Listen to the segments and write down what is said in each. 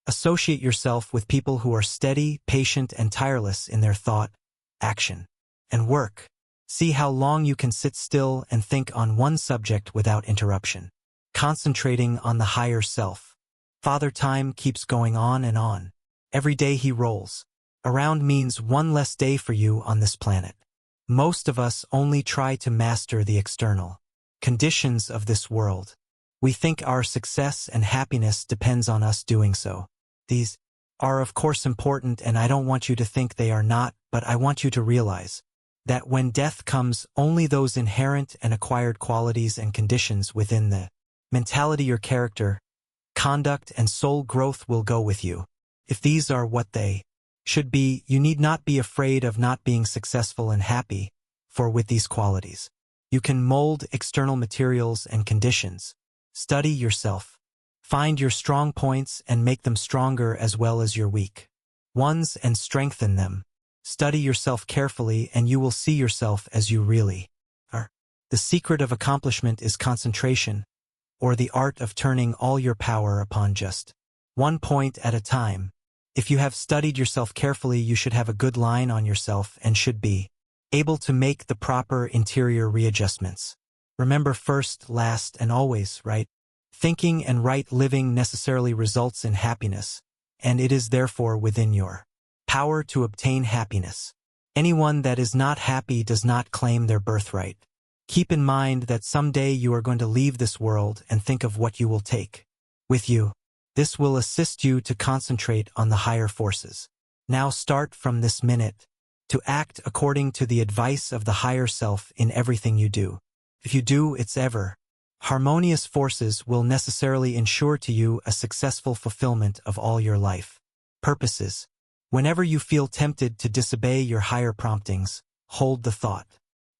Associate yourself with people who are steady, patient, and tireless in their thought, action, and work. See how long you can sit still and think on one subject without interruption. Concentrating on the higher self. Father Time keeps going on and on. Every day he rolls around means one less day for you on this planet. Most of us only try to master the external conditions of this world. We think our success and happiness depends on us doing so. These are of course important, and I don't want you to think they are not, but I want you to realize that when death comes, only those inherent and acquired qualities and conditions within the mentality, your character, conduct, and soul growth will go with you. If these are what they should be, you need not be afraid of not being successful and happy, for with these qualities, you can mold external materials and conditions. Study yourself. Find your strong points and make them stronger as well as your weak ones and strengthen them. Study yourself carefully and you will see yourself as you really are. The secret of accomplishment is concentration, or the art of turning all your power upon just one point at a time. If you have studied yourself carefully, you should have a good line on yourself and should be able to make the proper interior readjustments. Remember, first, last, and always, right thinking and right living necessarily results in happiness, and it is therefore within your power to obtain happiness. Anyone that is not happy does not claim their birthright. Keep in mind that someday you are going to leave this world, and think of what you will take with you. This will assist you to concentrate on the higher forces. Now start from this minute to act according to the advice of the higher self in everything you do. If you do its ever harmonious forces will necessarily ensure to you a successful fulfillment of all your life purposes. Whenever you feel tempted to disobey your higher promptings, hold the thought,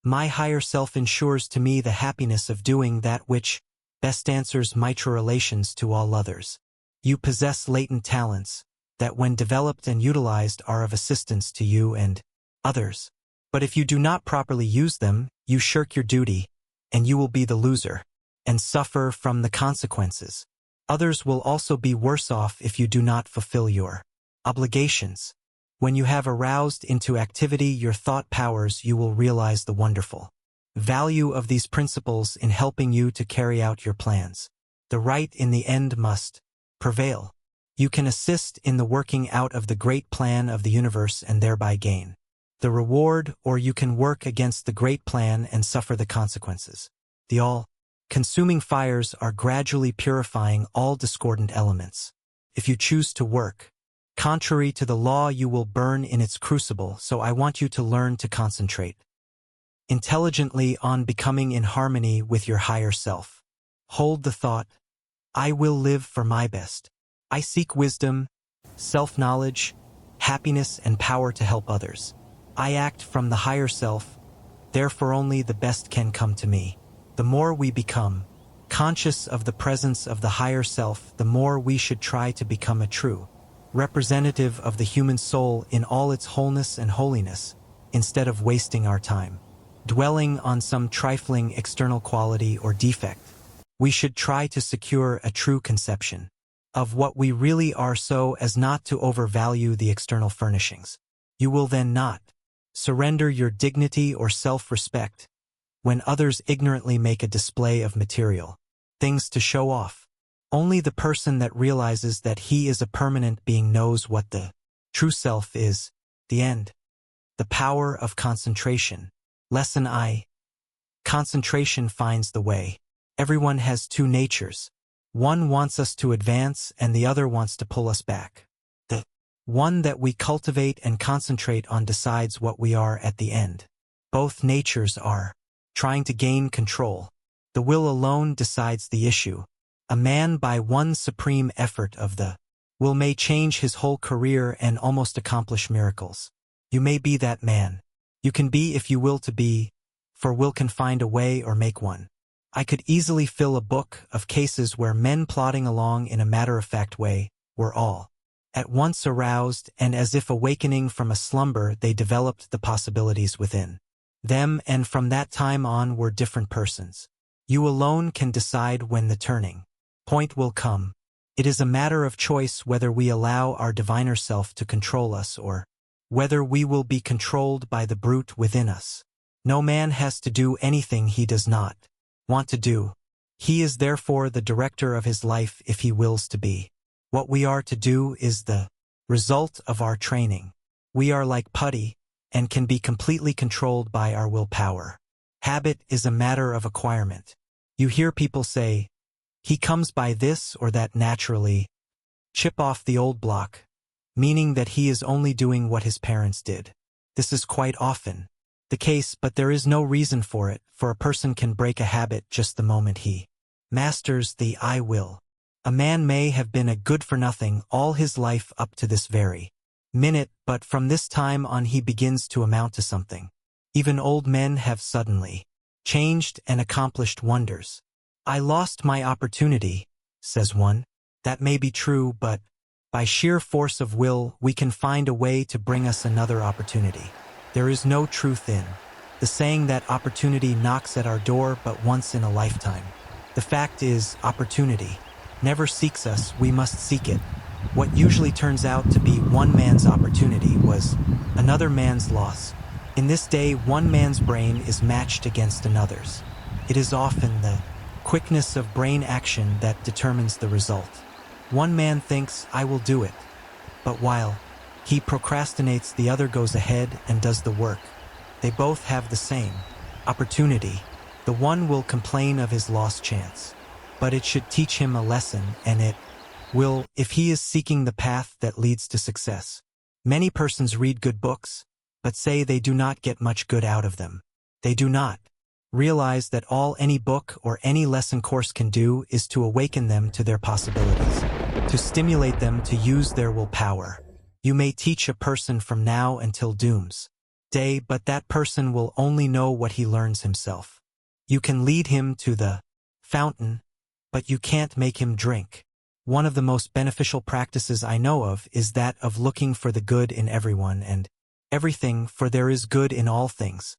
my higher self ensures to me the happiness of doing that which best answers my true relations to all others. You possess latent talents that when developed and utilized are of assistance to you and others. But if you do not properly use them, you shirk your duty, and you will be the loser and suffer from the consequences. Others will also be worse off if you do not fulfill your obligations. When you have aroused into activity your thought powers, you will realize the wonderful value of these principles in helping you to carry out your plans. The right in the end must prevail. You can assist in the working out of the great plan of the universe and thereby gain the reward, or you can work against the great plan and suffer the consequences. The all-consuming fires are gradually purifying all discordant elements. If you choose to work contrary to the law, you will burn in its crucible, so I want you to learn to concentrate intelligently on becoming in harmony with your higher self. Hold the thought, I will live for my best. I seek wisdom, self-knowledge, happiness, and power to help others. I act from the higher self, therefore only the best can come to me. The more we become conscious of the presence of the higher self, the more we should try to become a true representative of the human soul in all its wholeness and holiness, instead of wasting our time dwelling on some trifling external quality or defect. We should try to secure a true conception of what we really are so as not to overvalue the external furnishings. You will then not surrender your dignity or self-respect when others ignorantly make a display of material things to show off. Only the person that realizes that he is a permanent being knows what the true self is. The end. The power of concentration. Lesson I. Concentration finds the way. Everyone has two natures. One wants us to advance and the other wants to pull us back. The one that we cultivate and concentrate on decides what we are at the end. Both natures are trying to gain control. The will alone decides the issue. A man by one supreme effort of the will may change his whole career and almost accomplish miracles. You may be that man. You can be if you will to be, for will can find a way or make one. I could easily fill a book of cases where men plodding along in a matter-of-fact way were all at once aroused, and as if awakening from a slumber they developed the possibilities within them, and from that time on were different persons. You alone can decide when the turning point will come. It is a matter of choice whether we allow our diviner self to control us or whether we will be controlled by the brute within us. No man has to do anything he does not want to do. He is therefore the director of his life if he wills to be. What we are to do is the result of our training. We are like putty and can be completely controlled by our willpower. Habit is a matter of acquirement. You hear people say, "He comes by this or that naturally." Chip off the old block, meaning that he is only doing what his parents did. This is quite often the case, but there is no reason for it, for a person can break a habit just the moment he masters the I will. A man may have been a good-for-nothing all his life up to this very minute, but from this time on he begins to amount to something. Even old men have suddenly changed and accomplished wonders. "I lost my opportunity," says one. That may be true, but by sheer force of will we can find a way to bring us another opportunity. There is no truth in the saying that opportunity knocks at our door but once in a lifetime. The fact is, opportunity never seeks us, we must seek it. What usually turns out to be one man's opportunity was another man's loss. In this day, one man's brain is matched against another's. It is often the quickness of brain action that determines the result. One man thinks, "I will do it," but while he procrastinates, the other goes ahead and does the work. They both have the same opportunity. The one will complain of his lost chance, but it should teach him a lesson, and it will if he is seeking the path that leads to success. Many persons read good books, but say they do not get much good out of them. They do not realize that all any book or any lesson course can do is to awaken them to their possibilities, to stimulate them to use their willpower. You may teach a person from now until doomsday, but that person will only know what he learns himself. You can lead him to the fountain, but you can't make him drink. One of the most beneficial practices I know of is that of looking for the good in everyone and everything, for there is good in all things.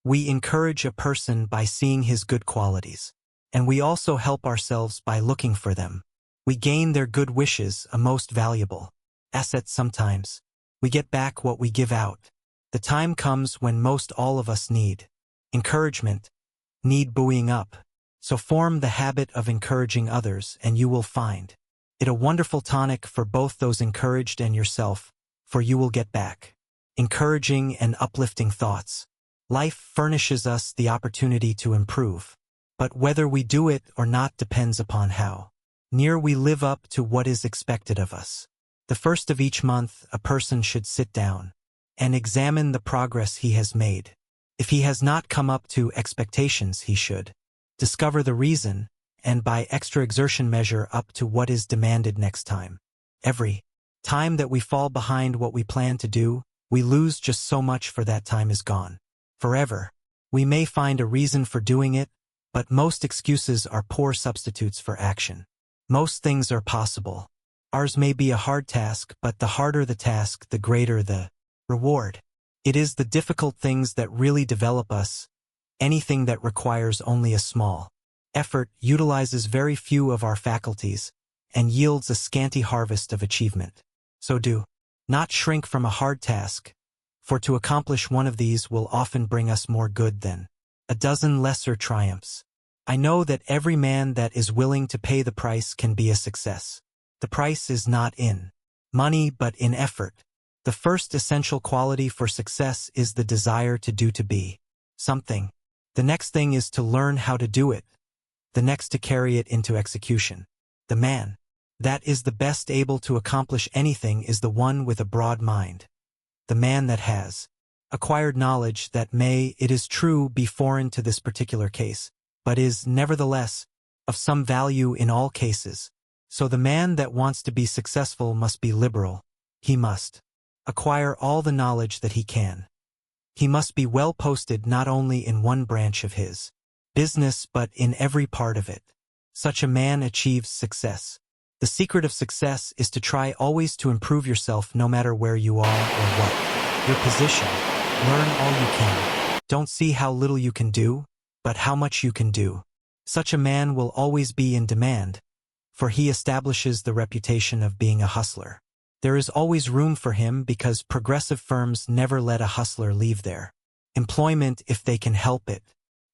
We encourage a person by seeing his good qualities, and we also help ourselves by looking for them. We gain their good wishes, a most valuable asset sometimes. We get back what we give out. The time comes when most all of us need encouragement, need buoying up. So form the habit of encouraging others, and you will find it a wonderful tonic for both those encouraged and yourself, for you will get back encouraging and uplifting thoughts. Life furnishes us the opportunity to improve, but whether we do it or not depends upon how near we live up to what is expected of us. The first of each month, a person should sit down and examine the progress he has made. If he has not come up to expectations, he should discover the reason, and by extra exertion measure up to what is demanded next time. Every time that we fall behind what we plan to do, we lose just so much, for that time is gone forever. We may find a reason for doing it, but most excuses are poor substitutes for action. Most things are possible. Ours may be a hard task, but the harder the task, the greater the reward. It is the difficult things that really develop us. Anything that requires only a small effort utilizes very few of our faculties and yields a scanty harvest of achievement. So do not shrink from a hard task, for to accomplish one of these will often bring us more good than a dozen lesser triumphs. I know that every man that is willing to pay the price can be a success. The price is not in money but in effort. The first essential quality for success is the desire to do, to be something. The next thing is to learn how to do it. The next to carry it into execution. The man that is the best able to accomplish anything is the one with a broad mind. The man that has acquired knowledge that may, it is true, be foreign to this particular case, but is, nevertheless, of some value in all cases. So the man that wants to be successful must be liberal. He must acquire all the knowledge that he can. He must be well posted not only in one branch of his business but in every part of it. Such a man achieves success. The secret of success is to try always to improve yourself no matter where you are or what your position. Learn all you can. Don't see how little you can do, but how much you can do. Such a man will always be in demand, for he establishes the reputation of being a hustler. There is always room for him because progressive firms never let a hustler leave their employment if they can help it.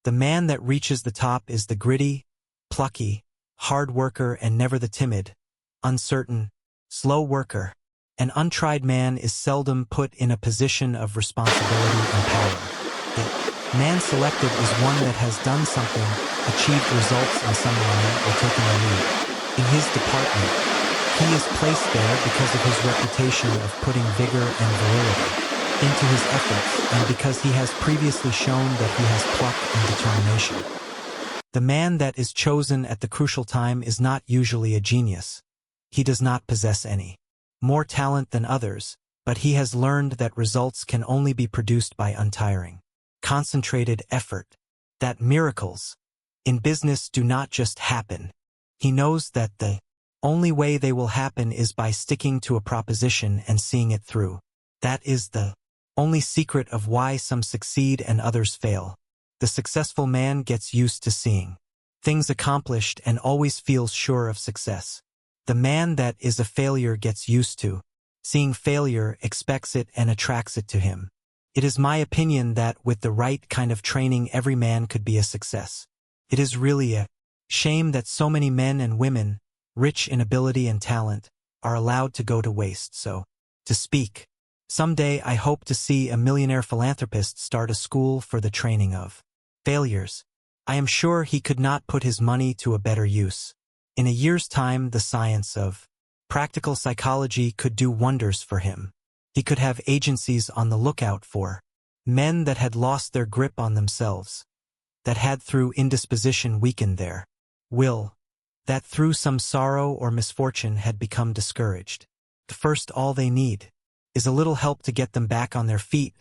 The man that reaches the top is the gritty, plucky, hard worker and never the timid, uncertain, slow worker. An untried man is seldom put in a position of responsibility and power. The man selected is one that has done something, achieved results in some line, or taken a lead in his department. He is placed there because of his reputation of putting vigor and virility into his efforts and because he has previously shown that he has pluck and determination. The man that is chosen at the crucial time is not usually a genius. He does not possess any more talent than others, but he has learned that results can only be produced by untiring, concentrated effort, that miracles in business do not just happen. He knows that the only way they will happen is by sticking to a proposition and seeing it through. That is the only secret of why some succeed and others fail. The successful man gets used to seeing things accomplished and always feels sure of success. The man that is a failure gets used to seeing failure, expects it, and attracts it to him. It is my opinion that with the right kind of training every man could be a success. It is really a shame that so many men and women, rich in ability and talent, are allowed to go to waste, so to speak. Someday I hope to see a millionaire philanthropist start a school for the training of failures. I am sure he could not put his money to a better use. In a year's time, the science of practical psychology could do wonders for him. He could have agencies on the lookout for men that had lost their grip on themselves, that had through indisposition weakened their will, that through some sorrow or misfortune had become discouraged. First, all they need is a little help to get them back on their feet,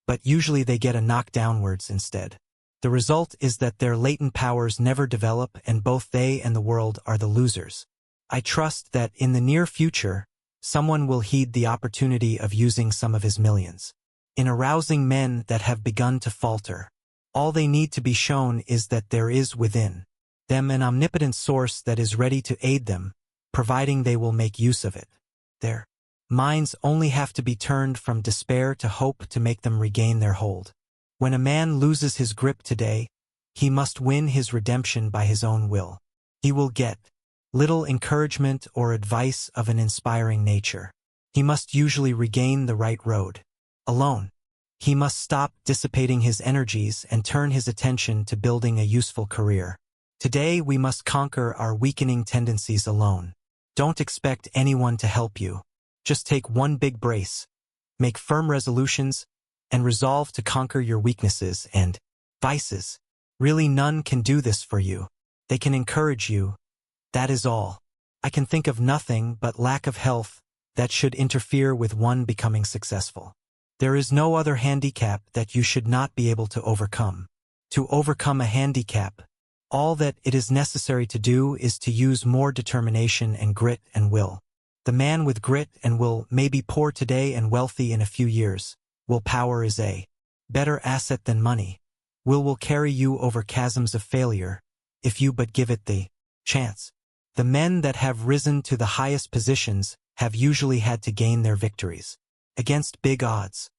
but usually they get a knock downwards instead. The result is that their latent powers never develop and both they and the world are the losers. I trust that in the near future, someone will heed the opportunity of using some of his millions in arousing men that have begun to falter. All they need to be shown is that there is within them an omnipotent source that is ready to aid them, providing they will make use of it. Their minds only have to be turned from despair to hope to make them regain their hold. When a man loses his grip today, he must win his redemption by his own will. He will get little encouragement or advice of an inspiring nature. He must usually regain the right road alone. He must stop dissipating his energies and turn his attention to building a useful career. Today we must conquer our weakening tendencies alone. Don't expect anyone to help you. Just take one big brace, make firm resolutions, and resolve to conquer your weaknesses and vices. Really, none can do this for you. They can encourage you. That is all. I can think of nothing but lack of health that should interfere with one becoming successful. There is no other handicap that you should not be able to overcome. To overcome a handicap, all that it is necessary to do is to use more determination and grit and will. The man with grit and will may be poor today and wealthy in a few years. Willpower is a better asset than money. Will carry you over chasms of failure, if you but give it the chance. The men that have risen to the highest positions have usually had to gain their victories against big odds.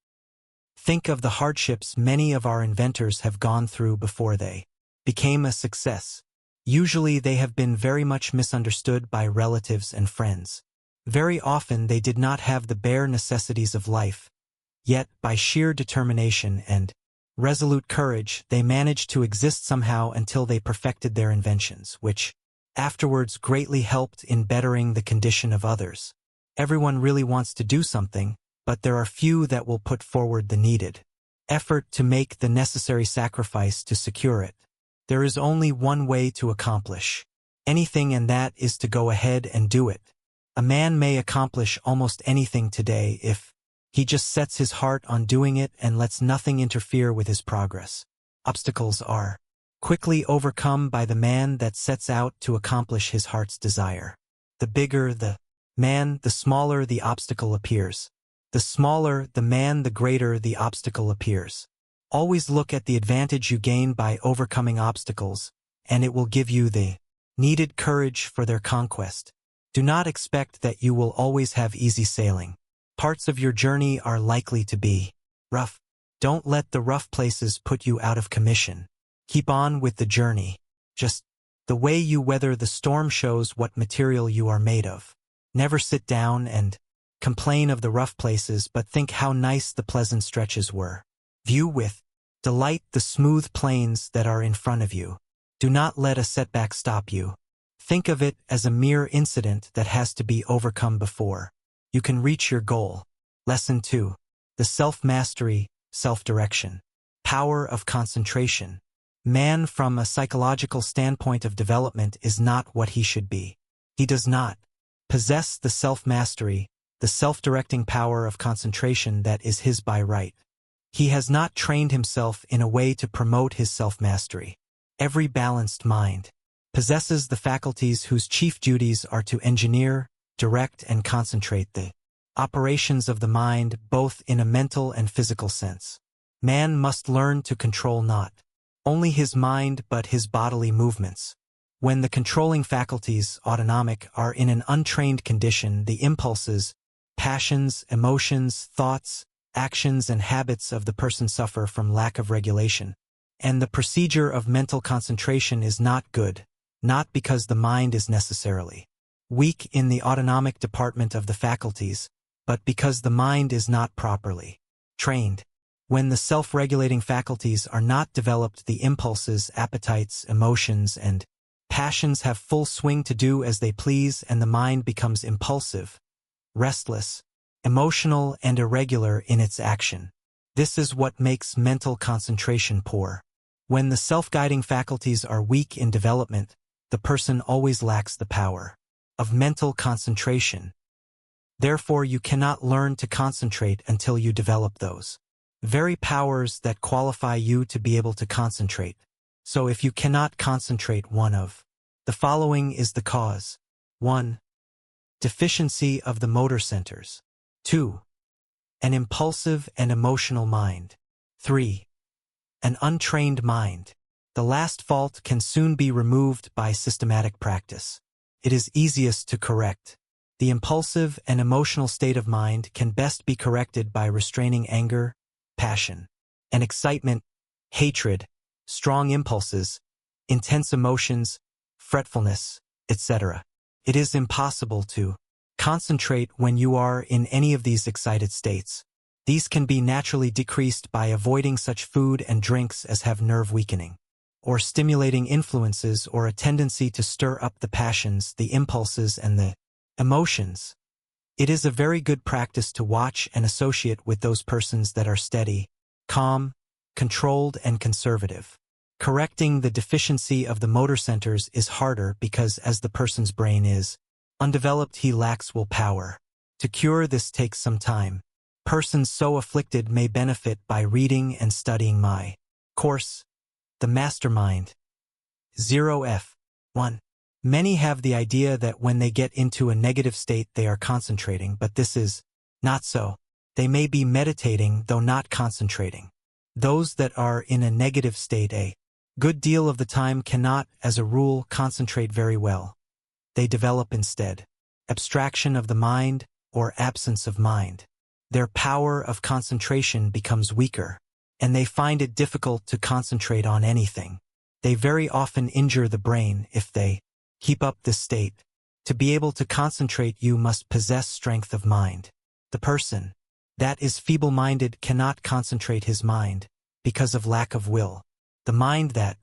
Think of the hardships many of our inventors have gone through before they became a success. Usually they have been very much misunderstood by relatives and friends. Very often they did not have the bare necessities of life. Yet, by sheer determination and resolute courage, they managed to exist somehow until they perfected their inventions, which afterwards greatly helped in bettering the condition of others. Everyone really wants to do something, but there are few that will put forward the needed effort to make the necessary sacrifice to secure it. There is only one way to accomplish anything, and that is to go ahead and do it. A man may accomplish almost anything today if he just sets his heart on doing it and lets nothing interfere with his progress. Obstacles are quickly overcome by the man that sets out to accomplish his heart's desire. The bigger the man, the smaller the obstacle appears. The smaller the man, the greater the obstacle appears. Always look at the advantage you gain by overcoming obstacles, and it will give you the needed courage for their conquest. Do not expect that you will always have easy sailing. Parts of your journey are likely to be rough. Don't let the rough places put you out of commission. Keep on with the journey. Just the way you weather the storm shows what material you are made of. Never sit down and complain of the rough places, but think how nice the pleasant stretches were. View with delight the smooth plains that are in front of you. Do not let a setback stop you. Think of it as a mere incident that has to be overcome before you can reach your goal. Lesson 2. The self-mastery, self-direction. Power of concentration. Man from a psychological standpoint of development is not what he should be. He does not possess the self-mastery, the self-directing power of concentration that is his by right. He has not trained himself in a way to promote his self-mastery. Every balanced mind possesses the faculties whose chief duties are to engineer, direct, and concentrate the operations of the mind, both in a mental and physical sense. Man must learn to control not only his mind but his bodily movements. When the controlling faculties, autonomic, are in an untrained condition, the impulses, passions, emotions, thoughts, actions, and habits of the person suffer from lack of regulation. And the procedure of mental concentration is not good, not because the mind is necessarily weak in the autonomic department of the faculties, but because the mind is not properly trained. When the self-regulating faculties are not developed, the impulses, appetites, emotions, and passions have full swing to do as they please, and the mind becomes impulsive, restless, emotional, and irregular in its action. This is what makes mental concentration poor. When the self-guiding faculties are weak in development, the person always lacks the power of mental concentration. Therefore, you cannot learn to concentrate until you develop those very powers that qualify you to be able to concentrate. So if you cannot concentrate, one of the following is the cause. 1. Deficiency of the motor centers. 2. An impulsive and emotional mind. 3. An untrained mind. The last fault can soon be removed by systematic practice. It is easiest to correct. The impulsive and emotional state of mind can best be corrected by restraining anger, passion, and excitement, hatred, strong impulses, intense emotions, fretfulness, etc. It is impossible to concentrate when you are in any of these excited states. These can be naturally decreased by avoiding such food and drinks as have nerve-weakening, or stimulating influences, or a tendency to stir up the passions, the impulses, and the emotions. It is a very good practice to watch and associate with those persons that are steady, calm, controlled, and conservative. Correcting the deficiency of the motor centers is harder because as the person's brain is undeveloped, he lacks willpower. To cure this takes some time. Persons so afflicted may benefit by reading and studying my course, The Mastermind. 0F. 1. Many have the idea that when they get into a negative state they are concentrating, but this is not so. They may be meditating though not concentrating. Those that are in a negative state a good deal of the time cannot, as a rule, concentrate very well. They develop instead abstraction of the mind or absence of mind. Their power of concentration becomes weaker, and they find it difficult to concentrate on anything. They very often injure the brain if they keep up this state. To be able to concentrate, you must possess strength of mind. The person that is feeble-minded cannot concentrate his mind because of lack of will. The mind that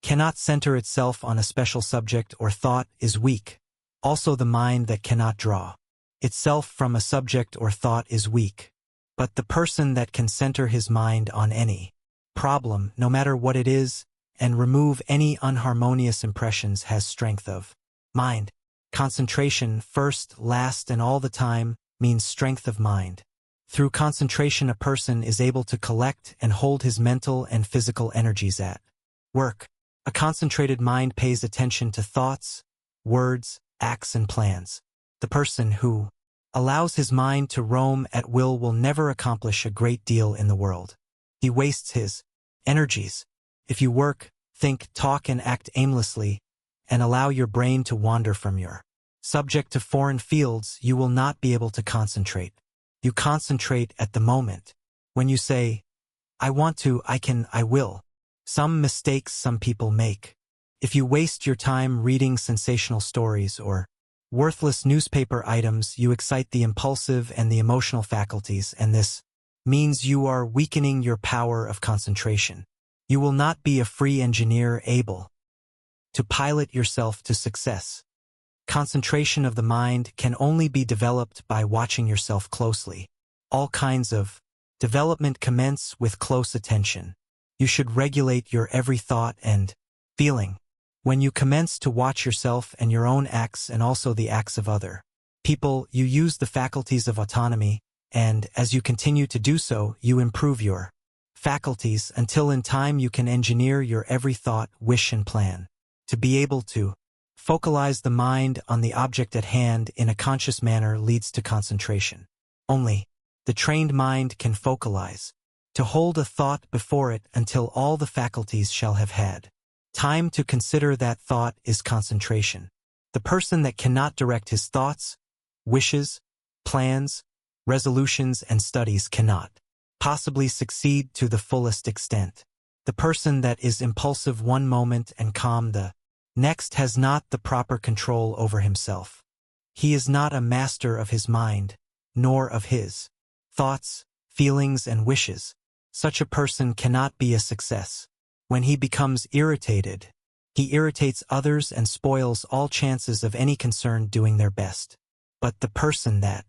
cannot center itself on a special subject or thought is weak. Also, the mind that cannot draw itself from a subject or thought is weak. But the person that can center his mind on any problem, no matter what it is, and remove any unharmonious impressions has strength of mind. Concentration, first, last, and all the time, means strength of mind. Through concentration, a person is able to collect and hold his mental and physical energies at work. A concentrated mind pays attention to thoughts, words, acts, and plans. The person who allows his mind to roam at will never accomplish a great deal in the world. He wastes his energies. If you work, think, talk, and act aimlessly, and allow your brain to wander from your subject to foreign fields, you will not be able to concentrate. You concentrate at the moment. When you say, I want to, I can, I will. Some mistakes some people make. If you waste your time reading sensational stories or worthless newspaper items, you excite the impulsive and the emotional faculties, and this means you are weakening your power of concentration. You will not be a free engineer able to pilot yourself to success. Concentration of the mind can only be developed by watching yourself closely. All kinds of development commence with close attention. You should regulate your every thought and feeling. When you commence to watch yourself and your own acts and also the acts of other people, you use the faculties of autonomy, and as you continue to do so, you improve your faculties until in time you can engineer your every thought, wish, and plan. To be able to focalize the mind on the object at hand in a conscious manner leads to concentration. Only the trained mind can focalize, to hold a thought before it until all the faculties shall have had time to consider that thought is concentration. The person that cannot direct his thoughts, wishes, plans, resolutions, and studies cannot possibly succeed to the fullest extent. The person that is impulsive one moment and calm the next has not the proper control over himself. He is not a master of his mind, nor of his thoughts, feelings, and wishes. Such a person cannot be a success. When he becomes irritated, he irritates others and spoils all chances of any concern doing their best. But the person that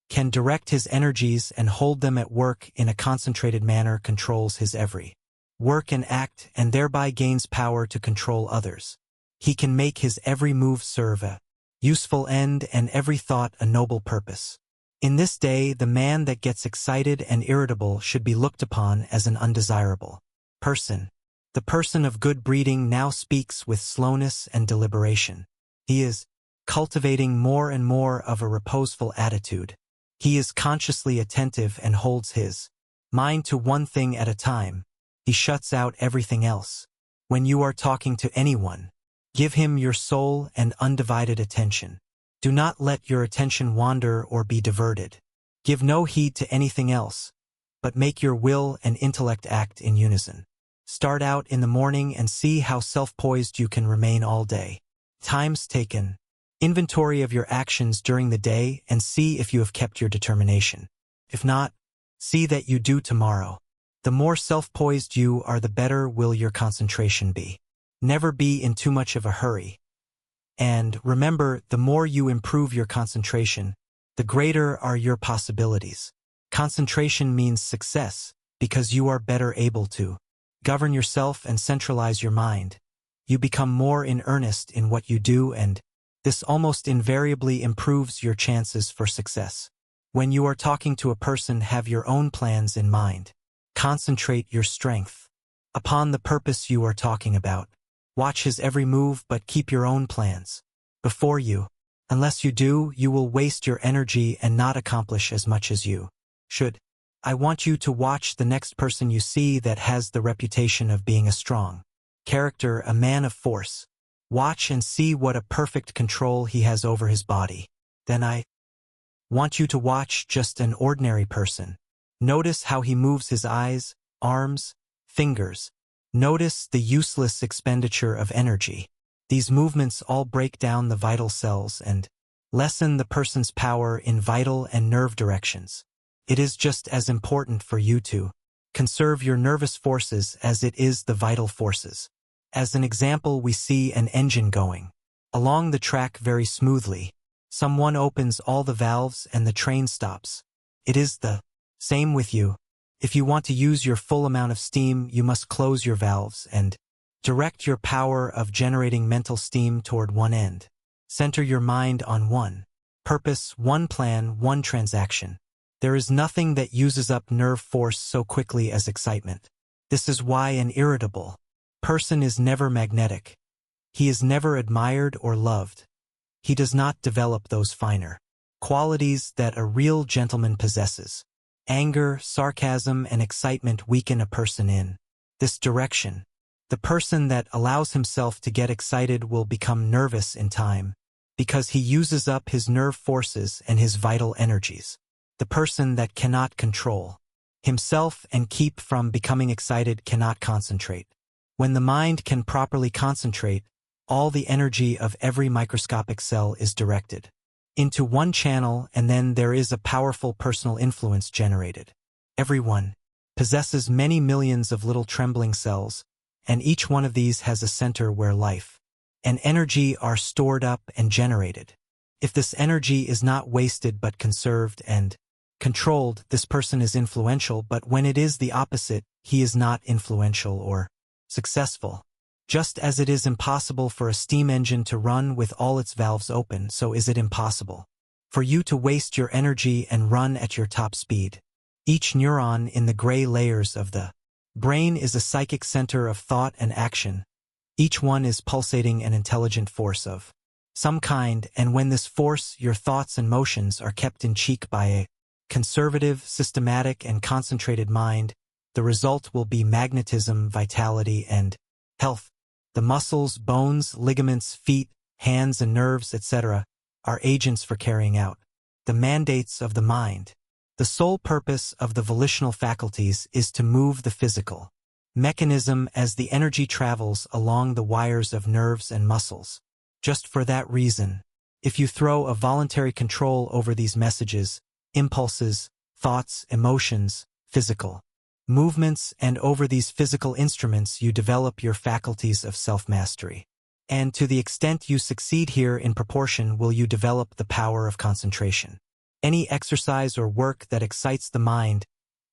can direct his energies and hold them at work in a concentrated manner controls his every work and act, and thereby gains power to control others. He can make his every move serve a useful end and every thought a noble purpose. In this day, the man that gets excited and irritable should be looked upon as an undesirable person. The person of good breeding now speaks with slowness and deliberation. He is cultivating more and more of a reposeful attitude. He is consciously attentive and holds his mind to one thing at a time. He shuts out everything else. When you are talking to anyone, give him your sole and undivided attention. Do not let your attention wander or be diverted. Give no heed to anything else, but make your will and intellect act in unison. Start out in the morning and see how self-poised you can remain all day. Times taken. Inventory of your actions during the day and see if you have kept your determination. If not, see that you do tomorrow. The more self-poised you are, the better will your concentration be. Never be in too much of a hurry. And remember, the more you improve your concentration, the greater are your possibilities. Concentration means success because you are better able to govern yourself and centralize your mind. You become more in earnest in what you do, and this almost invariably improves your chances for success. When you are talking to a person, have your own plans in mind. Concentrate your strength upon the purpose you are talking about. Watch his every move, but keep your own plans before you. Unless you do, you will waste your energy and not accomplish as much as you should. I want you to watch the next person you see that has the reputation of being a strong character, a man of force. Watch and see what a perfect control he has over his body. Then I want you to watch just an ordinary person. Notice how he moves his eyes, arms, fingers. Notice the useless expenditure of energy. These movements all break down the vital cells and lessen the person's power in vital and nerve directions. It is just as important for you to conserve your nervous forces as it is the vital forces. As an example, we see an engine going along the track very smoothly. Someone opens all the valves and the train stops. It is the same with you. If you want to use your full amount of steam, you must close your valves and direct your power of generating mental steam toward one end. Center your mind on one purpose, one plan, one transaction. There is nothing that uses up nerve force so quickly as excitement. This is why an irritable person is never magnetic. He is never admired or loved. He does not develop those finer qualities that a real gentleman possesses. Anger, sarcasm, and excitement weaken a person in this direction. The person that allows himself to get excited will become nervous in time, because he uses up his nerve forces and his vital energies. The person that cannot control himself and keep from becoming excited cannot concentrate. When the mind can properly concentrate, all the energy of every microscopic cell is directed into one channel, and then there is a powerful personal influence generated. Everyone possesses many millions of little trembling cells, and each one of these has a center where life and energy are stored up and generated. If this energy is not wasted but conserved and controlled, this person is influential, but when it is the opposite, he is not influential or successful. Just as it is impossible for a steam engine to run with all its valves open, so is it impossible for you to waste your energy and run at your top speed. Each neuron in the gray layers of the brain is a psychic center of thought and action. Each one is pulsating an intelligent force of some kind, and when this force, your thoughts and motions, are kept in check by a conservative, systematic, and concentrated mind, the result will be magnetism, vitality, and health. The muscles, bones, ligaments, feet, hands, and nerves, etc., are agents for carrying out the mandates of the mind. The sole purpose of the volitional faculties is to move the physical mechanism as the energy travels along the wires of nerves and muscles. Just for that reason, if you throw a voluntary control over these messages, impulses, thoughts, emotions, physical movements, and over these physical instruments, you develop your faculties of self-mastery. And to the extent you succeed here, in proportion will you develop the power of concentration. Any exercise or work that excites the mind,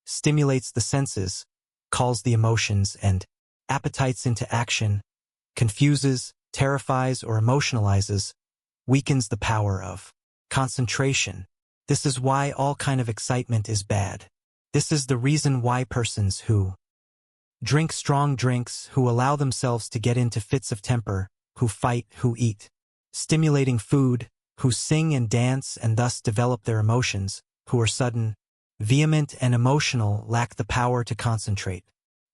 stimulates the senses, calls the emotions and appetites into action, confuses, terrifies, or emotionalizes, weakens the power of concentration. This is why all kind of excitement is bad. This is the reason why persons who drink strong drinks, who allow themselves to get into fits of temper, who fight, who eat stimulating food, who sing and dance and thus develop their emotions, who are sudden, vehement, and emotional, lack the power to concentrate.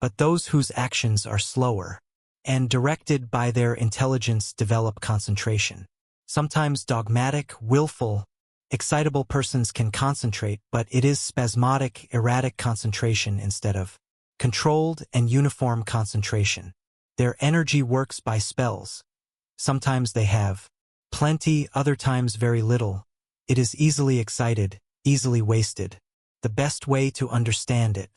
But those whose actions are slower and directed by their intelligence develop concentration. Sometimes dogmatic, willful, excitable persons can concentrate, but it is spasmodic, erratic concentration instead of controlled and uniform concentration. Their energy works by spells. Sometimes they have plenty, other times very little. It is easily excited, easily wasted. The best way to understand it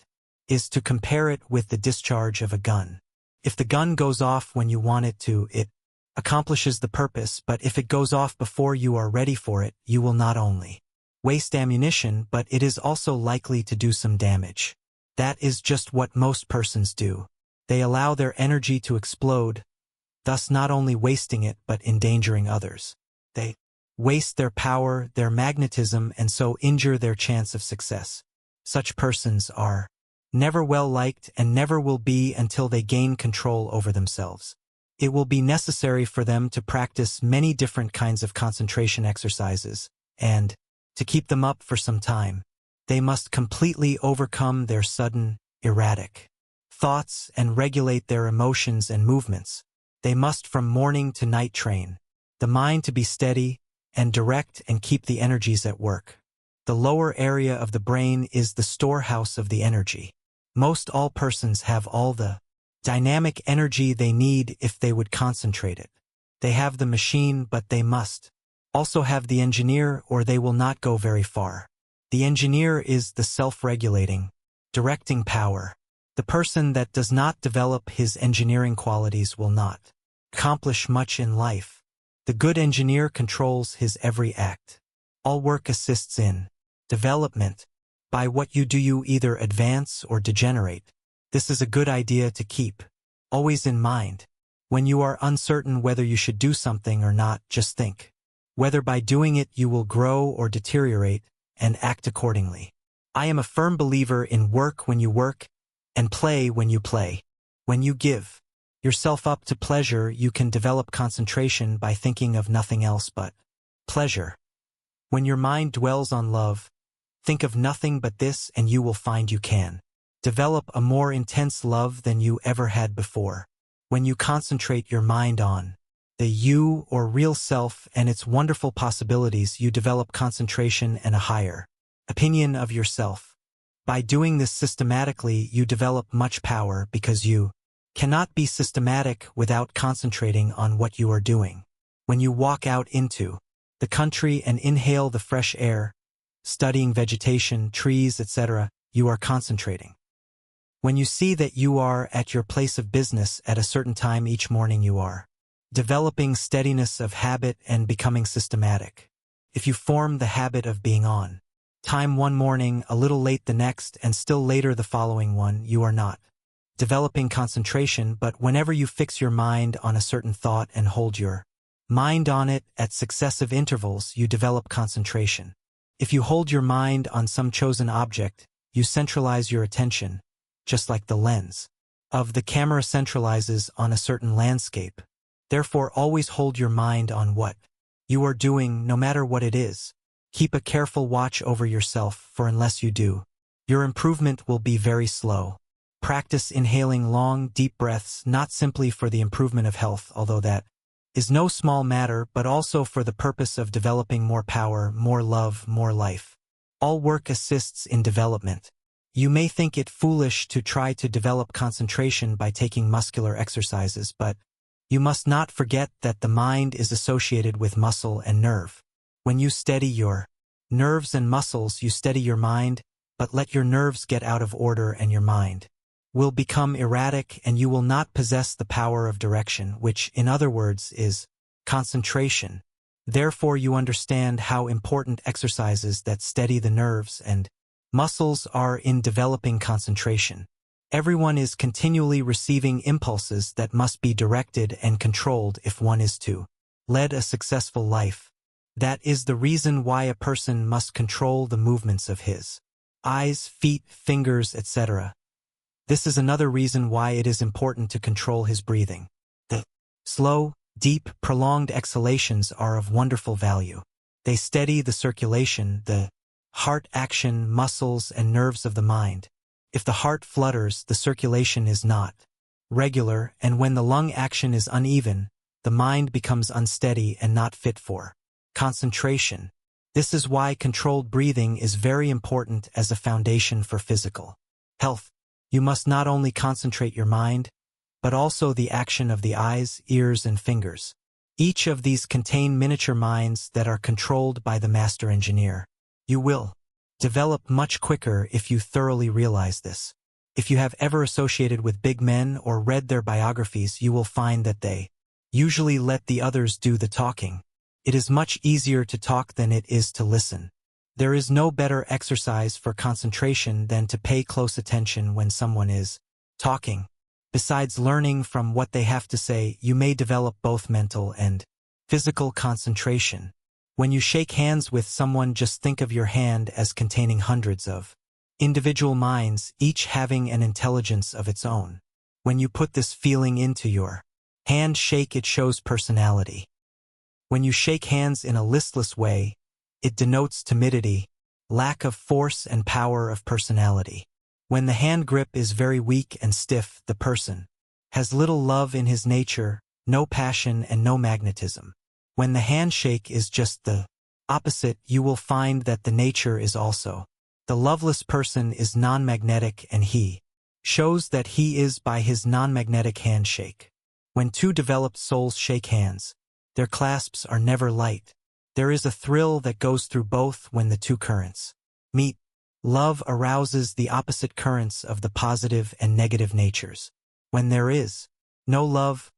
is to compare it with the discharge of a gun. If the gun goes off when you want it to, it accomplishes the purpose, but if it goes off before you are ready for it, you will not only waste ammunition, but it is also likely to do some damage. That is just what most persons do. They allow their energy to explode, thus not only wasting it but endangering others. They waste their power, their magnetism, and so injure their chance of success. Such persons are never well liked and never will be until they gain control over themselves. It will be necessary for them to practice many different kinds of concentration exercises, and to keep them up for some time, they must completely overcome their sudden, erratic thoughts and regulate their emotions and movements. They must from morning to night train the mind to be steady and direct and keep the energies at work. The lower area of the brain is the storehouse of the energy. Most all persons have all the dynamic energy they need if they would concentrate it. They have the machine, but they must also have the engineer, or they will not go very far. The engineer is the self-regulating, directing power. The person that does not develop his engineering qualities will not accomplish much in life. The good engineer controls his every act. All work assists in development. By what you do, you either advance or degenerate. This is a good idea to keep always in mind. When you are uncertain whether you should do something or not, just think whether by doing it you will grow or deteriorate, and act accordingly. I am a firm believer in work when you work, and play when you play. When you give yourself up to pleasure, you can develop concentration by thinking of nothing else but pleasure. When your mind dwells on love, think of nothing but this, and you will find you can develop a more intense love than you ever had before. When you concentrate your mind on the you or real self and its wonderful possibilities, you develop concentration and a higher opinion of yourself. By doing this systematically, you develop much power because you cannot be systematic without concentrating on what you are doing. When you walk out into the country and inhale the fresh air, studying vegetation, trees, etc., you are concentrating. When you see that you are at your place of business at a certain time each morning, you are developing steadiness of habit and becoming systematic. If you form the habit of being on time one morning, a little late the next, and still later the following one, you are not developing concentration, but whenever you fix your mind on a certain thought and hold your mind on it at successive intervals, you develop concentration. If you hold your mind on some chosen object, you centralize your attention, just like the lens of the camera centralizes on a certain landscape. Therefore, always hold your mind on what you are doing, no matter what it is. Keep a careful watch over yourself, for unless you do, your improvement will be very slow. Practice inhaling long, deep breaths, not simply for the improvement of health, although that is no small matter, but also for the purpose of developing more power, more love, more life. All work assists in development. You may think it foolish to try to develop concentration by taking muscular exercises, but you must not forget that the mind is associated with muscle and nerve. When you steady your nerves and muscles, you steady your mind, but let your nerves get out of order and your mind will become erratic, and you will not possess the power of direction, which, in other words, is concentration. Therefore, you understand how important exercises that steady the nerves and muscles are in developing concentration. Everyone is continually receiving impulses that must be directed and controlled if one is to lead a successful life. That is the reason why a person must control the movements of his eyes, feet, fingers, etc. This is another reason why it is important to control his breathing. The slow, deep, prolonged exhalations are of wonderful value. They steady the circulation, the heart action, muscles, and nerves of the mind. If the heart flutters, the circulation is not regular, and when the lung action is uneven, the mind becomes unsteady and not fit for concentration. This is why controlled breathing is very important as a foundation for physical health. You must not only concentrate your mind, but also the action of the eyes, ears, and fingers. Each of these contain miniature minds that are controlled by the master engineer. You will develop much quicker if you thoroughly realize this. If you have ever associated with big men or read their biographies, you will find that they usually let the others do the talking. It is much easier to talk than it is to listen. There is no better exercise for concentration than to pay close attention when someone is talking. Besides learning from what they have to say, you may develop both mental and physical concentration. When you shake hands with someone, just think of your hand as containing hundreds of individual minds, each having an intelligence of its own. When you put this feeling into your handshake, it shows personality. When you shake hands in a listless way, it denotes timidity, lack of force and power of personality. When the hand grip is very weak and stiff, the person has little love in his nature, no passion and no magnetism. When the handshake is just the opposite, you will find that the nature is also. The loveless person is non-magnetic, and he shows that he is by his non-magnetic handshake. When two developed souls shake hands, their clasps are never light. There is a thrill that goes through both when the two currents meet. Love arouses the opposite currents of the positive and negative natures. When there is no love,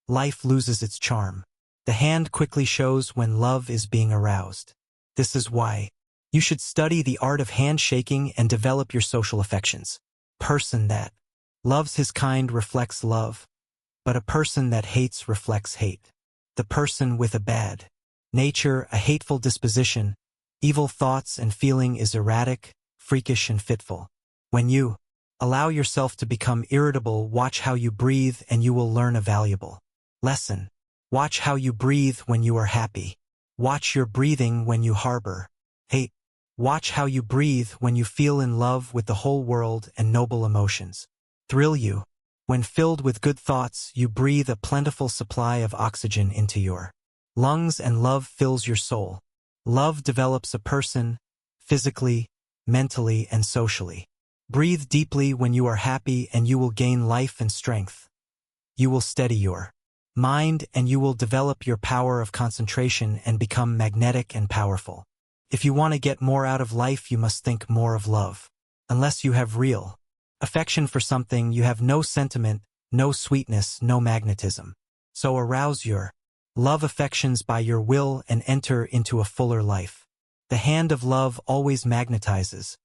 life loses its charm. The hand quickly shows when love is being aroused. This is why you should study the art of handshaking and develop your social affections. Person that loves his kind reflects love, but a person that hates reflects hate. The person with a bad nature, a hateful disposition, evil thoughts and feeling is erratic, freakish and fitful. When you allow yourself to become irritable, watch how you breathe and you will learn a valuable lesson. Watch how you breathe when you are happy. Watch your breathing when you harbor hate. Watch how you breathe when you feel in love with the whole world and noble emotions thrill you. When filled with good thoughts, you breathe a plentiful supply of oxygen into your lungs and love fills your soul. Love develops a person, physically, mentally, and socially. Breathe deeply when you are happy and you will gain life and strength. You will steady your mind and you will develop your power of concentration and become magnetic and powerful. If you want to get more out of life, you must think more of love. Unless you have real affection for something, you have no sentiment, no sweetness, no magnetism. So arouse your love affections by your will and enter into a fuller life. The hand of love always magnetizes,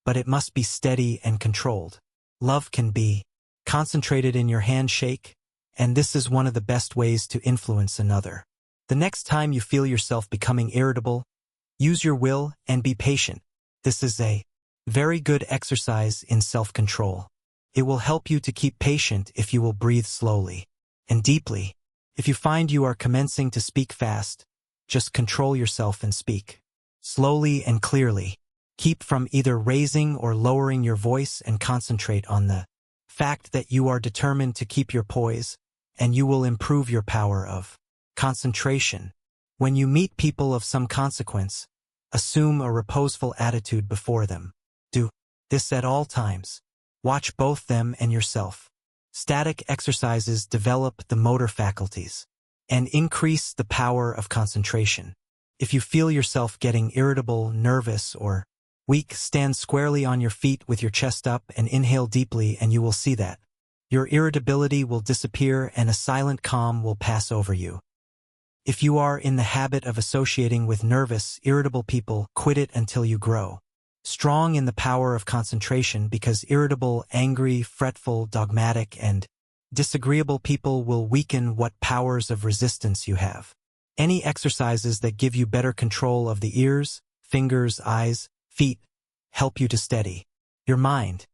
but it must be steady and controlled. Love can be concentrated in your handshake, and this is one of the best ways to influence another. The next time you feel yourself becoming irritable, use your will and be patient. This is a very good exercise in self-control. It will help you to keep patient if you will breathe slowly and deeply. If you find you are commencing to speak fast, just control yourself and speak slowly and clearly. Keep from either raising or lowering your voice and concentrate on the fact that you are determined to keep your poise, and you will improve your power of concentration. When you meet people of some consequence, assume a reposeful attitude before them. Do this at all times. Watch both them and yourself. Static exercises develop the motor faculties and increase the power of concentration. If you feel yourself getting irritable, nervous, or weak, stand squarely on your feet with your chest up and inhale deeply, and you will see that your irritability will disappear and a silent calm will pass over you. If you are in the habit of associating with nervous, irritable people, quit it until you grow strong in the power of concentration, because irritable, angry, fretful, dogmatic, and disagreeable people will weaken what powers of resistance you have. Any exercises that give you better control of the ears, fingers, eyes, feet, help you to steady your mind.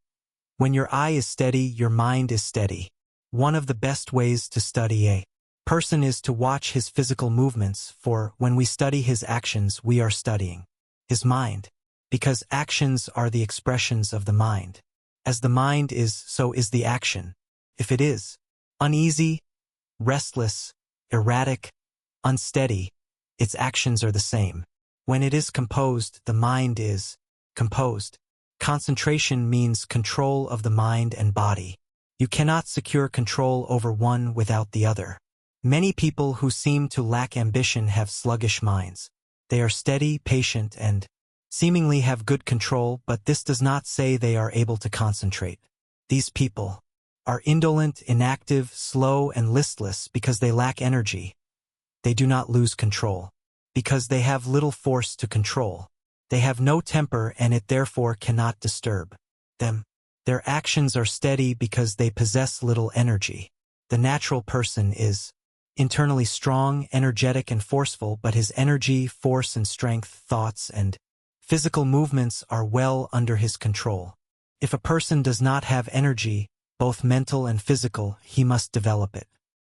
When your eye is steady, your mind is steady. One of the best ways to study a person is to watch his physical movements, for when we study his actions, we are studying his mind. Because actions are the expressions of the mind. As the mind is, so is the action. If it is uneasy, restless, erratic, unsteady, its actions are the same. When it is composed, the mind is composed. Concentration means control of the mind and body. You cannot secure control over one without the other. Many people who seem to lack ambition have sluggish minds. They are steady, patient, and seemingly have good control, but this does not say they are able to concentrate. These people are indolent, inactive, slow, and listless because they lack energy. They do not lose control because they have little force to control. They have no temper, and it therefore cannot disturb them. Their actions are steady because they possess little energy. The natural person is internally strong, energetic, and forceful, but his energy, force, and strength, thoughts, and physical movements are well under his control. If a person does not have energy, both mental and physical, he must develop it.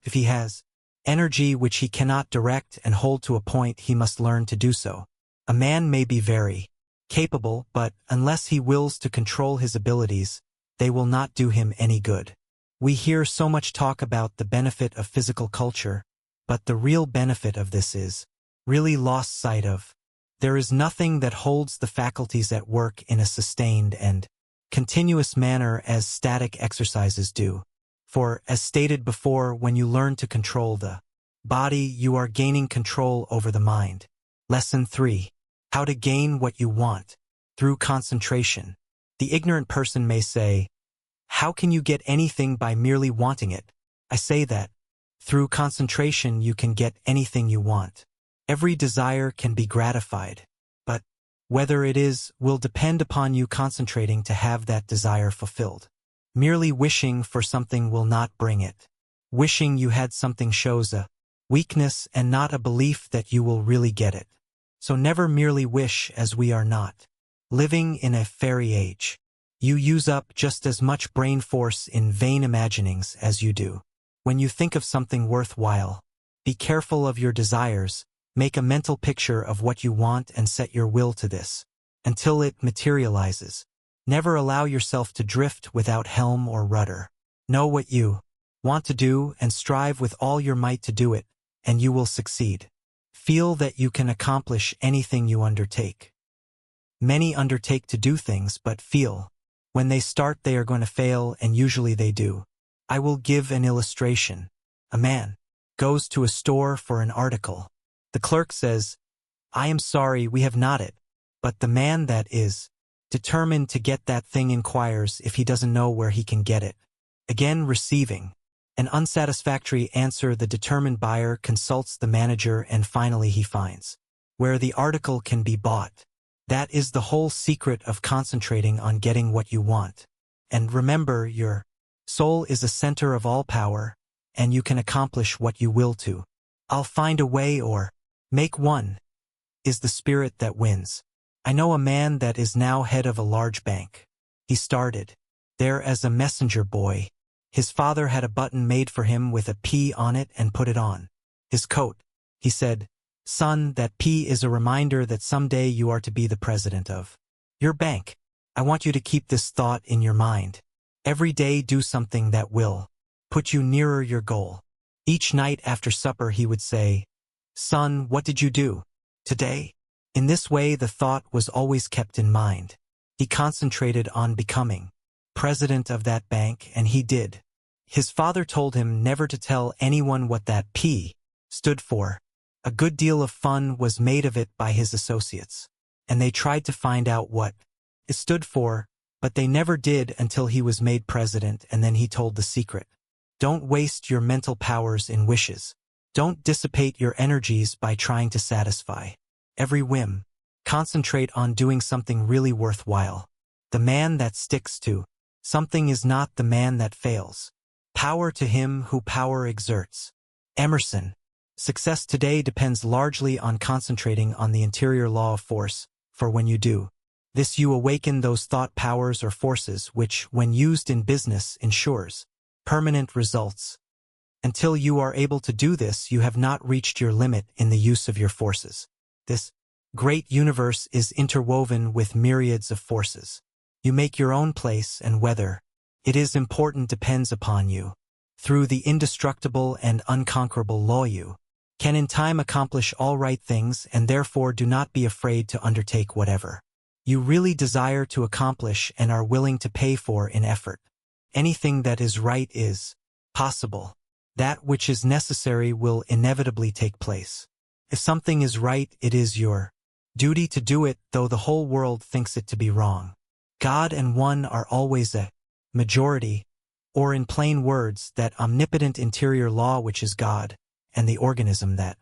If he has energy which he cannot direct and hold to a point, he must learn to do so. A man may be very capable, but unless he wills to control his abilities, they will not do him any good. We hear so much talk about the benefit of physical culture, but the real benefit of this is really lost sight of. There is nothing that holds the faculties at work in a sustained and continuous manner as static exercises do. For, as stated before, when you learn to control the body, you are gaining control over the mind. Lesson 3. How to gain what you want. Through concentration. The ignorant person may say, "How can you get anything by merely wanting it?" I say that, through concentration you can get anything you want. Every desire can be gratified, but whether it is will depend upon you concentrating to have that desire fulfilled. Merely wishing for something will not bring it. Wishing you had something shows a weakness and not a belief that you will really get it. So never merely wish, as we are not living in a fairy age. You use up just as much brain force in vain imaginings as you do. When you think of something worthwhile, be careful of your desires. Make a mental picture of what you want and set your will to this until it materializes. Never allow yourself to drift without helm or rudder. Know what you want to do and strive with all your might to do it, and you will succeed. Feel that you can accomplish anything you undertake. Many undertake to do things but feel when they start they are going to fail, and usually they do. I will give an illustration. A man goes to a store for an article. The clerk says, "I am sorry, we have not it." But the man that is determined to get that thing inquires if he doesn't know where he can get it. Again, receiving an unsatisfactory answer, the determined buyer consults the manager, and finally he finds where the article can be bought. That is the whole secret of concentrating on getting what you want. And remember, your soul is a center of all power, and you can accomplish what you will to. I'll find a way or make one is the spirit that wins. I know a man that is now head of a large bank. He started there as a messenger boy. His father had a button made for him with a P on it and put it on his coat. He said, "Son, that P is a reminder that someday you are to be the president of your bank. I want you to keep this thought in your mind. Every day do something that will put you nearer your goal." Each night after supper he would say, "Son, what did you do today?" In this way the thought was always kept in mind. He concentrated on becoming president of that bank, and he did. His father told him never to tell anyone what that P stood for. A good deal of fun was made of it by his associates, and they tried to find out what it stood for, but they never did until he was made president, and then he told the secret. Don't waste your mental powers in wishes. Don't dissipate your energies by trying to satisfy every whim. Concentrate on doing something really worthwhile. The man that sticks to something is not the man that fails. Power to him who power exerts. Emerson. Success today depends largely on concentrating on the interior law of force, for when you do this you awaken those thought powers or forces which, when used in business, ensures permanent results. Until you are able to do this, you have not reached your limit in the use of your forces. This great universe is interwoven with myriads of forces. You make your own place, and whether it is important depends upon you. Through the indestructible and unconquerable law you can in time accomplish all right things, and therefore do not be afraid to undertake whatever you really desire to accomplish and are willing to pay for in effort. Anything that is right is possible. That which is necessary will inevitably take place. If something is right, it is your duty to do it, though the whole world thinks it to be wrong. God and one are always a majority, or in plain words, that omnipotent interior law which is God, and the organism that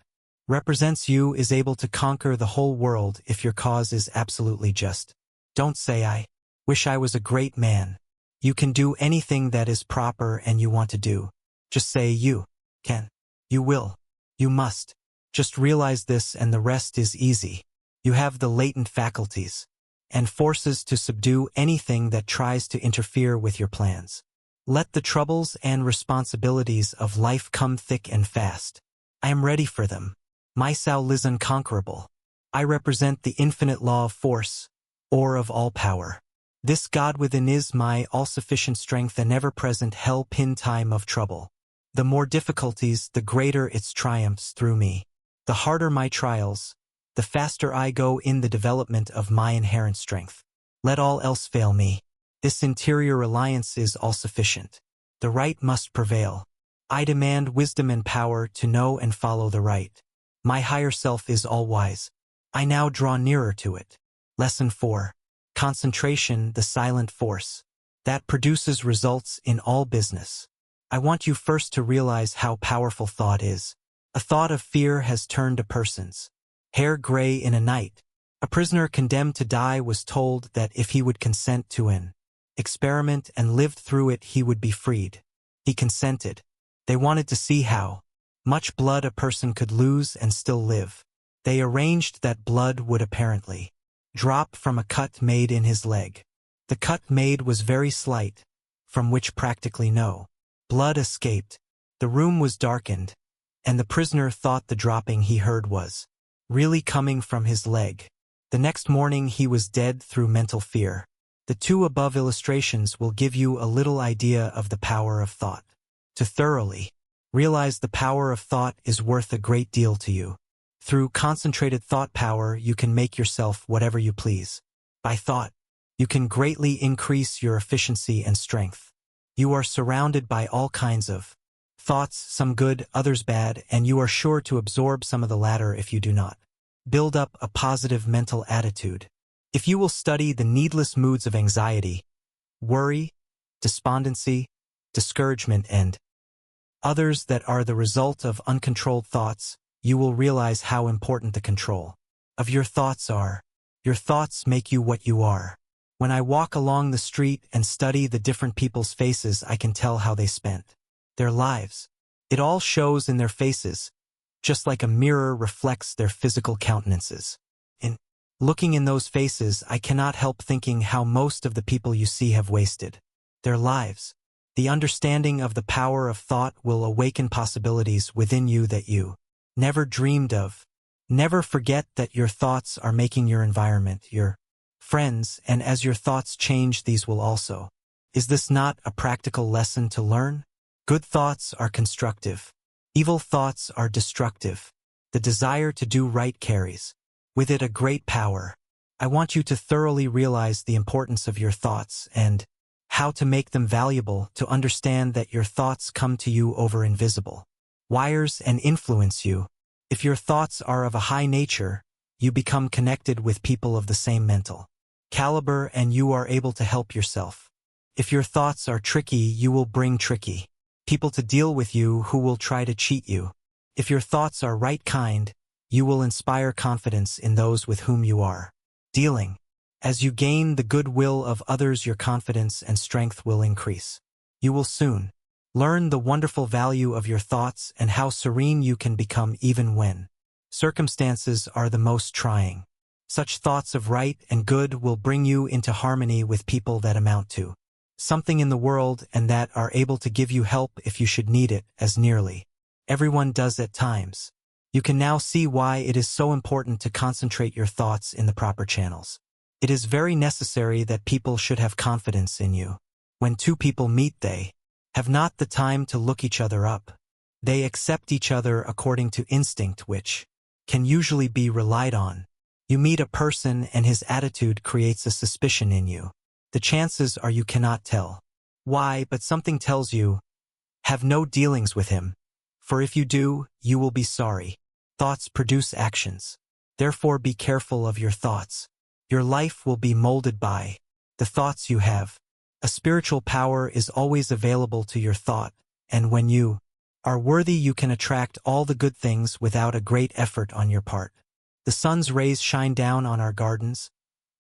represents you is able to conquer the whole world if your cause is absolutely just. Don't say, "I wish I was a great man." You can do anything that is proper and you want to do. Just say you can, you will, you must. Just realize this, and the rest is easy. You have the latent faculties and forces to subdue anything that tries to interfere with your plans. Let the troubles and responsibilities of life come thick and fast. I am ready for them. My soul is unconquerable. I represent the infinite law of force, or of all power. This God within is my all-sufficient strength and ever-present hell-pin time of trouble. The more difficulties, the greater its triumphs through me. The harder my trials, the faster I go in the development of my inherent strength. Let all else fail me. This interior reliance is all-sufficient. The right must prevail. I demand wisdom and power to know and follow the right. My higher self is all-wise. I now draw nearer to it. Lesson 4. Concentration, the silent force that produces results in all business. I want you first to realize how powerful thought is. A thought of fear has turned a person's hair gray in a night. A prisoner condemned to die was told that if he would consent to an experiment and lived through it, he would be freed. He consented. They wanted to see how much blood a person could lose and still live. They arranged that blood would apparently drop from a cut made in his leg. The cut made was very slight, from which practically no blood escaped. The room was darkened, and the prisoner thought the dropping he heard was really coming from his leg. The next morning he was dead through mental fear. The two above illustrations will give you a little idea of the power of thought. To thoroughly realize the power of thought is worth a great deal to you. Through concentrated thought power, you can make yourself whatever you please. By thought, you can greatly increase your efficiency and strength. You are surrounded by all kinds of thoughts, some good, others bad, and you are sure to absorb some of the latter if you do not build up a positive mental attitude. If you will study the needless moods of anxiety, worry, despondency, discouragement, and others that are the result of uncontrolled thoughts, you will realize how important the control of your thoughts are. Your thoughts make you what you are. When I walk along the street and study the different people's faces, I can tell how they spent their lives. It all shows in their faces, just like a mirror reflects their physical countenances. In looking in those faces, I cannot help thinking how most of the people you see have wasted their lives. The understanding of the power of thought will awaken possibilities within you that you never dreamed of. Never forget that your thoughts are making your environment, your friends, and as your thoughts change, these will also. Is this not a practical lesson to learn? Good thoughts are constructive. Evil thoughts are destructive. The desire to do right carries with it a great power. I want you to thoroughly realize the importance of your thoughts and how to make them valuable, to understand that your thoughts come to you over invisible wires and influence you. If your thoughts are of a high nature, you become connected with people of the same mental caliber and you are able to help yourself. If your thoughts are tricky, you will bring tricky people to deal with you who will try to cheat you. If your thoughts are right kind, you will inspire confidence in those with whom you are dealing. As you gain the goodwill of others, your confidence and strength will increase. You will soon learn the wonderful value of your thoughts and how serene you can become even when circumstances are the most trying. Such thoughts of right and good will bring you into harmony with people that amount to something in the world and that are able to give you help if you should need it, as nearly everyone does at times. You can now see why it is so important to concentrate your thoughts in the proper channels. It is very necessary that people should have confidence in you. When two people meet, they have not the time to look each other up. They accept each other according to instinct, which can usually be relied on. You meet a person and his attitude creates a suspicion in you. The chances are you cannot tell why, but something tells you, have no dealings with him, for if you do, you will be sorry. Thoughts produce actions. Therefore, be careful of your thoughts. Your life will be molded by the thoughts you have. A spiritual power is always available to your thought, and when you are worthy, you can attract all the good things without a great effort on your part. The sun's rays shine down on our gardens,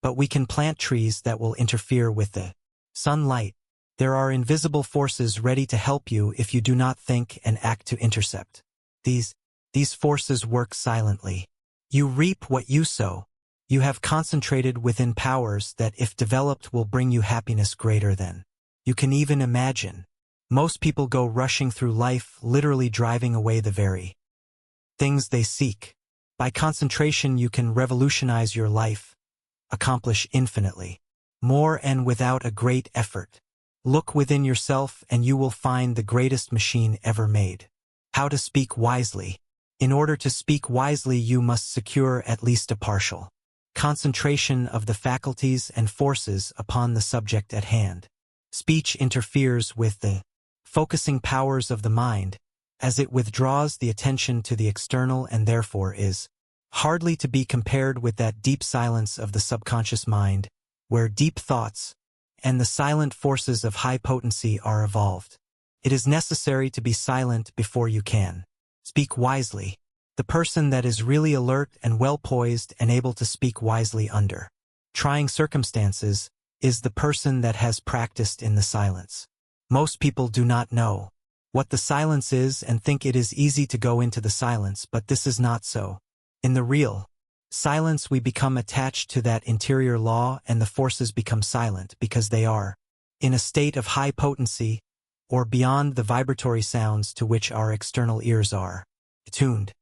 but we can plant trees that will interfere with the sunlight. There are invisible forces ready to help you if you do not think and act to intercept. These forces work silently. You reap what you sow. You have concentrated within powers that, if developed, will bring you happiness greater than you can even imagine. Most people go rushing through life, literally driving away the very things they seek. By concentration, you can revolutionize your life, accomplish infinitely more and without a great effort. Look within yourself and you will find the greatest machine ever made. How to speak wisely. In order to speak wisely, you must secure at least a partial concentration of the faculties and forces upon the subject at hand. Speech interferes with the focusing powers of the mind, as it withdraws the attention to the external and therefore is hardly to be compared with that deep silence of the subconscious mind, where deep thoughts and the silent forces of high potency are evolved. It is necessary to be silent before you can speak wisely. The person that is really alert and well-poised and able to speak wisely under trying circumstances is the person that has practiced in the silence. Most people do not know what the silence is and think it is easy to go into the silence, but this is not so. In the real silence, we become attached to that interior law and the forces become silent because they are in a state of high potency or beyond the vibratory sounds to which our external ears are attuned.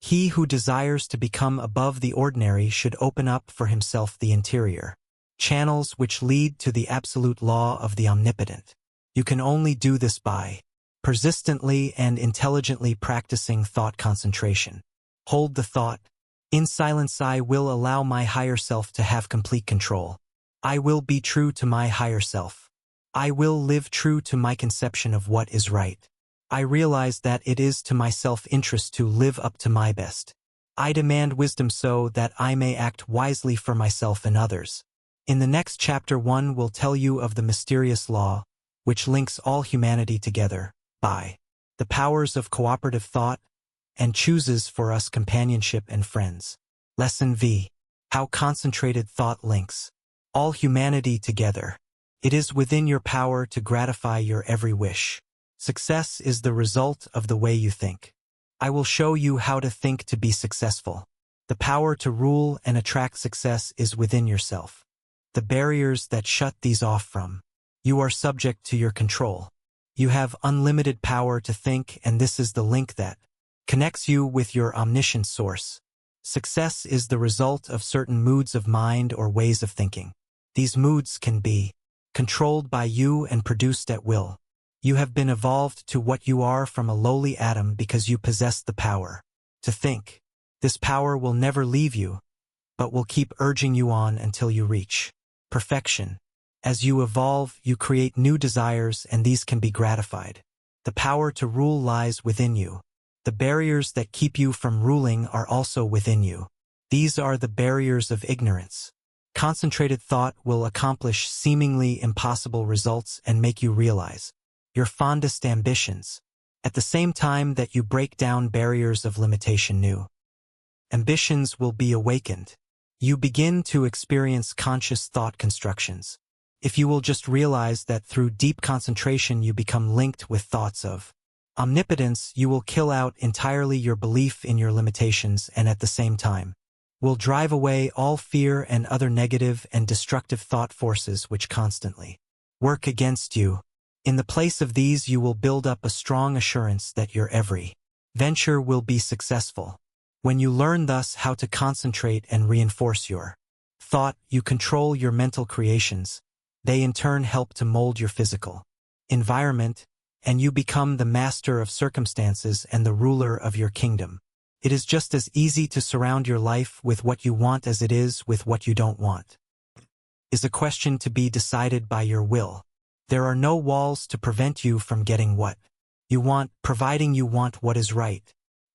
He who desires to become above the ordinary should open up for himself the interior channels which lead to the absolute law of the omnipotent. You can only do this by persistently and intelligently practicing thought concentration. Hold the thought. In silence I will allow my higher self to have complete control. I will be true to my higher self. I will live true to my conception of what is right. I realize that it is to my self-interest to live up to my best. I demand wisdom so that I may act wisely for myself and others. In the next chapter 1 will tell you of the mysterious law, which links all humanity together, by the powers of cooperative thought, and chooses for us companionship and friends. Lesson V. How concentrated thought links all humanity together. It is within your power to gratify your every wish. Success is the result of the way you think. I will show you how to think to be successful. The power to rule and attract success is within yourself. The barriers that shut these off from you are subject to your control. You have unlimited power to think, and this is the link that connects you with your omniscient source. Success is the result of certain moods of mind or ways of thinking. These moods can be controlled by you and produced at will. You have been evolved to what you are from a lowly atom because you possess the power to think. This power will never leave you, but will keep urging you on until you reach perfection. As you evolve, you create new desires, and these can be gratified. The power to rule lies within you. The barriers that keep you from ruling are also within you. These are the barriers of ignorance. Concentrated thought will accomplish seemingly impossible results and make you realize your fondest ambitions. At the same time that you break down barriers of limitation, new ambitions will be awakened. You begin to experience conscious thought constructions. If you will just realize that through deep concentration you become linked with thoughts of omnipotence, you will kill out entirely your belief in your limitations, and at the same time will drive away all fear and other negative and destructive thought forces which constantly work against you. In the place of these, you will build up a strong assurance that your every venture will be successful. When you learn thus how to concentrate and reinforce your thought, you control your mental creations. They in turn help to mold your physical environment, and you become the master of circumstances and the ruler of your kingdom. It is just as easy to surround your life with what you want as it is with what you don't want. Is a question to be decided by your will. There are no walls to prevent you from getting what you want, providing you want what is right.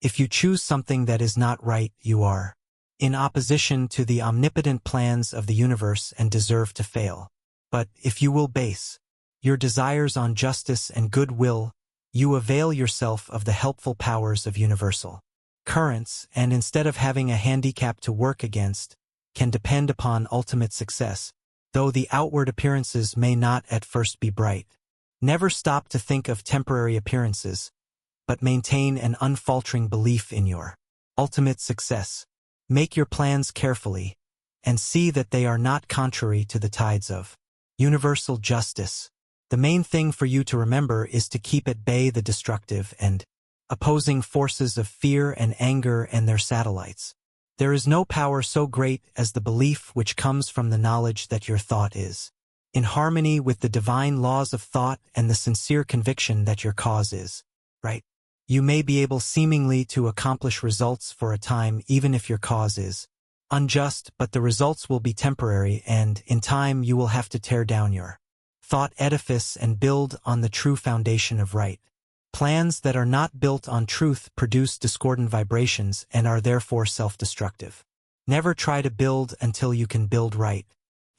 If you choose something that is not right, you are in opposition to the omnipotent plans of the universe and deserve to fail. But if you will base your desires on justice and goodwill, you avail yourself of the helpful powers of universal currents, and instead of having a handicap to work against, can depend upon ultimate success, though the outward appearances may not at first be bright. Never stop to think of temporary appearances, but maintain an unfaltering belief in your ultimate success. Make your plans carefully, and see that they are not contrary to the tides of universal justice. The main thing for you to remember is to keep at bay the destructive and opposing forces of fear and anger and their satellites. There is no power so great as the belief which comes from the knowledge that your thought is in harmony with the divine laws of thought and the sincere conviction that your cause is right. You may be able seemingly to accomplish results for a time even if your cause is unjust, but the results will be temporary, and in time you will have to tear down your thought edifice and build on the true foundation of right. Plans that are not built on truth produce discordant vibrations and are therefore self-destructive. Never try to build until you can build right.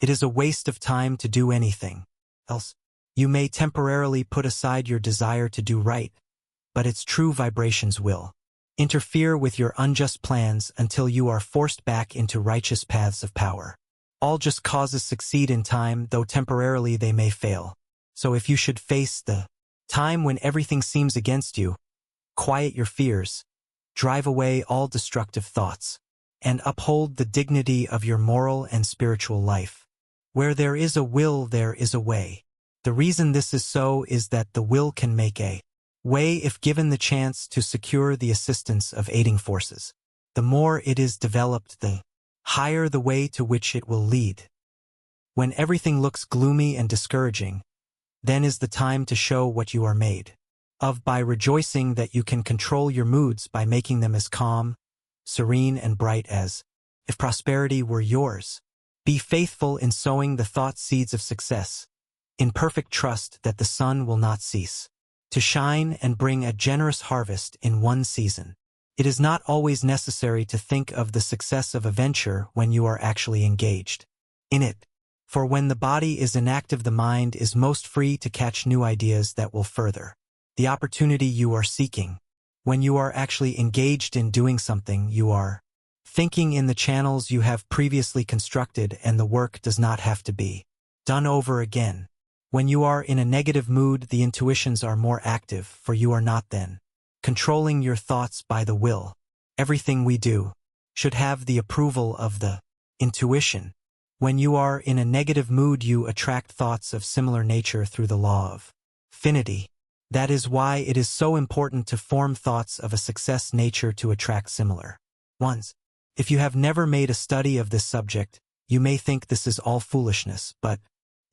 It is a waste of time to do anything else. You may temporarily put aside your desire to do right, but its true vibrations will interfere with your unjust plans until you are forced back into righteous paths of power. All just causes succeed in time, though temporarily they may fail. So if you should face the time when everything seems against you, quiet your fears, drive away all destructive thoughts, and uphold the dignity of your moral and spiritual life. Where there is a will, there is a way. The reason this is so is that the will can make a way if given the chance to secure the assistance of aiding forces. The more it is developed, the higher the way to which it will lead. When everything looks gloomy and discouraging, then is the time to show what you are made of by rejoicing that you can control your moods by making them as calm, serene, and bright as if prosperity were yours. Be faithful in sowing the thought seeds of success, in perfect trust that the sun will not cease to shine and bring a generous harvest in one season. It is not always necessary to think of the success of a venture when you are actually engaged in it, for when the body is inactive, the mind is most free to catch new ideas that will further the opportunity you are seeking. When you are actually engaged in doing something, you are thinking in the channels you have previously constructed, and the work does not have to be done over again. When you are in a negative mood, the intuitions are more active, for you are not then controlling your thoughts by the will. Everything we do should have the approval of the intuition. When you are in a negative mood, you attract thoughts of similar nature through the law of affinity. That is why it is so important to form thoughts of a success nature to attract similar ones. If you have never made a study of this subject, you may think this is all foolishness, but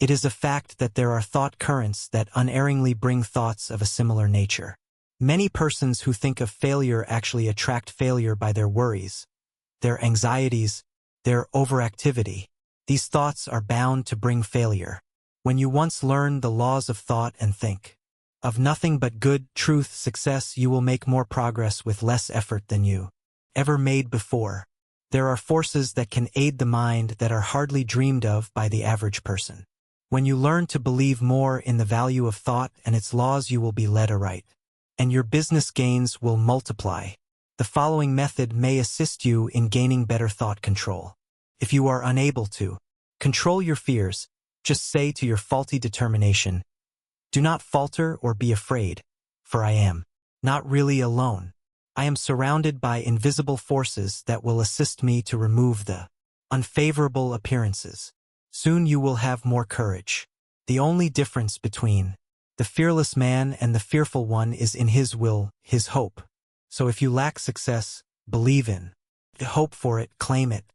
it is a fact that there are thought currents that unerringly bring thoughts of a similar nature. Many persons who think of failure actually attract failure by their worries, their anxieties, their overactivity. These thoughts are bound to bring failure. When you once learn the laws of thought and think of nothing but good, truth, success, you will make more progress with less effort than you ever made before. There are forces that can aid the mind that are hardly dreamed of by the average person. When you learn to believe more in the value of thought and its laws, you will be led aright, and your business gains will multiply. The following method may assist you in gaining better thought control. If you are unable to control your fears, just say to your faulty determination, "Do not falter or be afraid, for I am not really alone. I am surrounded by invisible forces that will assist me to remove the unfavorable appearances. Soon you will have more courage." The only difference between the fearless man and the fearful one is in his will, his hope. So if you lack success, believe in it, hope for it, claim it.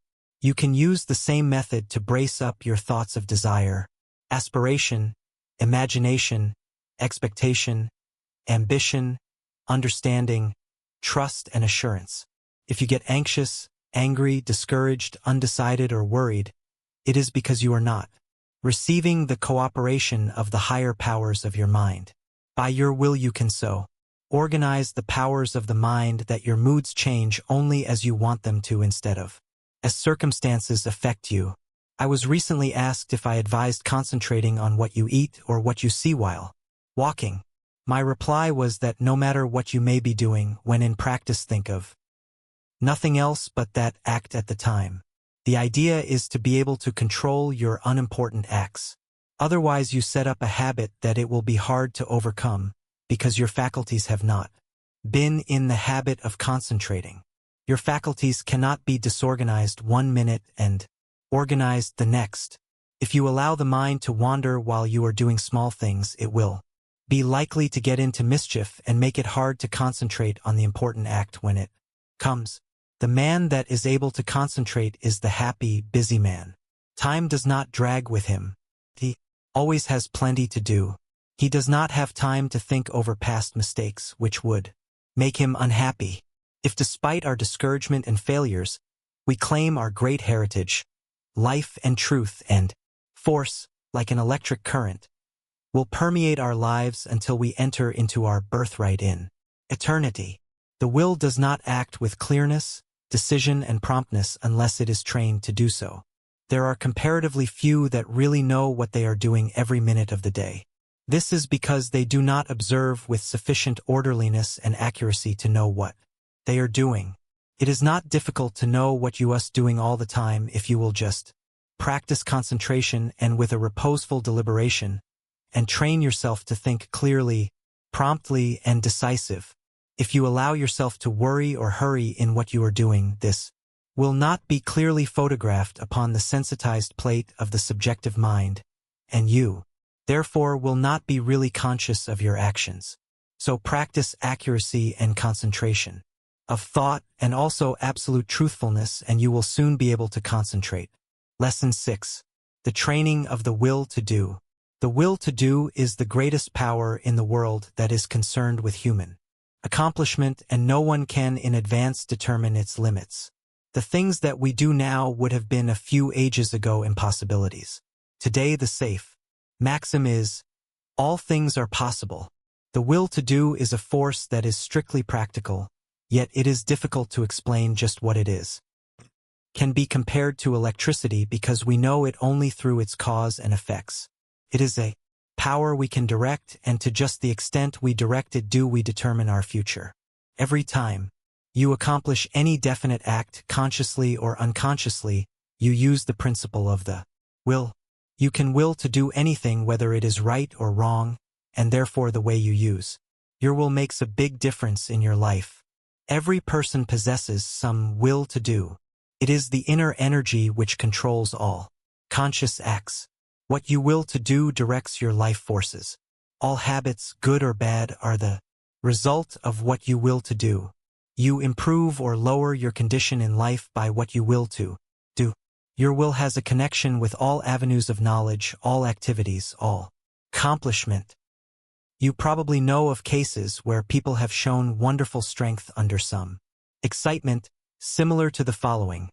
You can use the same method to brace up your thoughts of desire, aspiration, imagination, expectation, ambition, understanding, trust, and assurance. If you get anxious, angry, discouraged, undecided, or worried, it is because you are not receiving the cooperation of the higher powers of your mind. By your will you can so organize the powers of the mind that your moods change only as you want them to instead of as circumstances affect you. I was recently asked if I advised concentrating on what you eat or what you see while walking. My reply was that no matter what you may be doing, when in practice think of nothing else but that act at the time. The idea is to be able to control your unimportant acts. Otherwise you set up a habit that it will be hard to overcome, because your faculties have not been in the habit of concentrating. Your faculties cannot be disorganized one minute and organized the next. If you allow the mind to wander while you are doing small things, it will be likely to get into mischief and make it hard to concentrate on the important act when it comes. The man that is able to concentrate is the happy, busy man. Time does not drag with him. He always has plenty to do. He does not have time to think over past mistakes, which would make him unhappy. If despite our discouragement and failures, we claim our great heritage, life and truth and force, like an electric current, will permeate our lives until we enter into our birthright in eternity. The will does not act with clearness, decision, and promptness unless it is trained to do so. There are comparatively few that really know what they are doing every minute of the day. This is because they do not observe with sufficient orderliness and accuracy to know what they are doing. It is not difficult to know what you are doing all the time if you will just practice concentration and with a reposeful deliberation, and train yourself to think clearly, promptly, and decisive. If you allow yourself to worry or hurry in what you are doing, this will not be clearly photographed upon the sensitized plate of the subjective mind, and you, therefore, will not be really conscious of your actions. So practice accuracy and concentration of thought and also absolute truthfulness, and you will soon be able to concentrate. Lesson 6. The training of the will to do. The will to do is the greatest power in the world that is concerned with human accomplishment, and no one can in advance determine its limits. The things that we do now would have been a few ages ago impossibilities. Today the safe maxim is, all things are possible. The will to do is a force that is strictly practical, yet it is difficult to explain just what it is. Can be compared to electricity because we know it only through its cause and effects. It is a power we can direct, and to just the extent we direct it do we determine our future. Every time you accomplish any definite act, consciously or unconsciously, you use the principle of the will. You can will to do anything whether it is right or wrong, and therefore the way you use your will makes a big difference in your life. Every person possesses some will to do. It is the inner energy which controls all conscious acts. What you will to do directs your life forces. All habits, good or bad, are the result of what you will to do. You improve or lower your condition in life by what you will to do. Your will has a connection with all avenues of knowledge, all activities, all accomplishment. You probably know of cases where people have shown wonderful strength under some excitement, similar to the following.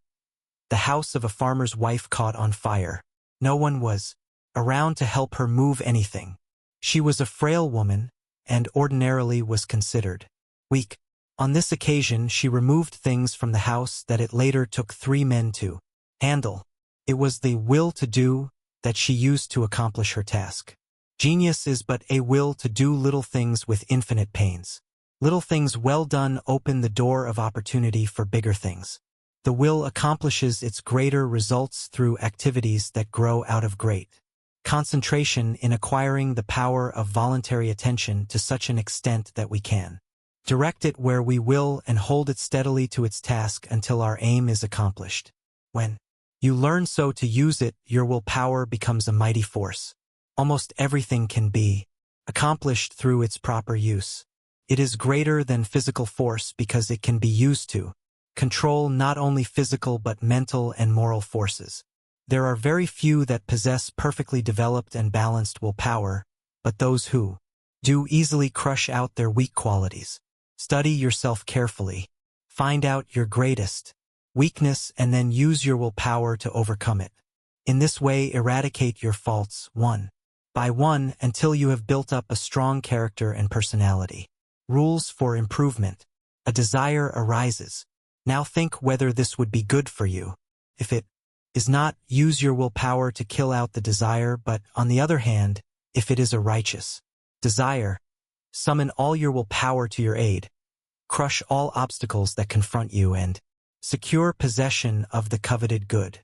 The house of a farmer's wife caught on fire. No one was around to help her move anything. She was a frail woman, and ordinarily was considered weak. On this occasion she removed things from the house that it later took 3 men to handle. It was the will to do that she used to accomplish her task. Genius is but a will to do little things with infinite pains. Little things well done open the door of opportunity for bigger things. The will accomplishes its greater results through activities that grow out of great concentration in acquiring the power of voluntary attention to such an extent that we can direct it where we will and hold it steadily to its task until our aim is accomplished. When you learn so to use it, your willpower becomes a mighty force. Almost everything can be accomplished through its proper use. It is greater than physical force because it can be used to control not only physical but mental and moral forces. There are very few that possess perfectly developed and balanced willpower, but those who do easily crush out their weak qualities. Study yourself carefully. Find out your greatest weakness and then use your willpower to overcome it. In this way, eradicate your faults one by one until you have built up a strong character and personality. Rules for improvement. A desire arises. Now think whether this would be good for you. If it is not, use your willpower to kill out the desire, but on the other hand, if it is a righteous desire, summon all your willpower to your aid. Crush all obstacles that confront you and secure possession of the coveted good.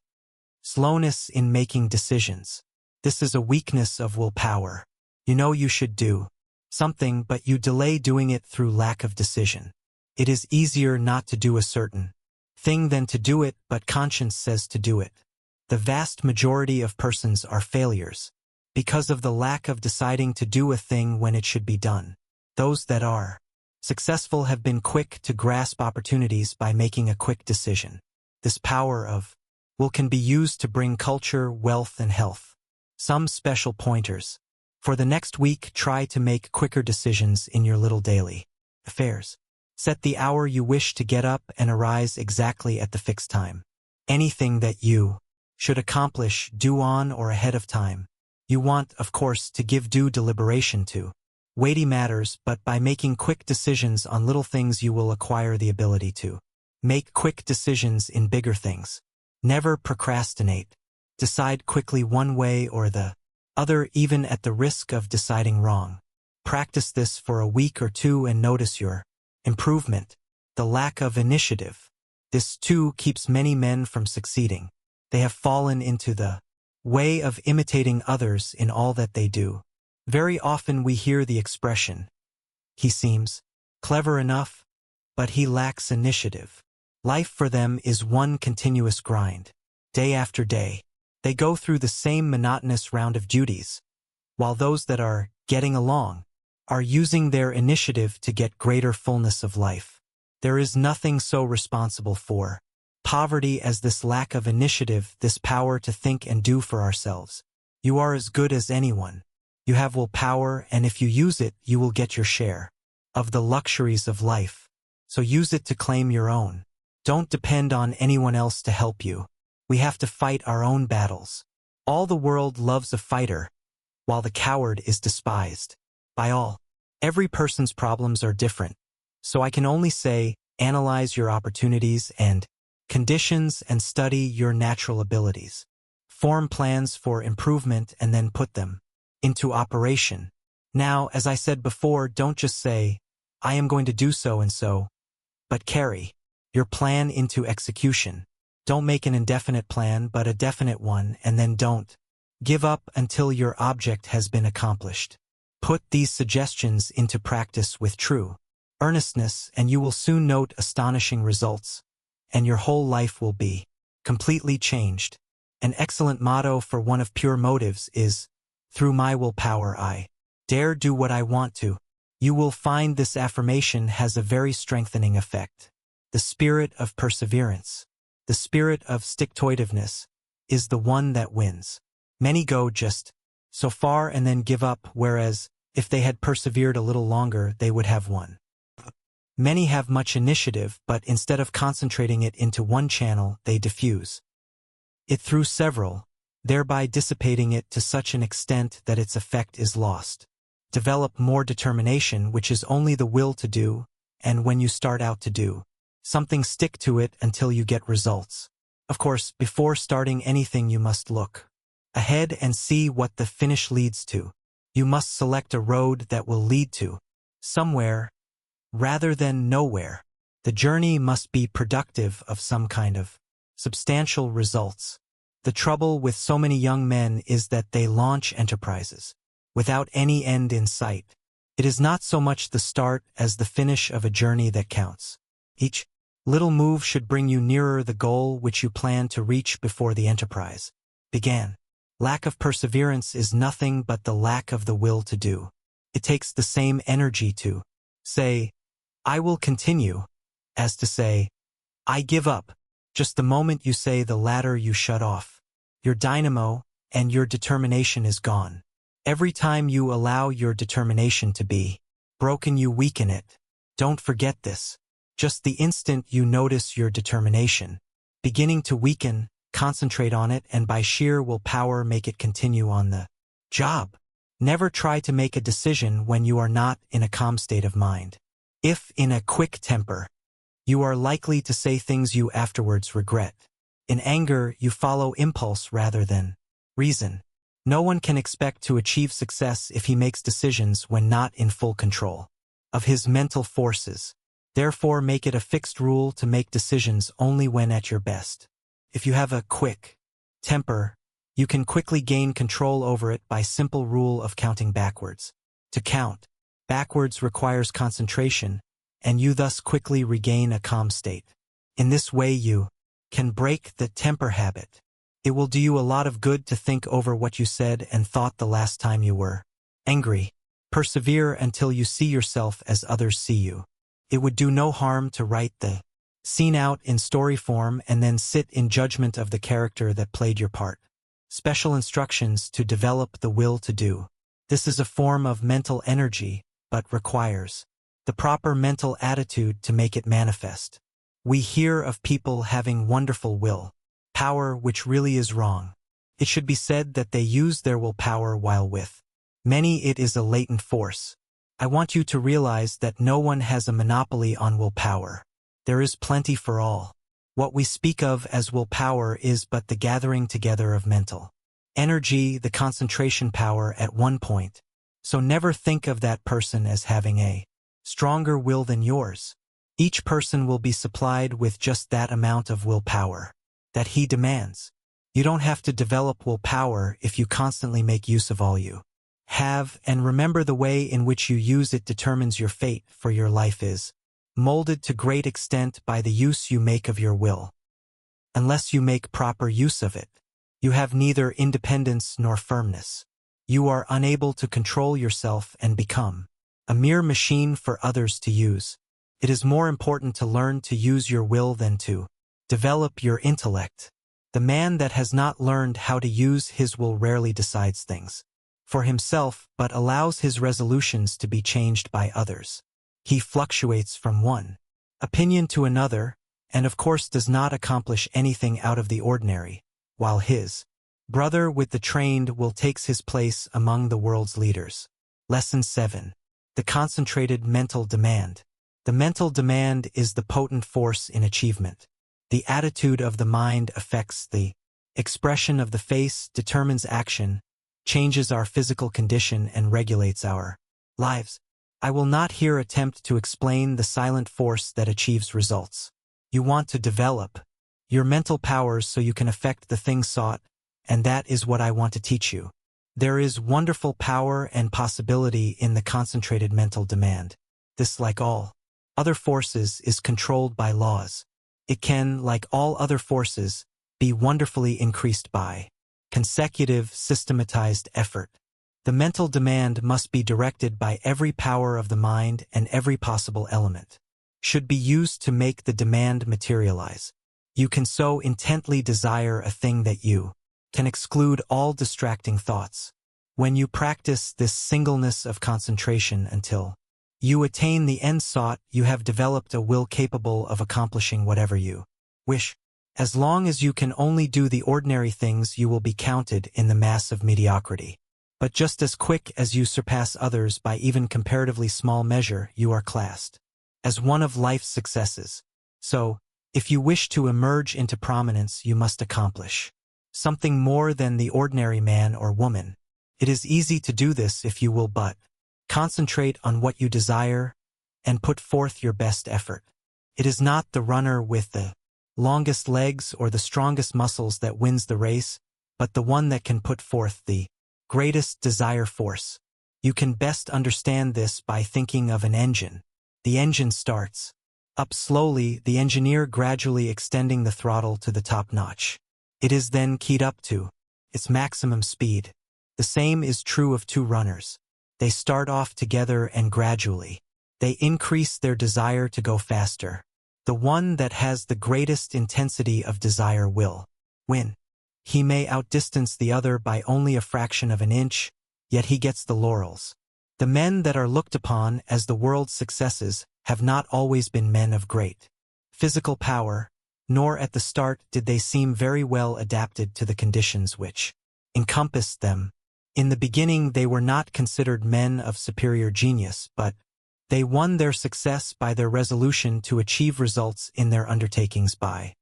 Slowness in making decisions. This is a weakness of willpower. You know you should do something, but you delay doing it through lack of decision. It is easier not to do a certain thing than to do it, but conscience says to do it. The vast majority of persons are failures because of the lack of deciding to do a thing when it should be done. Those that are successful have been quick to grasp opportunities by making a quick decision. This power of will can be used to bring culture, wealth, and health. Some special pointers. For the next week, try to make quicker decisions in your little daily affairs. Set the hour you wish to get up and arise exactly at the fixed time. Anything that you should accomplish, do on or ahead of time. You want, of course, to give due deliberation to weighty matters, but by making quick decisions on little things you will acquire the ability to make quick decisions in bigger things. Never procrastinate. Decide quickly one way or the other, even at the risk of deciding wrong. Practice this for a week or two and notice your improvement. The lack of initiative. This too keeps many men from succeeding. They have fallen into the way of imitating others in all that they do. Very often we hear the expression, he seems clever enough, but he lacks initiative. Life for them is one continuous grind. Day after day, they go through the same monotonous round of duties, while those that are getting along are using their initiative to get greater fullness of life. There is nothing so responsible for poverty as this lack of initiative, this power to think and do for ourselves. You are as good as anyone. You have willpower, and if you use it, you will get your share of the luxuries of life. So use it to claim your own. Don't depend on anyone else to help you. We have to fight our own battles. All the world loves a fighter, while the coward is despised by all. Every person's problems are different. So I can only say, analyze your opportunities and conditions and study your natural abilities. Form plans for improvement and then put them into operation. Now, as I said before, don't just say, I am going to do so and so, but carry your plan into execution. Don't make an indefinite plan, but a definite one, and then don't give up until your object has been accomplished. Put these suggestions into practice with true earnestness, and you will soon note astonishing results, and your whole life will be completely changed. An excellent motto for one of pure motives is, through my willpower I dare do what I want to. You will find this affirmation has a very strengthening effect. The spirit of perseverance, the spirit of stick-to-itiveness, is the one that wins. Many go just so far and then give up, whereas if they had persevered a little longer, they would have won. Many have much initiative, but instead of concentrating it into one channel, they diffuse it through several, thereby dissipating it to such an extent that its effect is lost. Develop more determination, which is only the will to do, and when you start out to do something, stick to it until you get results. Of course, before starting anything you must look ahead and see what the finish leads to. You must select a road that will lead to somewhere rather than nowhere. The journey must be productive of some kind of substantial results. The trouble with so many young men is that they launch enterprises without any end in sight. It is not so much the start as the finish of a journey that counts. Each little move should bring you nearer the goal which you plan to reach before the enterprise began. Lack of perseverance is nothing but the lack of the will to do. It takes the same energy to say, I will continue, as to say, I give up. Just the moment you say the latter, you shut off your dynamo, and your determination is gone. Every time you allow your determination to be broken, you weaken it. Don't forget this. Just the instant you notice your determination beginning to weaken, concentrate on it, and by sheer willpower make it continue on the job. Never try to make a decision when you are not in a calm state of mind. If in a quick temper, you are likely to say things you afterwards regret. In anger, you follow impulse rather than reason. No one can expect to achieve success if he makes decisions when not in full control of his mental forces. Therefore, make it a fixed rule to make decisions only when at your best. If you have a quick temper, you can quickly gain control over it by simple rule of counting backwards. To count backwards requires concentration, and you thus quickly regain a calm state. In this way you can break the temper habit. It will do you a lot of good to think over what you said and thought the last time you were angry. Persevere until you see yourself as others see you. It would do no harm to write the scene out in story form and then sit in judgment of the character that played your part. Special instructions to develop the will to do. This is a form of mental energy, but requires the proper mental attitude to make it manifest. We hear of people having wonderful will power, which really is wrong. It should be said that they use their willpower while with many it is a latent force. I want you to realize that no one has a monopoly on willpower. There is plenty for all. What we speak of as willpower is but the gathering together of mental energy, the concentration power at one point. So never think of that person as having a stronger will than yours. Each person will be supplied with just that amount of willpower that he demands. You don't have to develop willpower if you constantly make use of all you have, and remember the way in which you use it determines your fate, for your life is molded to great extent by the use you make of your will. Unless you make proper use of it, you have neither independence nor firmness. You are unable to control yourself and become a mere machine for others to use. It is more important to learn to use your will than to Develop your intellect. The man that has not learned how to use his will rarely decides things for himself but allows his resolutions to be changed by others. He fluctuates from one opinion to another, and of course does not accomplish anything out of the ordinary, while his brother with the trained will takes his place among the world's leaders. Lesson 7. The concentrated mental demand. The mental demand is the potent force in achievement. The attitude of the mind affects the expression of the face, determines action, changes our physical condition, and regulates our lives. I will not here attempt to explain the silent force that achieves results. You want to develop your mental powers so you can affect the thing sought, and that is what I want to teach you. There is wonderful power and possibility in the concentrated mental demand. This, like all other forces, is controlled by laws. It can, like all other forces, be wonderfully increased by consecutive, systematized effort. The mental demand must be directed by every power of the mind, and every possible element should be used to make the demand materialize. You can so intently desire a thing that you can exclude all distracting thoughts. When you practice this singleness of concentration until you attain the end sought, you have developed a will capable of accomplishing whatever you wish. As long as you can only do the ordinary things, you will be counted in the mass of mediocrity. But just as quick as you surpass others by even comparatively small measure, you are classed as one of life's successes. So, if you wish to emerge into prominence, you must accomplish something more than the ordinary man or woman. It is easy to do this if you will but concentrate on what you desire and put forth your best effort. It is not the runner with the longest legs or the strongest muscles that wins the race, but the one that can put forth the greatest desire force. You can best understand this by thinking of an engine. The engine starts up slowly, the engineer gradually extending the throttle to the top notch. It is then keyed up to its maximum speed. The same is true of two runners. They start off together and gradually they increase their desire to go faster. The one that has the greatest intensity of desire will win. He may outdistance the other by only a fraction of an inch, yet he gets the laurels. The men that are looked upon as the world's successes have not always been men of great physical power, nor at the start did they seem very well adapted to the conditions which encompassed them. In the beginning they were not considered men of superior genius, but they won their success by their resolution to achieve results in their undertakings by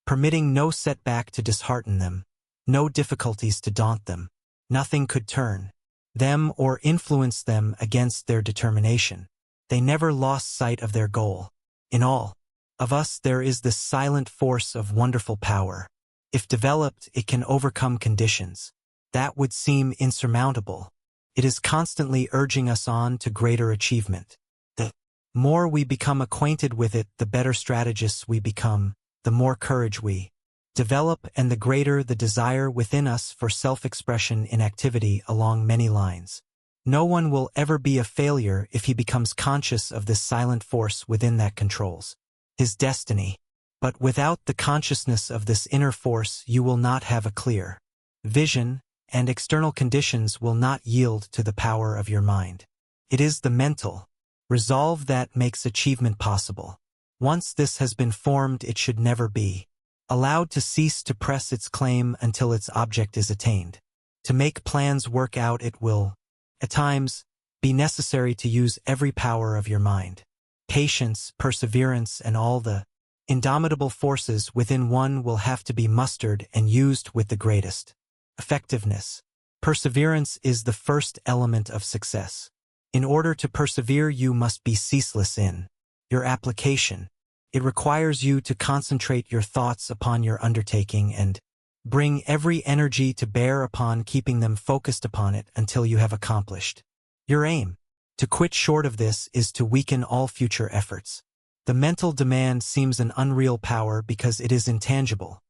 permitting no setback to dishearten them, no difficulties to daunt them. Nothing could turn them or influence them against their determination. They never lost sight of their goal. In all of us there is this silent force of wonderful power. If developed, it can overcome conditions that would seem insurmountable. It is constantly urging us on to greater achievement. The more we become acquainted with it, the better strategists we become, the more courage we develop, and the greater the desire within us for self-expression in activity along many lines. No one will ever be a failure if he becomes conscious of this silent force within that controls his destiny. But without the consciousness of this inner force, you will not have a clear vision, and external conditions will not yield to the power of your mind. It is the mental resolve that makes achievement possible. Once this has been formed, it should never be allowed to cease to press its claim until its object is attained. To make plans work out, it will, at times, be necessary to use every power of your mind. Patience, perseverance, and all the indomitable forces within one will have to be mustered and used with the greatest effectiveness. Perseverance is the first element of success. In order to persevere, you must be ceaseless in your application. It requires you to concentrate your thoughts upon your undertaking and bring every energy to bear upon keeping them focused upon it until you have accomplished your aim. To quit short of this is to weaken all future efforts. The mental demand seems an unreal power because it is intangible,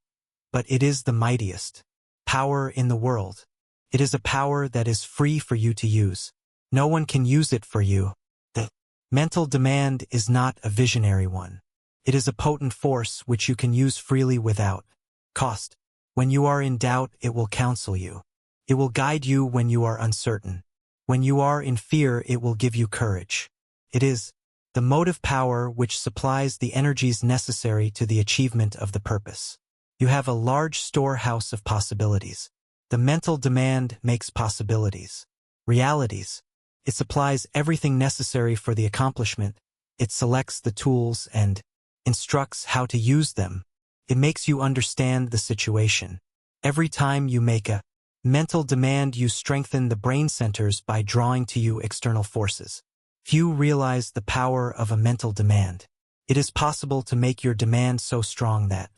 but it is the mightiest power in the world. It is a power that is free for you to use. No one can use it for you. The mental demand is not a visionary one. It is a potent force which you can use freely without cost. When you are in doubt, it will counsel you. It will guide you when you are uncertain. When you are in fear, it will give you courage. It is the motive power which supplies the energies necessary to the achievement of the purpose. You have a large storehouse of possibilities. The mental demand makes possibilities realities. It supplies everything necessary for the accomplishment. It selects the tools and instructs how to use them. It makes you understand the situation. Every time you make a mental demand, you strengthen the brain centers by drawing to you external forces. Few realize the power of a mental demand. It is possible to make your demand so strong that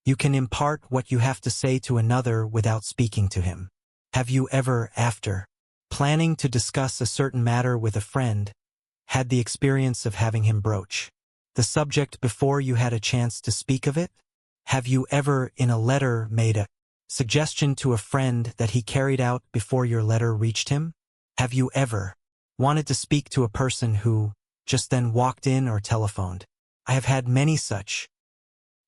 you can impart what you have to say to another without speaking to him. Have you ever, after planning to discuss a certain matter with a friend, had the experience of having him broach the subject before you had a chance to speak of it? Have you ever, in a letter, made a suggestion to a friend that he carried out before your letter reached him? Have you ever wanted to speak to a person who just then walked in or telephoned? I have had many such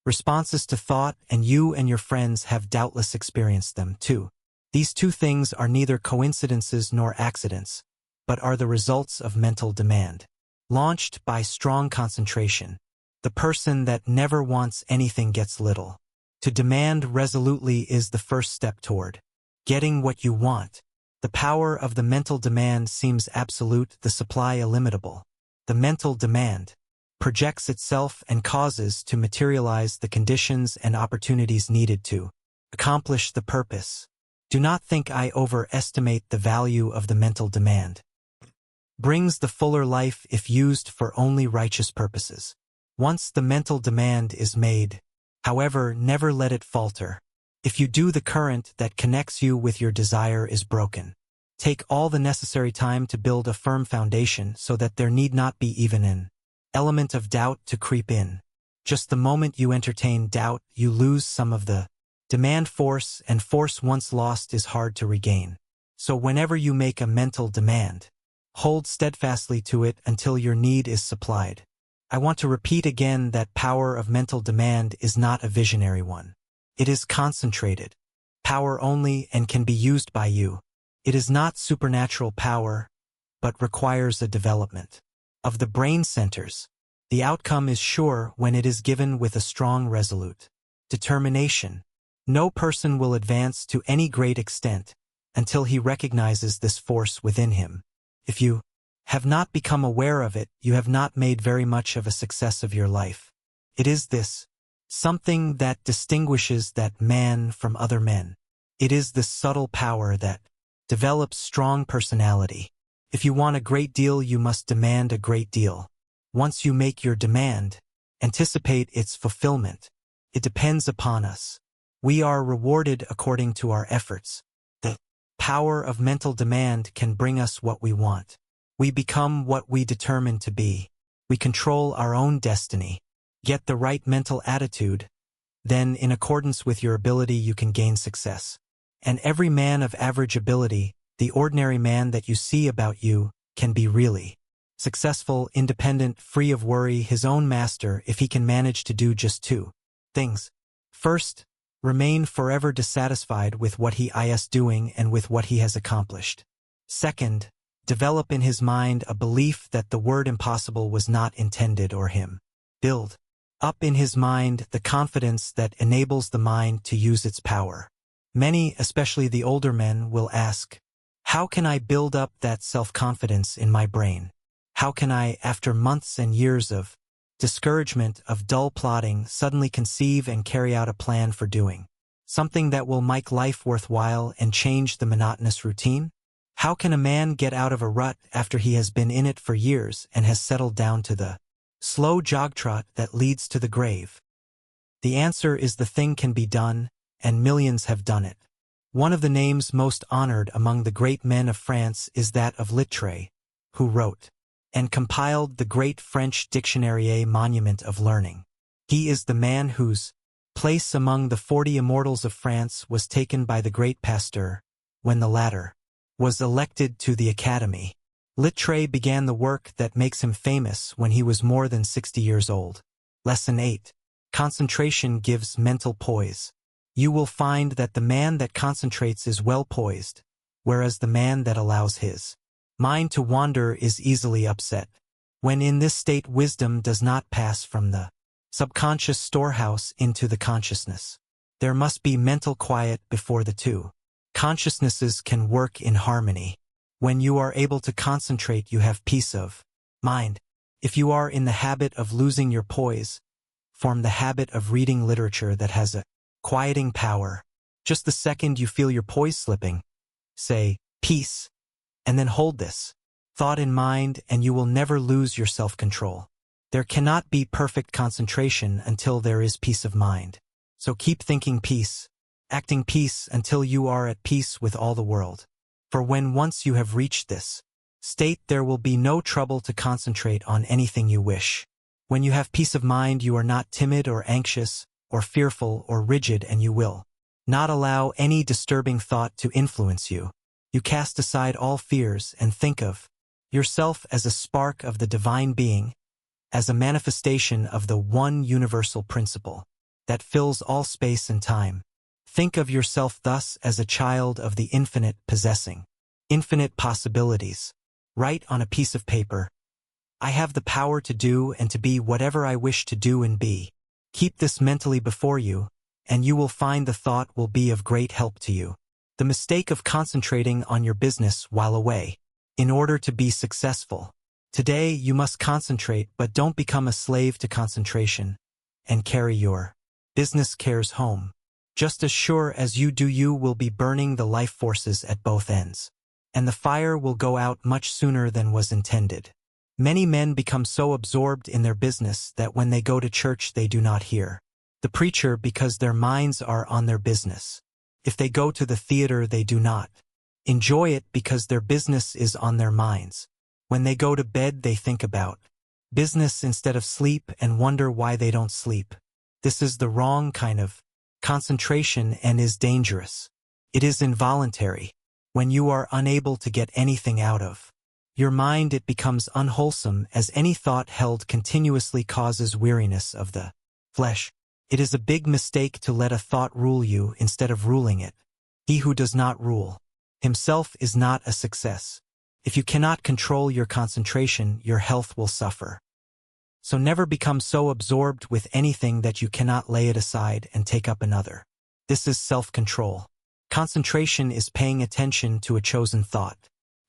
responses to thought, and you and your friends have doubtless experienced them too. These two things are neither coincidences nor accidents, but are the results of mental demand. Launched by strong concentration, the person that never wants anything gets little. To demand resolutely is the first step toward getting what you want. The power of the mental demand seems absolute, the supply illimitable. The mental demand projects itself and causes to materialize the conditions and opportunities needed to accomplish the purpose. Do not think I overestimate the value of the mental demand. Brings the fuller life if used for only righteous purposes. Once the mental demand is made, however, never let it falter. If you do, the current that connects you with your desire is broken. Take all the necessary time to build a firm foundation so that there need not be even an element of doubt to creep in. Just the moment you entertain doubt, you lose some of the demand force, and force once lost is hard to regain. So whenever you make a mental demand, hold steadfastly to it until your need is supplied. I want to repeat again that power of mental demand is not a visionary one. It is concentrated power only and can be used by you. It is not supernatural power, but requires a development of the brain centers. The outcome is sure when it is given with a strong, resolute determination. No person will advance to any great extent until he recognizes this force within him. If you have not become aware of it, you have not made very much of a success of your life. It is this something that distinguishes that man from other men. It is this subtle power that develops strong personality. If you want a great deal, you must demand a great deal. Once you make your demand, anticipate its fulfillment. It depends upon us. We are rewarded according to our efforts. The power of mental demand can bring us what we want. We become what we determine to be. We control our own destiny. Get the right mental attitude, then in accordance with your ability you can gain success. And every man of average ability, the ordinary man that you see about you, can be really successful, independent, free of worry, his own master if he can manage to do just two things. First, remain forever dissatisfied with what he is doing and with what he has accomplished. Second, develop in his mind a belief that the word impossible was not intended or him. Build up in his mind the confidence that enables the mind to use its power. Many, especially the older men, will ask, how can I build up that self-confidence in my brain? How can I, after months and years of discouragement, of dull plodding, suddenly conceive and carry out a plan for doing something that will make life worthwhile and change the monotonous routine? How can a man get out of a rut after he has been in it for years and has settled down to the slow jog-trot that leads to the grave? The answer is the thing can be done, and millions have done it. One of the names most honored among the great men of France is that of Littré, who wrote and compiled the great French Dictionnaire Monument of Learning. He is the man whose place among the 40 immortals of France was taken by the great Pasteur, when the latter was elected to the Academy. Littré began the work that makes him famous when he was more than 60 years old. Lesson 8. Concentration gives mental poise. You will find that the man that concentrates is well poised, whereas the man that allows his mind to wander is easily upset. When in this state, wisdom does not pass from the subconscious storehouse into the consciousness. There must be mental quiet before the two consciousnesses can work in harmony. When you are able to concentrate, you have peace of mind. If you are in the habit of losing your poise, form the habit of reading literature that has a quieting power. Just the second you feel your poise slipping, say, peace, and then hold this thought in mind, and you will never lose your self-control. There cannot be perfect concentration until there is peace of mind. So keep thinking peace, acting peace until you are at peace with all the world. For when once you have reached this state, there will be no trouble to concentrate on anything you wish. When you have peace of mind, you are not timid or anxious or fearful or rigid, and you will not allow any disturbing thought to influence you. You cast aside all fears and think of yourself as a spark of the divine being, as a manifestation of the one universal principle that fills all space and time. Think of yourself thus as a child of the infinite, possessing infinite possibilities. Write on a piece of paper, I have the power to do and to be whatever I wish to do and be. Keep this mentally before you, and you will find the thought will be of great help to you. The mistake of concentrating on your business while away. In order to be successful today, you must concentrate, but don't become a slave to concentration and carry your business cares home. Just as sure as you do, you will be burning the life forces at both ends, and the fire will go out much sooner than was intended. Many men become so absorbed in their business that when they go to church they do not hear the preacher because their minds are on their business. If they go to the theater, they do not enjoy it because their business is on their minds. When they go to bed, they think about business instead of sleep and wonder why they don't sleep. This is the wrong kind of concentration and is dangerous. It is involuntary. When you are unable to get anything out of your mind, it becomes unwholesome, as any thought held continuously causes weariness of the flesh. It is a big mistake to let a thought rule you instead of ruling it. He who does not rule himself is not a success. If you cannot control your concentration, your health will suffer. So never become so absorbed with anything that you cannot lay it aside and take up another. This is self-control. Concentration is paying attention to a chosen thought.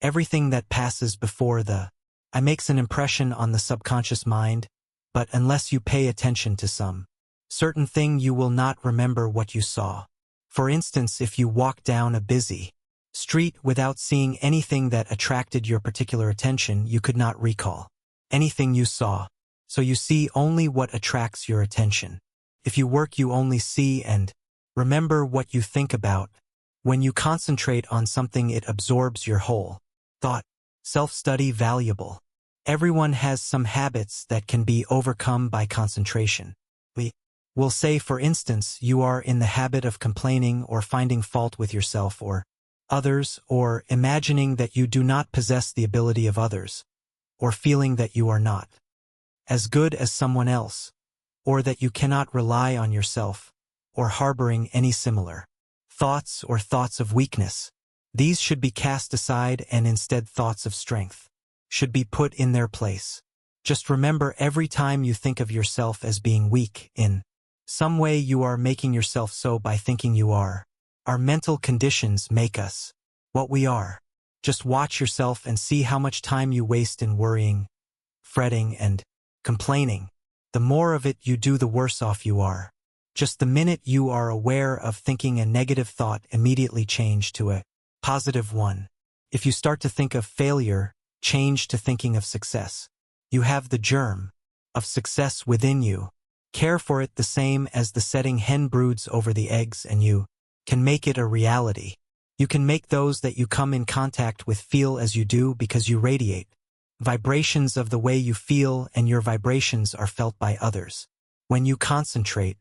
Everything that passes before the eye makes an impression on the subconscious mind, but unless you pay attention to some certain thing, you will not remember what you saw. For instance, if you walk down a busy street without seeing anything that attracted your particular attention, you could not recall anything you saw. So you see only what attracts your attention. If you work, you only see and remember what you think about. When you concentrate on something, it absorbs your whole thought. Self-study valuable. Everyone has some habits that can be overcome by concentration. We will say, for instance, you are in the habit of complaining or finding fault with yourself or others, or imagining that you do not possess the ability of others, or feeling that you are not as good as someone else, or that you cannot rely on yourself, or harboring any similar thoughts or thoughts of weakness. These should be cast aside, and instead thoughts of strength should be put in their place. Just remember, every time you think of yourself as being weak in some way, you are making yourself so by thinking you are. Our mental conditions make us what we are. Just watch yourself and see how much time you waste in worrying, fretting, and complaining. The more of it you do, the worse off you are. Just the minute you are aware of thinking a negative thought, immediately change to a positive one. If you start to think of failure, change to thinking of success. You have the germ of success within you. Care for it the same as the setting hen broods over the eggs, and you can make it a reality. You can make those that you come in contact with feel as you do, because you radiate vibrations of the way you feel, and your vibrations are felt by others. When you concentrate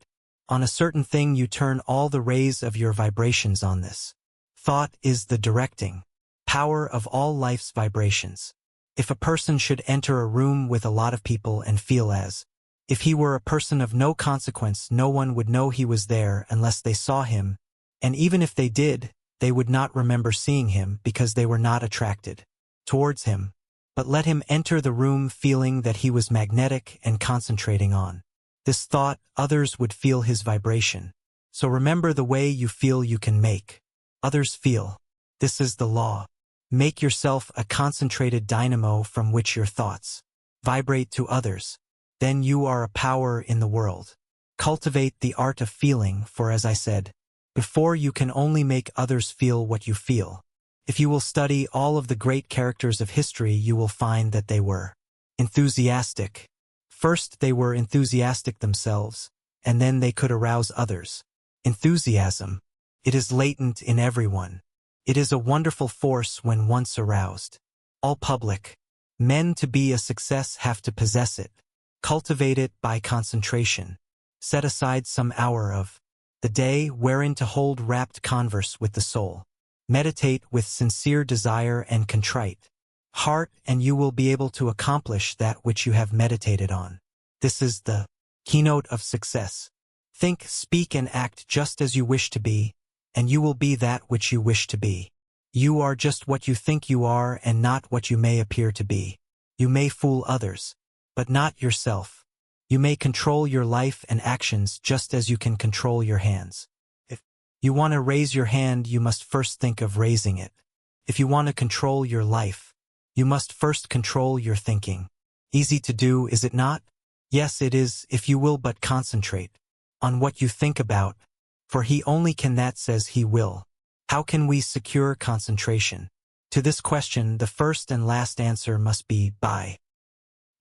on a certain thing, you turn all the rays of your vibrations on this. Thought is the directing power of all life's vibrations. If a person should enter a room with a lot of people and feel as If he were a person of no consequence, no one would know he was there unless they saw him, and even if they did, they would not remember seeing him because they were not attracted towards him. But let him enter the room feeling that he was magnetic and concentrating on this thought, others would feel his vibration. So remember, the way you feel you can make others feel. This is the law. Make yourself a concentrated dynamo from which your thoughts vibrate to others. Then you are a power in the world. Cultivate the art of feeling, for as I said before, you can only make others feel what you feel. If you will study all of the great characters of history, you will find that they were enthusiastic. First, they were enthusiastic themselves, and then they could arouse others. Enthusiasm. It is latent in everyone. It is a wonderful force when once aroused. All public men to be a success have to possess it. Cultivate it by concentration. Set aside some hour of the day wherein to hold rapt converse with the soul. Meditate with sincere desire and contrite heart, and you will be able to accomplish that which you have meditated on. This is the keynote of success. Think, speak, and act just as you wish to be, and you will be that which you wish to be. You are just what you think you are and not what you may appear to be. You may fool others, but not yourself. You may control your life and actions just as you can control your hands. If you want to raise your hand, you must first think of raising it. If you want to control your life, you must first control your thinking. Easy to do, is it not? Yes, it is, if you will but concentrate on what you think about, for he only can that says he will. How can we secure concentration? To this question, the first and last answer must be by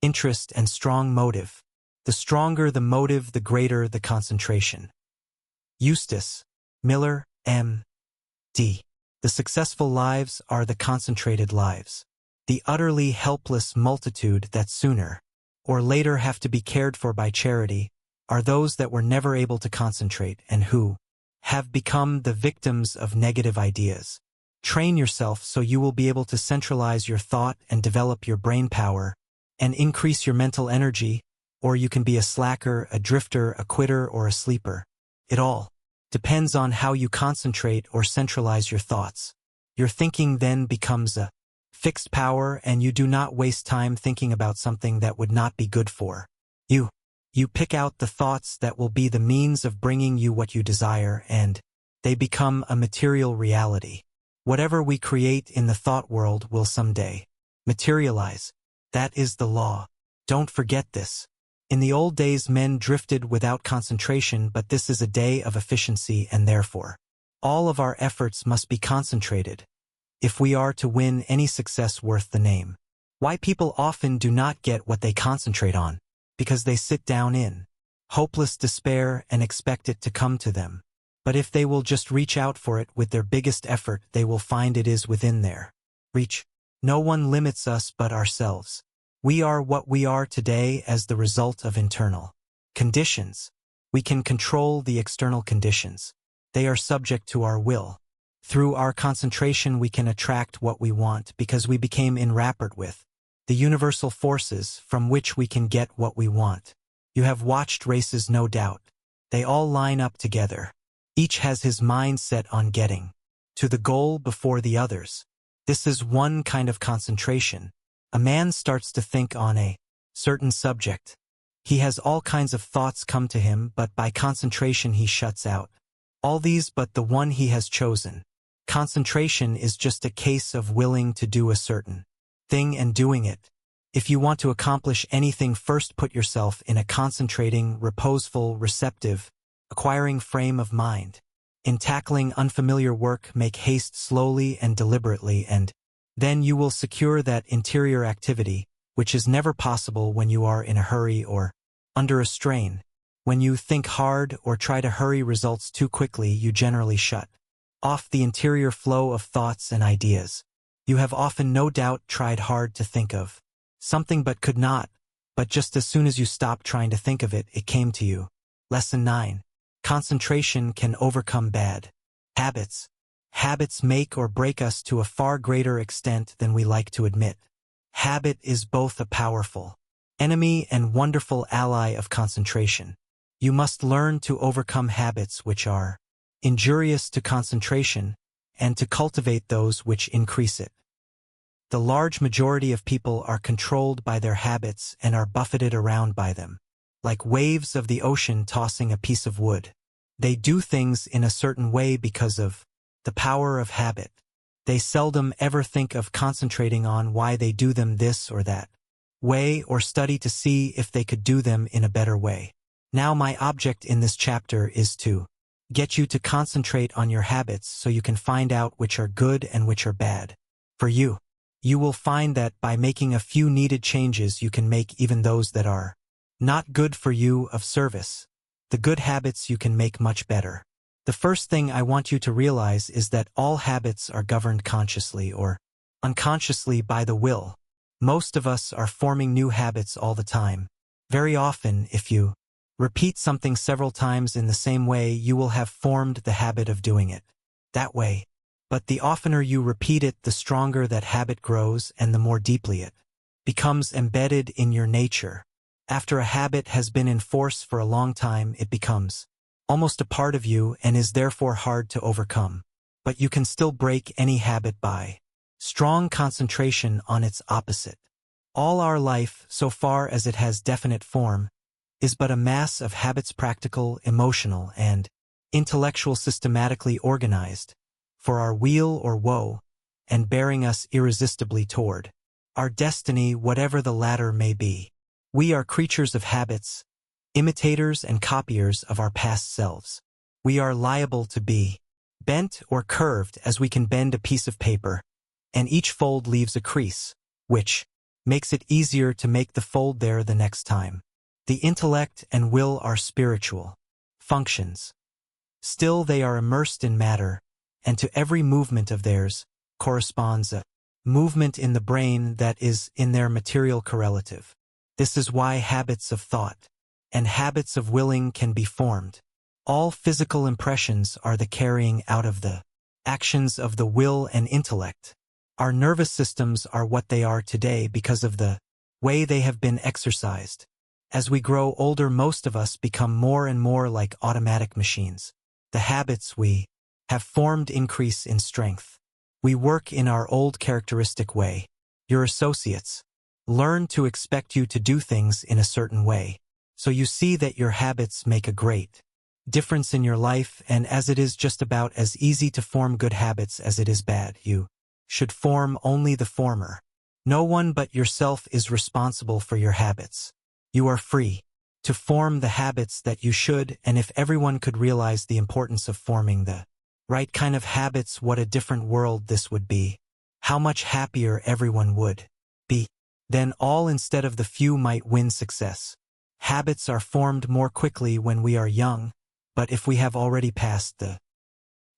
interest and strong motive. The stronger the motive, the greater the concentration. Eustace Miller, M.D. The successful lives are the concentrated lives. The utterly helpless multitude that sooner or later have to be cared for by charity are those that were never able to concentrate and who have become the victims of negative ideas. Train yourself so you will be able to centralize your thought and develop your brain power and increase your mental energy, or you can be a slacker, a drifter, a quitter, or a sleeper. It all depends on how you concentrate or centralize your thoughts. Your thinking then becomes a fixed power, and you do not waste time thinking about something that would not be good for you. You pick out the thoughts that will be the means of bringing you what you desire, and they become a material reality. Whatever we create in the thought world will someday materialize. That is the law. Don't forget this. In the old days, men drifted without concentration, but this is a day of efficiency, and therefore all of our efforts must be concentrated if we are to win any success worth the name. Why people often do not get what they concentrate on? Because they sit down in hopeless despair and expect it to come to them. But if they will just reach out for it with their biggest effort, they will find it is within their reach. No one limits us but ourselves. We are what we are today as the result of internal conditions. We can control the external conditions. They are subject to our will. Through our concentration, we can attract what we want because we became enraptured with the universal forces from which we can get what we want. You have watched races, no doubt. They all line up together. Each has his mind set on getting to the goal before the others. This is one kind of concentration. A man starts to think on a certain subject. He has all kinds of thoughts come to him, but by concentration he shuts out all these but the one he has chosen. Concentration is just a case of willing to do a certain thing and doing it. If you want to accomplish anything, first put yourself in a concentrating, reposeful, receptive, acquiring frame of mind. In tackling unfamiliar work, make haste slowly and deliberately, and then you will secure that interior activity, which is never possible when you are in a hurry or under a strain. When you think hard or try to hurry results too quickly, you generally shut off the interior flow of thoughts and ideas. You have often, no doubt, tried hard to think of something but could not, but just as soon as you stopped trying to think of it, it came to you. Lesson 9. Concentration can overcome bad habits. Habits make or break us to a far greater extent than we like to admit. Habit is both a powerful enemy and wonderful ally of concentration. You must learn to overcome habits which are injurious to concentration and to cultivate those which increase it. The large majority of people are controlled by their habits and are buffeted around by them, like waves of the ocean tossing a piece of wood. They do things in a certain way because of the power of habit. They seldom ever think of concentrating on why they do them this or that way or study to see if they could do them in a better way. Now my object in this chapter is to get you to concentrate on your habits so you can find out which are good and which are bad. For you, you will find that by making a few needed changes you can make even those that are not good for you of service. The good habits you can make much better. The first thing I want you to realize is that all habits are governed consciously or unconsciously by the will. Most of us are forming new habits all the time. Very often, if you repeat something several times in the same way, you will have formed the habit of doing it that way. But the oftener you repeat it, the stronger that habit grows and the more deeply it becomes embedded in your nature. After a habit has been in force for a long time, it becomes almost a part of you and is therefore hard to overcome. But you can still break any habit by strong concentration on its opposite. All our life, so far as it has definite form, is but a mass of habits, practical, emotional, and intellectual, systematically organized for our weal or woe and bearing us irresistibly toward our destiny, whatever the latter may be. We are creatures of habits, imitators and copiers of our past selves. We are liable to be bent or curved as we can bend a piece of paper, and each fold leaves a crease, which makes it easier to make the fold there the next time. The intellect and will are spiritual functions. Still they are immersed in matter, and to every movement of theirs corresponds a movement in the brain that is in their material correlative. This is why habits of thought and habits of willing can be formed. All physical impressions are the carrying out of the actions of the will and intellect. Our nervous systems are what they are today because of the way they have been exercised. As we grow older, most of us become more and more like automatic machines. The habits we have formed increase in strength. We work in our old characteristic way. Your associates learn to expect you to do things in a certain way. So you see that your habits make a great difference in your life, and as it is just about as easy to form good habits as it is bad, you should form only the former. No one but yourself is responsible for your habits. You are free to form the habits that you should, and if everyone could realize the importance of forming the right kind of habits, what a different world this would be. How much happier everyone would be. Then all instead of the few might win success. Habits are formed more quickly when we are young, but if we have already passed the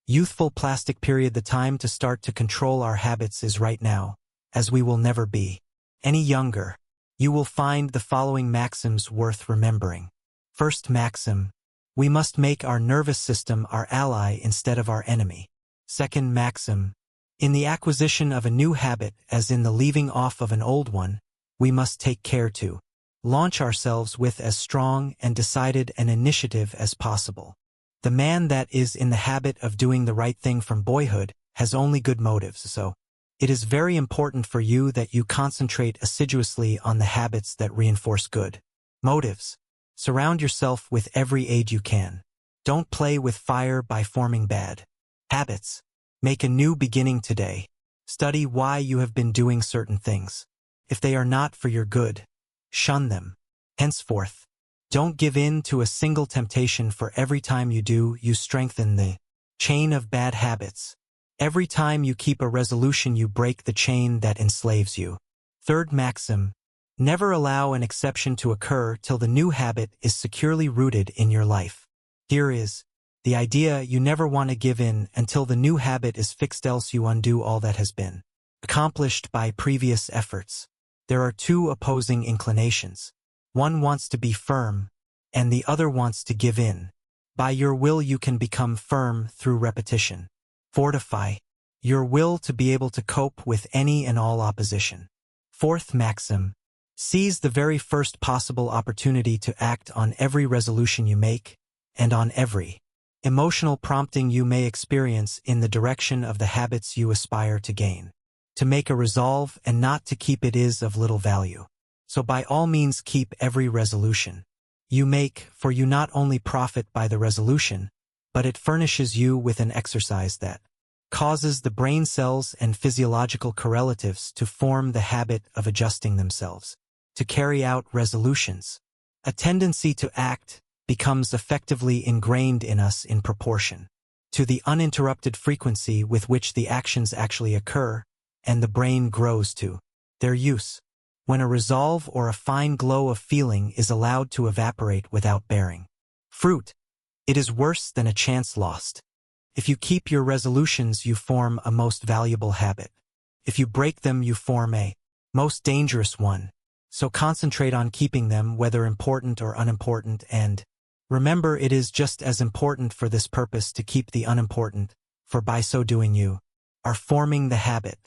youthful plastic period, the time to start to control our habits is right now, as we will never be any younger. You will find the following maxims worth remembering. First maxim: we must make our nervous system our ally instead of our enemy. Second maxim: in the acquisition of a new habit, as in the leaving off of an old one, we must take care to launch ourselves with as strong and decided an initiative as possible. The man that is in the habit of doing the right thing from boyhood has only good motives, so it is very important for you that you concentrate assiduously on the habits that reinforce good motives. Surround yourself with every aid you can. Don't play with fire by forming bad habits. Make a new beginning today. Study why you have been doing certain things. If they are not for your good, shun them. Henceforth, don't give in to a single temptation, for every time you do, you strengthen the chain of bad habits. Every time you keep a resolution, you break the chain that enslaves you. Third maxim: never allow an exception to occur till the new habit is securely rooted in your life. Here is the idea: you never want to give in until the new habit is fixed, else you undo all that has been accomplished by previous efforts. There are two opposing inclinations. One wants to be firm, and the other wants to give in. By your will you can become firm through repetition. Fortify your will to be able to cope with any and all opposition. Fourth maxim: Seize the very first possible opportunity to act on every resolution you make, and on every emotional prompting you may experience in the direction of the habits you aspire to gain. To make a resolve and not to keep it is of little value. So by all means keep every resolution you make, for you not only profit by the resolution, but it furnishes you with an exercise that causes the brain cells and physiological correlatives to form the habit of adjusting themselves to carry out resolutions. A tendency to act becomes effectively ingrained in us in proportion to the uninterrupted frequency with which the actions actually occur, and the brain grows to their use. When a resolve or a fine glow of feeling is allowed to evaporate without bearing fruit, it is worse than a chance lost. If you keep your resolutions, you form a most valuable habit. If you break them, you form a most dangerous one. So concentrate on keeping them, whether important or unimportant, and remember it is just as important for this purpose to keep the unimportant, for by so doing you are forming the habit.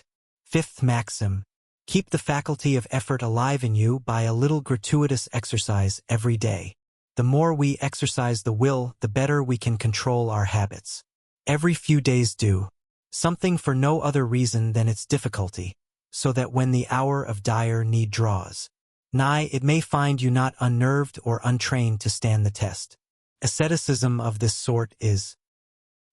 Fifth maxim: keep the faculty of effort alive in you by a little gratuitous exercise every day. The more we exercise the will, the better we can control our habits. Every few days do something for no other reason than its difficulty, so that when the hour of dire need draws nigh, it may find you not unnerved or untrained to stand the test. Asceticism of this sort is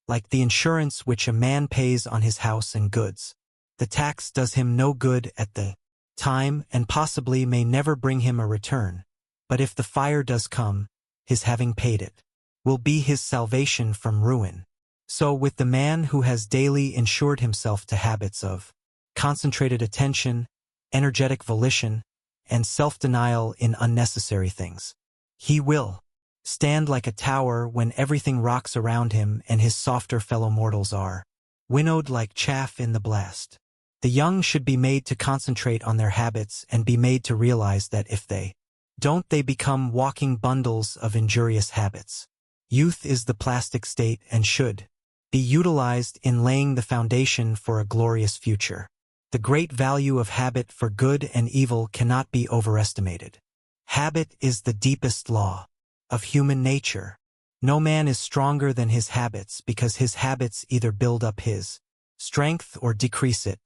like the insurance which a man pays on his house and goods. The tax does him no good at the time, and possibly may never bring him a return, but if the fire does come, his having paid it will be his salvation from ruin. So with the man who has daily insured himself to habits of concentrated attention, energetic volition, and self-denial in unnecessary things, he will stand like a tower when everything rocks around him and his softer fellow mortals are winnowed like chaff in the blast. The young should be made to concentrate on their habits and be made to realize that if they don't, they become walking bundles of injurious habits. Youth is the plastic state and should be utilized in laying the foundation for a glorious future. The great value of habit for good and evil cannot be overestimated. Habit is the deepest law of human nature. No man is stronger than his habits, because his habits either build up his strength or decrease it.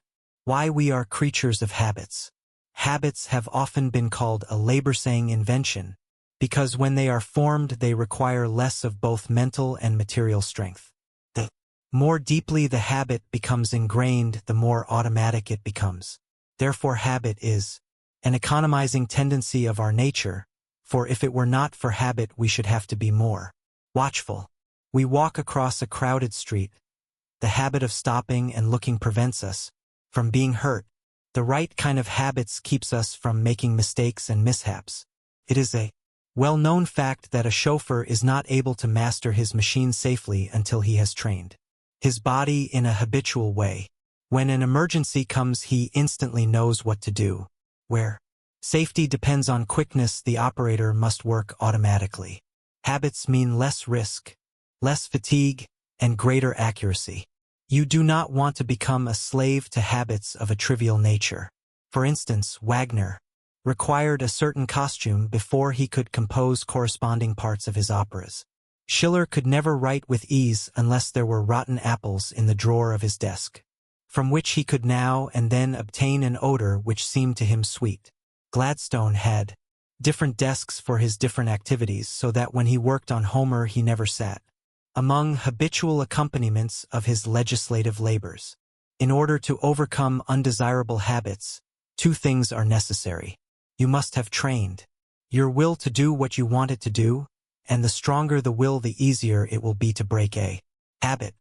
Why we are creatures of habits. Habits have often been called a labor-saving invention, because when they are formed they require less of both mental and material strength. The more deeply the habit becomes ingrained, the more automatic it becomes. Therefore habit is an economizing tendency of our nature, for if it were not for habit we should have to be more watchful. We walk across a crowded street. The habit of stopping and looking prevents us from being hurt. The right kind of habits keeps us from making mistakes and mishaps. It is a well-known fact that a chauffeur is not able to master his machine safely until he has trained his body in a habitual way. When an emergency comes, he instantly knows what to do. Where safety depends on quickness, the operator must work automatically. Habits mean less risk, less fatigue, and greater accuracy. You do not want to become a slave to habits of a trivial nature. For instance, Wagner required a certain costume before he could compose corresponding parts of his operas. Schiller could never write with ease unless there were rotten apples in the drawer of his desk, from which he could now and then obtain an odor which seemed to him sweet. Gladstone had different desks for his different activities, so that when he worked on Homer he never sat among habitual accompaniments of his legislative labors. In order to overcome undesirable habits, two things are necessary. You must have trained your will to do what you want it to do, and the stronger the will, the easier it will be to break a habit.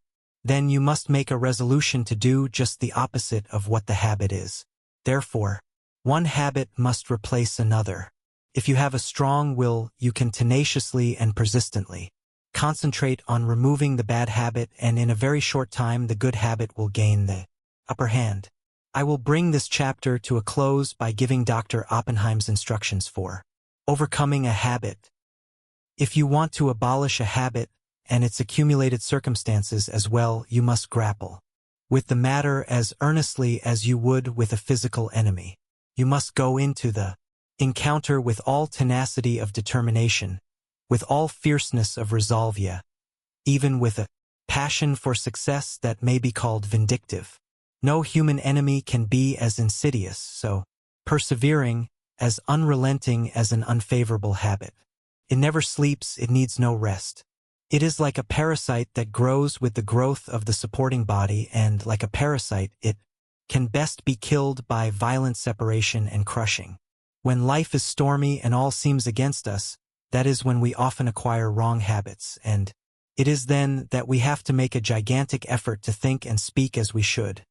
Then you must make a resolution to do just the opposite of what the habit is. Therefore, one habit must replace another. If you have a strong will, you can tenaciously and persistently concentrate on removing the bad habit, and in a very short time the good habit will gain the upper hand. I will bring this chapter to a close by giving Dr. Oppenheim's instructions for overcoming a habit. If you want to abolish a habit and its accumulated circumstances as well, you must grapple with the matter as earnestly as you would with a physical enemy. You must go into the encounter with all tenacity of determination, with all fierceness of resolve, even with a passion for success that may be called vindictive. No human enemy can be as insidious, so persevering, as unrelenting as an unfavorable habit. It never sleeps, it needs no rest. It is like a parasite that grows with the growth of the supporting body, and like a parasite, it can best be killed by violent separation and crushing. When life is stormy and all seems against us, that is when we often acquire wrong habits, and it is then that we have to make a gigantic effort to think and speak as we should.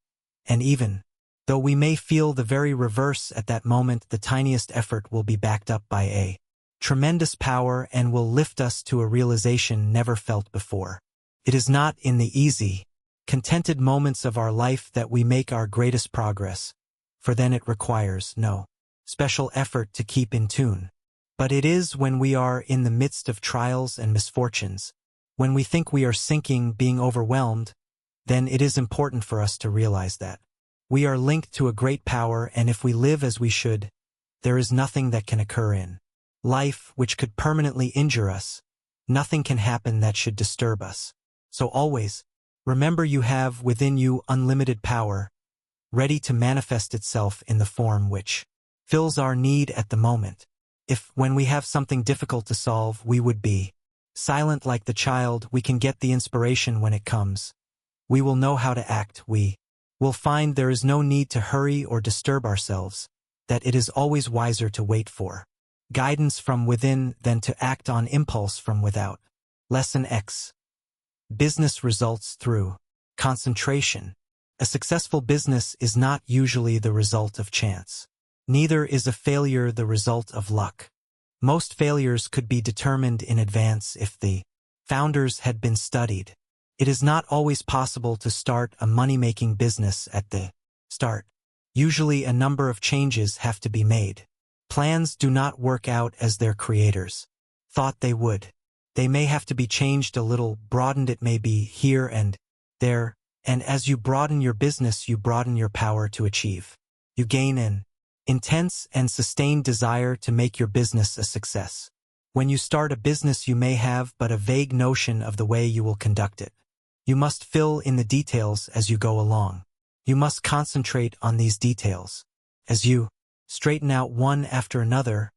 And even though we may feel the very reverse at that moment, the tiniest effort will be backed up by a tremendous power and will lift us to a realization never felt before. It is not in the easy, contented moments of our life that we make our greatest progress, for then it requires no special effort to keep in tune. But it is when we are in the midst of trials and misfortunes, when we think we are sinking, being overwhelmed, then it is important for us to realize that we are linked to a great power, and if we live as we should, there is nothing that can occur in life which could permanently injure us. Nothing can happen that should disturb us. So always, remember you have within you unlimited power, ready to manifest itself in the form which fills our need at the moment. If, when we have something difficult to solve, we would be silent like the child, we can get the inspiration when it comes. We will know how to act. We will find there is no need to hurry or disturb ourselves, that it is always wiser to wait for guidance from within than to act on impulse from without. Lesson X. Business results through concentration. A successful business is not usually the result of chance. Neither is a failure the result of luck. Most failures could be determined in advance if the founders had been studied. It is not always possible to start a money-making business at the start. Usually a number of changes have to be made. Plans do not work out as their creators thought they would. They may have to be changed a little, broadened, it may be here and there, and as you broaden your business, you broaden your power to achieve. You gain an intense and sustained desire to make your business a success. When you start a business, you may have but a vague notion of the way you will conduct it. You must fill in the details as you go along. You must concentrate on these details. As you straighten out one after another,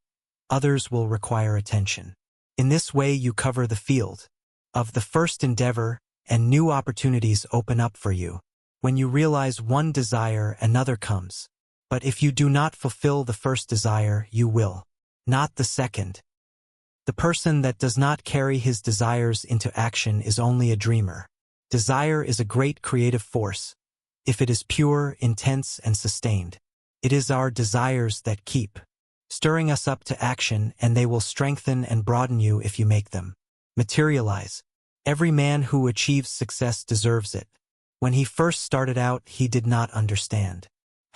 others will require attention. In this way you cover the field of the first endeavor, and new opportunities open up for you. When you realize one desire, another comes. But if you do not fulfill the first desire, you will not the second. The person that does not carry his desires into action is only a dreamer. Desire is a great creative force, if it is pure, intense, and sustained. It is our desires that keep stirring us up to action, and they will strengthen and broaden you if you make them materialize. Every man who achieves success deserves it. When he first started out, he did not understand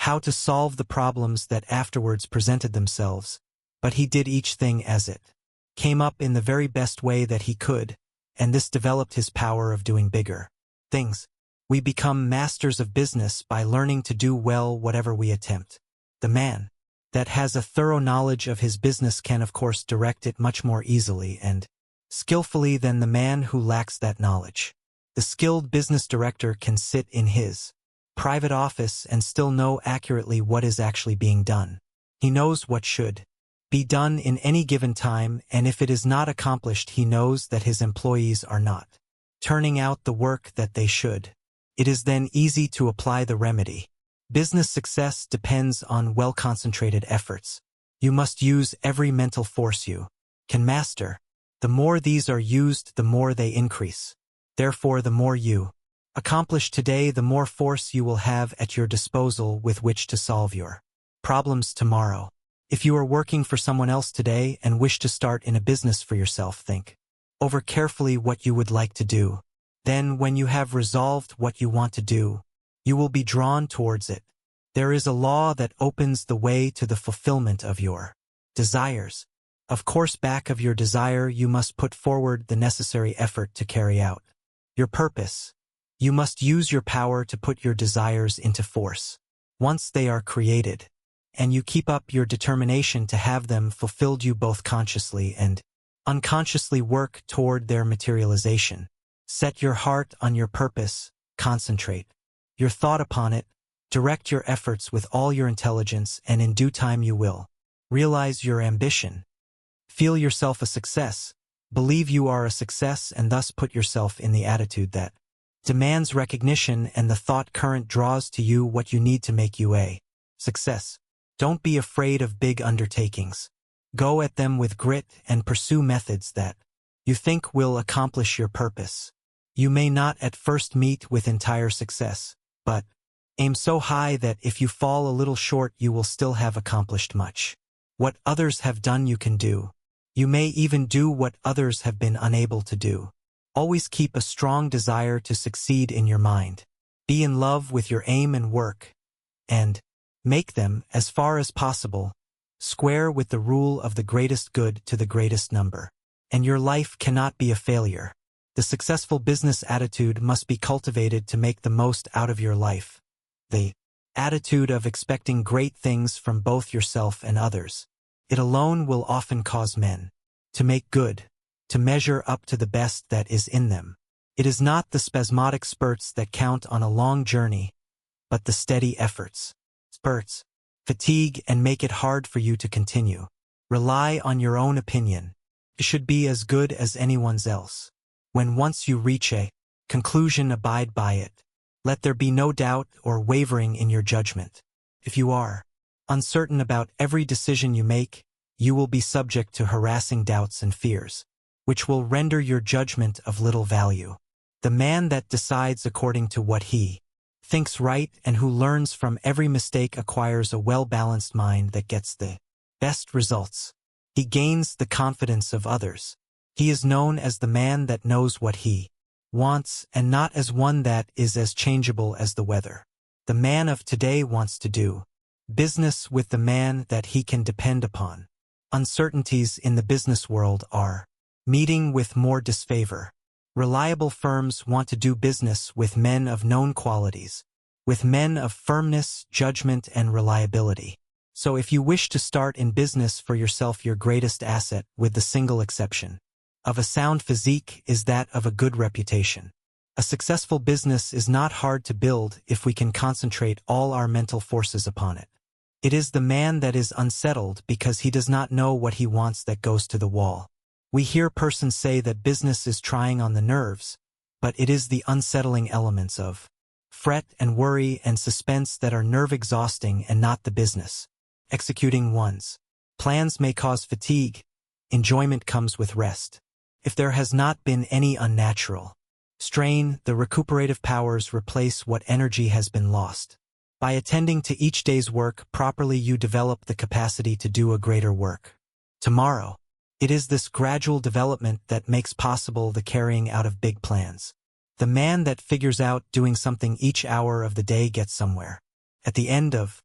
how to solve the problems that afterwards presented themselves, but he did each thing as it came up in the very best way that he could, and this developed his power of doing bigger things. We become masters of business by learning to do well whatever we attempt. The man that has a thorough knowledge of his business can of course direct it much more easily and skillfully than the man who lacks that knowledge. The skilled business director can sit in his private office and still know accurately what is actually being done. He knows what should be done in any given time, and if it is not accomplished, he knows that his employees are not turning out the work that they should. It is then easy to apply the remedy. Business success depends on well-concentrated efforts. You must use every mental force you can master. The more these are used, the more they increase. Therefore, the more you accomplish today, the more force you will have at your disposal with which to solve your problems tomorrow. If you are working for someone else today and wish to start in a business for yourself, think over carefully what you would like to do. Then, when you have resolved what you want to do, you will be drawn towards it. There is a law that opens the way to the fulfillment of your desires. Of course, back of your desire, you must put forward the necessary effort to carry out your purpose. You must use your power to put your desires into force. Once they are created and you keep up your determination to have them fulfilled. You both consciously and unconsciously work toward their materialization. Set your heart on your purpose, concentrate your thought upon it, direct your efforts with all your intelligence, and in due time you will realize your ambition. Feel yourself a success, believe you are a success, and thus put yourself in the attitude that demands recognition, and the thought current draws to you what you need to make you a success. Don't be afraid of big undertakings. Go at them with grit and pursue methods that you think will accomplish your purpose. You may not at first meet with entire success, but aim so high that if you fall a little short you will still have accomplished much. What others have done you can do. You may even do what others have been unable to do. Always keep a strong desire to succeed in your mind. Be in love with your aim and work, and make them, as far as possible, square with the rule of the greatest good to the greatest number. And your life cannot be a failure. The successful business attitude must be cultivated to make the most out of your life. The attitude of expecting great things from both yourself and others. It alone will often cause men to make good, to measure up to the best that is in them. It is not the spasmodic spurts that count on a long journey, but the steady efforts. Spurts fatigue and make it hard for you to continue. Rely on your own opinion. It should be as good as anyone's else. When once you reach a conclusion, abide by it. Let there be no doubt or wavering in your judgment. If you are uncertain about every decision you make, you will be subject to harassing doubts and fears, which will render your judgment of little value. The man that decides according to what he thinks right and who learns from every mistake acquires a well-balanced mind that gets the best results. He gains the confidence of others. He is known as the man that knows what he wants and not as one that is as changeable as the weather. The man of today wants to do business with the man that he can depend upon. Uncertainties in the business world are meeting with more disfavor. Reliable firms want to do business with men of known qualities, with men of firmness, judgment, and reliability. So if you wish to start in business for yourself, your greatest asset, with the single exception of a sound physique, is that of a good reputation. A successful business is not hard to build if we can concentrate all our mental forces upon it. It is the man that is unsettled because he does not know what he wants that goes to the wall. We hear persons say that business is trying on the nerves, but it is the unsettling elements of fret and worry and suspense that are nerve-exhausting and not the business. Executing one's plans may cause fatigue. Enjoyment comes with rest. If there has not been any unnatural strain, the recuperative powers replace what energy has been lost. By attending to each day's work properly, you develop the capacity to do a greater work tomorrow. It is this gradual development that makes possible the carrying out of big plans. The man that figures out doing something each hour of the day gets somewhere. At the end of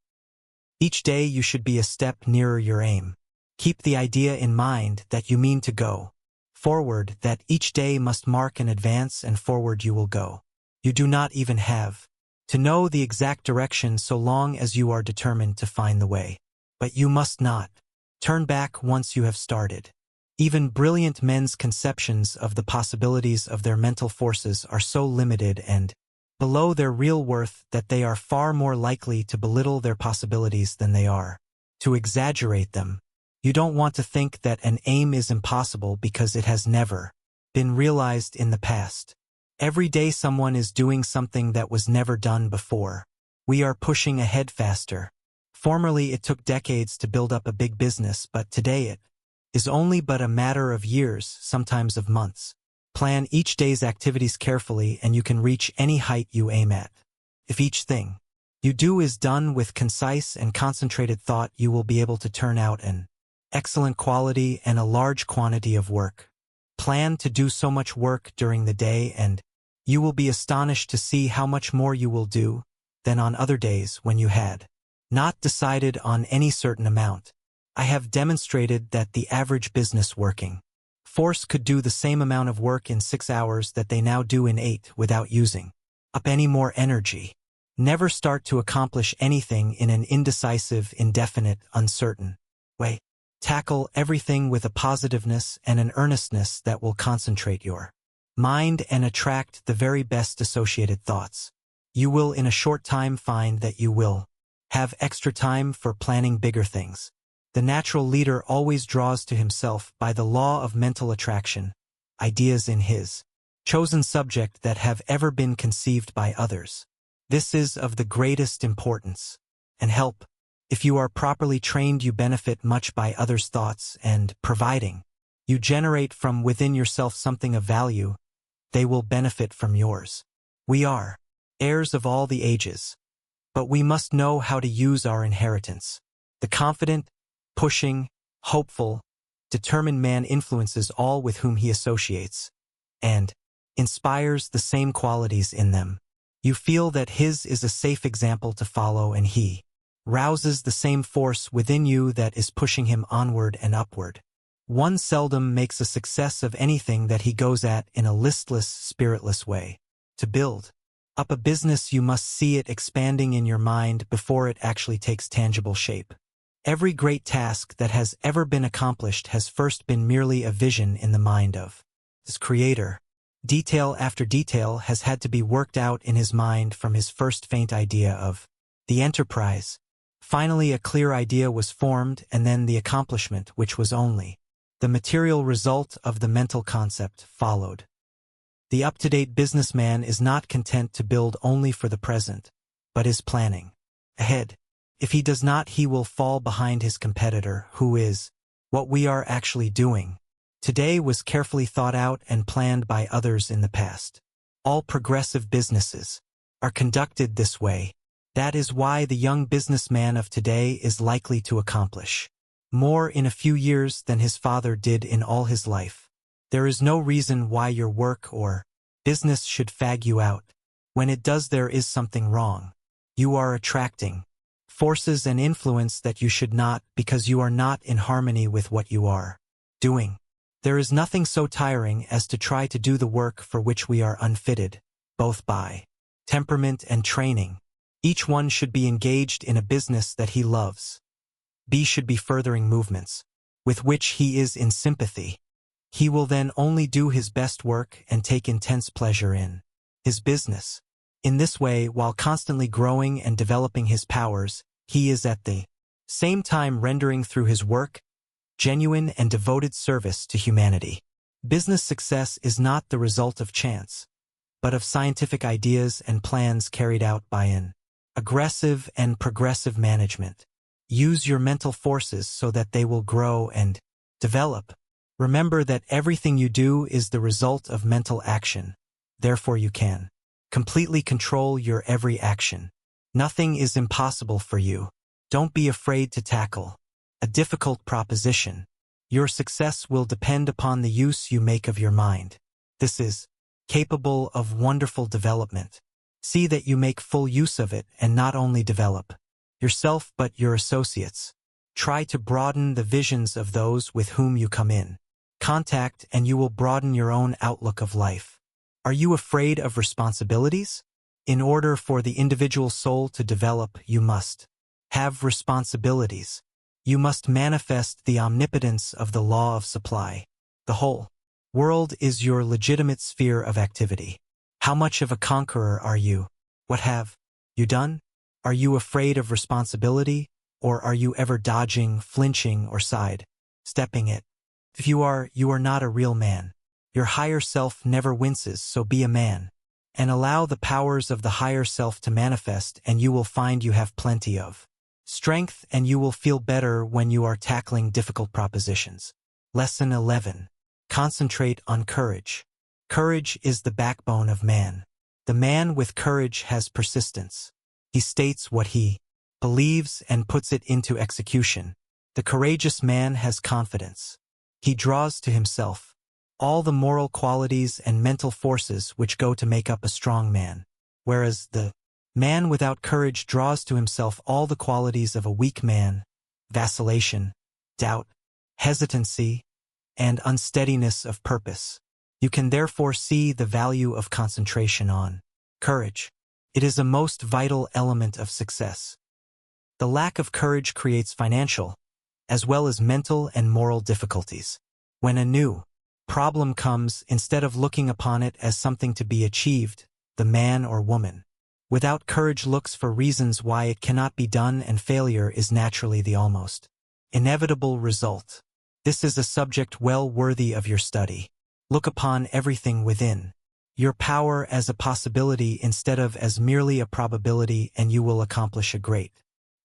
each day you should be a step nearer your aim. Keep the idea in mind that you mean to go forward, that each day must mark an advance, and forward you will go. You do not even have to know the exact direction so long as you are determined to find the way. But you must not turn back once you have started. Even brilliant men's conceptions of the possibilities of their mental forces are so limited and below their real worth that they are far more likely to belittle their possibilities than they are to exaggerate them. You don't want to think that an aim is impossible because it has never been realized in the past. Every day someone is doing something that was never done before. We are pushing ahead faster. Formerly it took decades to build up a big business, but today it is only but a matter of years, sometimes of months. Plan each day's activities carefully and you can reach any height you aim at. If each thing you do is done with concise and concentrated thought, you will be able to turn out an excellent quality and a large quantity of work. Plan to do so much work during the day and you will be astonished to see how much more you will do than on other days when you had not decided on any certain amount. I have demonstrated that the average business working force could do the same amount of work in 6 hours that they now do in 8 without using up any more energy. Never start to accomplish anything in an indecisive, indefinite, uncertain way. Tackle everything with a positiveness and an earnestness that will concentrate your mind and attract the very best associated thoughts. You will in a short time find that you will have extra time for planning bigger things. The natural leader always draws to himself by the law of mental attraction, ideas in his chosen subject that have ever been conceived by others. This is of the greatest importance and help. If you are properly trained, you benefit much by others' thoughts, and providing you generate from within yourself something of value, they will benefit from yours. We are heirs of all the ages, but we must know how to use our inheritance. The confident, pushing, hopeful, determined man influences all with whom he associates, and inspires the same qualities in them. You feel that his is a safe example to follow, and he rouses the same force within you that is pushing him onward and upward. One seldom makes a success of anything that he goes at in a listless, spiritless way. To build up a business, you must see it expanding in your mind before it actually takes tangible shape. Every great task that has ever been accomplished has first been merely a vision in the mind of its creator. Detail after detail has had to be worked out in his mind from his first faint idea of the enterprise. Finally, a clear idea was formed, and then the accomplishment, which was only the material result of the mental concept, followed. The up-to-date businessman is not content to build only for the present, but is planning ahead. If he does not, he will fall behind his competitor, who is what we are actually doing today was carefully thought out and planned by others in the past. All progressive businesses are conducted this way. That is why the young businessman of today is likely to accomplish more in a few years than his father did in all his life. There is no reason why your work or business should fag you out. When it does, there is something wrong. You are attracting forces and influence that you should not, because you are not in harmony with what you are doing. There is nothing so tiring as to try to do the work for which we are unfitted, both by temperament and training. Each one should be engaged in a business that he loves. B should be furthering movements with which he is in sympathy. He will then only do his best work and take intense pleasure in his business. In this way, while constantly growing and developing his powers, he is at the same time rendering through his work genuine and devoted service to humanity. Business success is not the result of chance, but of scientific ideas and plans carried out by an aggressive and progressive management. Use your mental forces so that they will grow and develop. Remember that everything you do is the result of mental action. Therefore, you can completely control your every action. Nothing is impossible for you. Don't be afraid to tackle a difficult proposition. Your success will depend upon the use you make of your mind. This is capable of wonderful development. See that you make full use of it and not only develop yourself but your associates. Try to broaden the visions of those with whom you come in contact, and you will broaden your own outlook of life. Are you afraid of responsibilities? In order for the individual soul to develop, you must have responsibilities. You must manifest the omnipotence of the law of supply. The whole world is your legitimate sphere of activity. How much of a conqueror are you? What have you done? Are you afraid of responsibility, or are you ever dodging, flinching, or side-stepping it? If you are not a real man. Your higher self never winces, so be a man, and allow the powers of the higher self to manifest, and you will find you have plenty of strength, and you will feel better when you are tackling difficult propositions. Lesson 11. Concentrate on courage. Courage is the backbone of man. The man with courage has persistence. He states what he believes and puts it into execution. The courageous man has confidence. He draws to himself all the moral qualities and mental forces which go to make up a strong man, whereas the man without courage draws to himself all the qualities of a weak man: vacillation, doubt, hesitancy, and unsteadiness of purpose. You can therefore see the value of concentration on courage. It is a most vital element of success. The lack of courage creates financial, as well as mental and moral difficulties. When a new problem comes, instead of looking upon it as something to be achieved, the man or woman without courage looks for reasons why it cannot be done, and failure is naturally the almost inevitable result. This is a subject well worthy of your study. Look upon everything within your power as a possibility instead of as merely a probability, and you will accomplish a great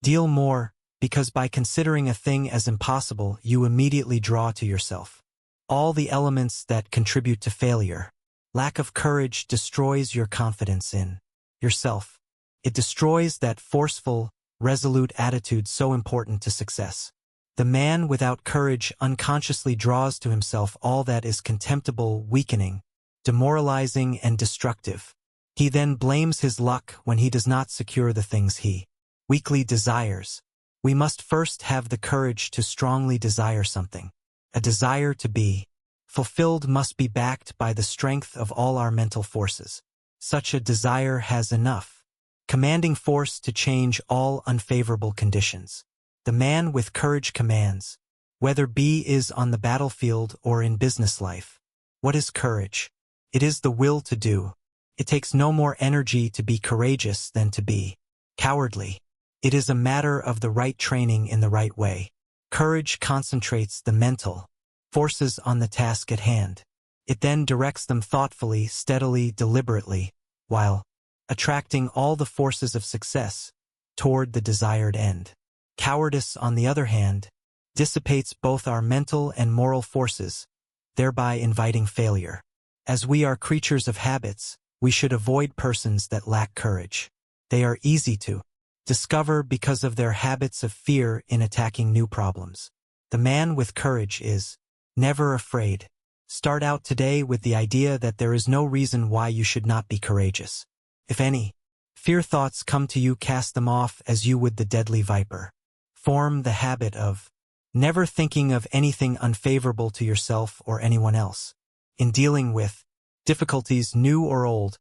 deal more, because by considering a thing as impossible, you immediately draw to yourself all the elements that contribute to failure. Lack of courage destroys your confidence in yourself. It destroys that forceful, resolute attitude so important to success. The man without courage unconsciously draws to himself all that is contemptible, weakening, demoralizing, and destructive. He then blames his luck when he does not secure the things he weakly desires. We must first have the courage to strongly desire something. A desire to be fulfilled must be backed by the strength of all our mental forces. Such a desire has enough commanding force to change all unfavorable conditions. The man with courage commands, whether B is on the battlefield or in business life. What is courage? It is the will to do. It takes no more energy to be courageous than to be cowardly. It is a matter of the right training in the right way. Courage concentrates the mental forces on the task at hand. It then directs them thoughtfully, steadily, deliberately, while attracting all the forces of success toward the desired end. Cowardice, on the other hand, dissipates both our mental and moral forces, thereby inviting failure. As we are creatures of habits, we should avoid persons that lack courage. They are easy to discover because of their habits of fear in attacking new problems. The man with courage is never afraid. Start out today with the idea that there is no reason why you should not be courageous. If any fear thoughts come to you, cast them off as you would the deadly viper. Form the habit of never thinking of anything unfavorable to yourself or anyone else. In dealing with difficulties, new or old,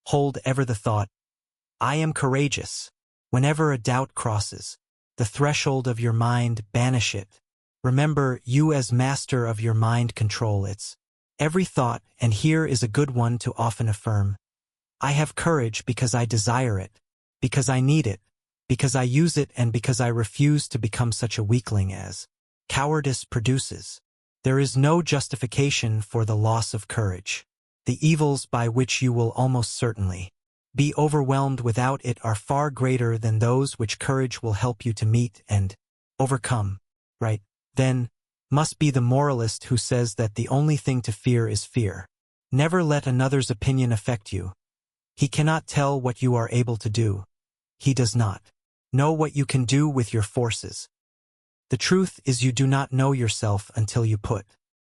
hold ever the thought, I am courageous. Whenever a doubt crosses the threshold of your mind, banish it. Remember, you as master of your mind control its every thought, and here is a good one to often affirm. I have courage because I desire it, because I need it, because I use it, and because I refuse to become such a weakling as cowardice produces. There is no justification for the loss of courage. The evils by which you will almost certainly be overwhelmed without it are far greater than those which courage will help you to meet and overcome. Right, then, must be the moralist who says that the only thing to fear is fear. Never let another's opinion affect you. He cannot tell what you are able to do. He does not know what you can do with your forces. The truth is, you do not know yourself until you put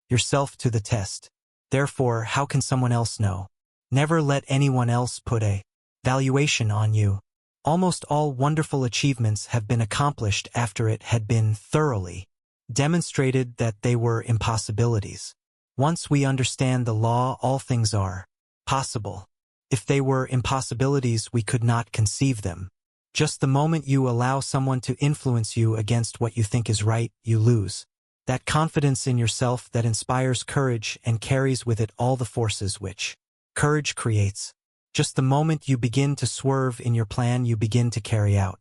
yourself to the test. Therefore, how can someone else know? Never let anyone else put a valuation on you. Almost all wonderful achievements have been accomplished after it had been thoroughly demonstrated that they were impossibilities. Once we understand the law, all things are possible. If they were impossibilities, we could not conceive them. Just the moment you allow someone to influence you against what you think is right, you lose that confidence in yourself that inspires courage and carries with it all the forces which courage creates. Just the moment you begin to swerve in your plan, you begin to carry out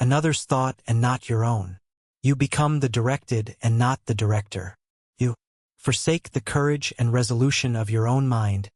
another's thought and not your own. You become the directed and not the director. You forsake the courage and resolution of your own mind,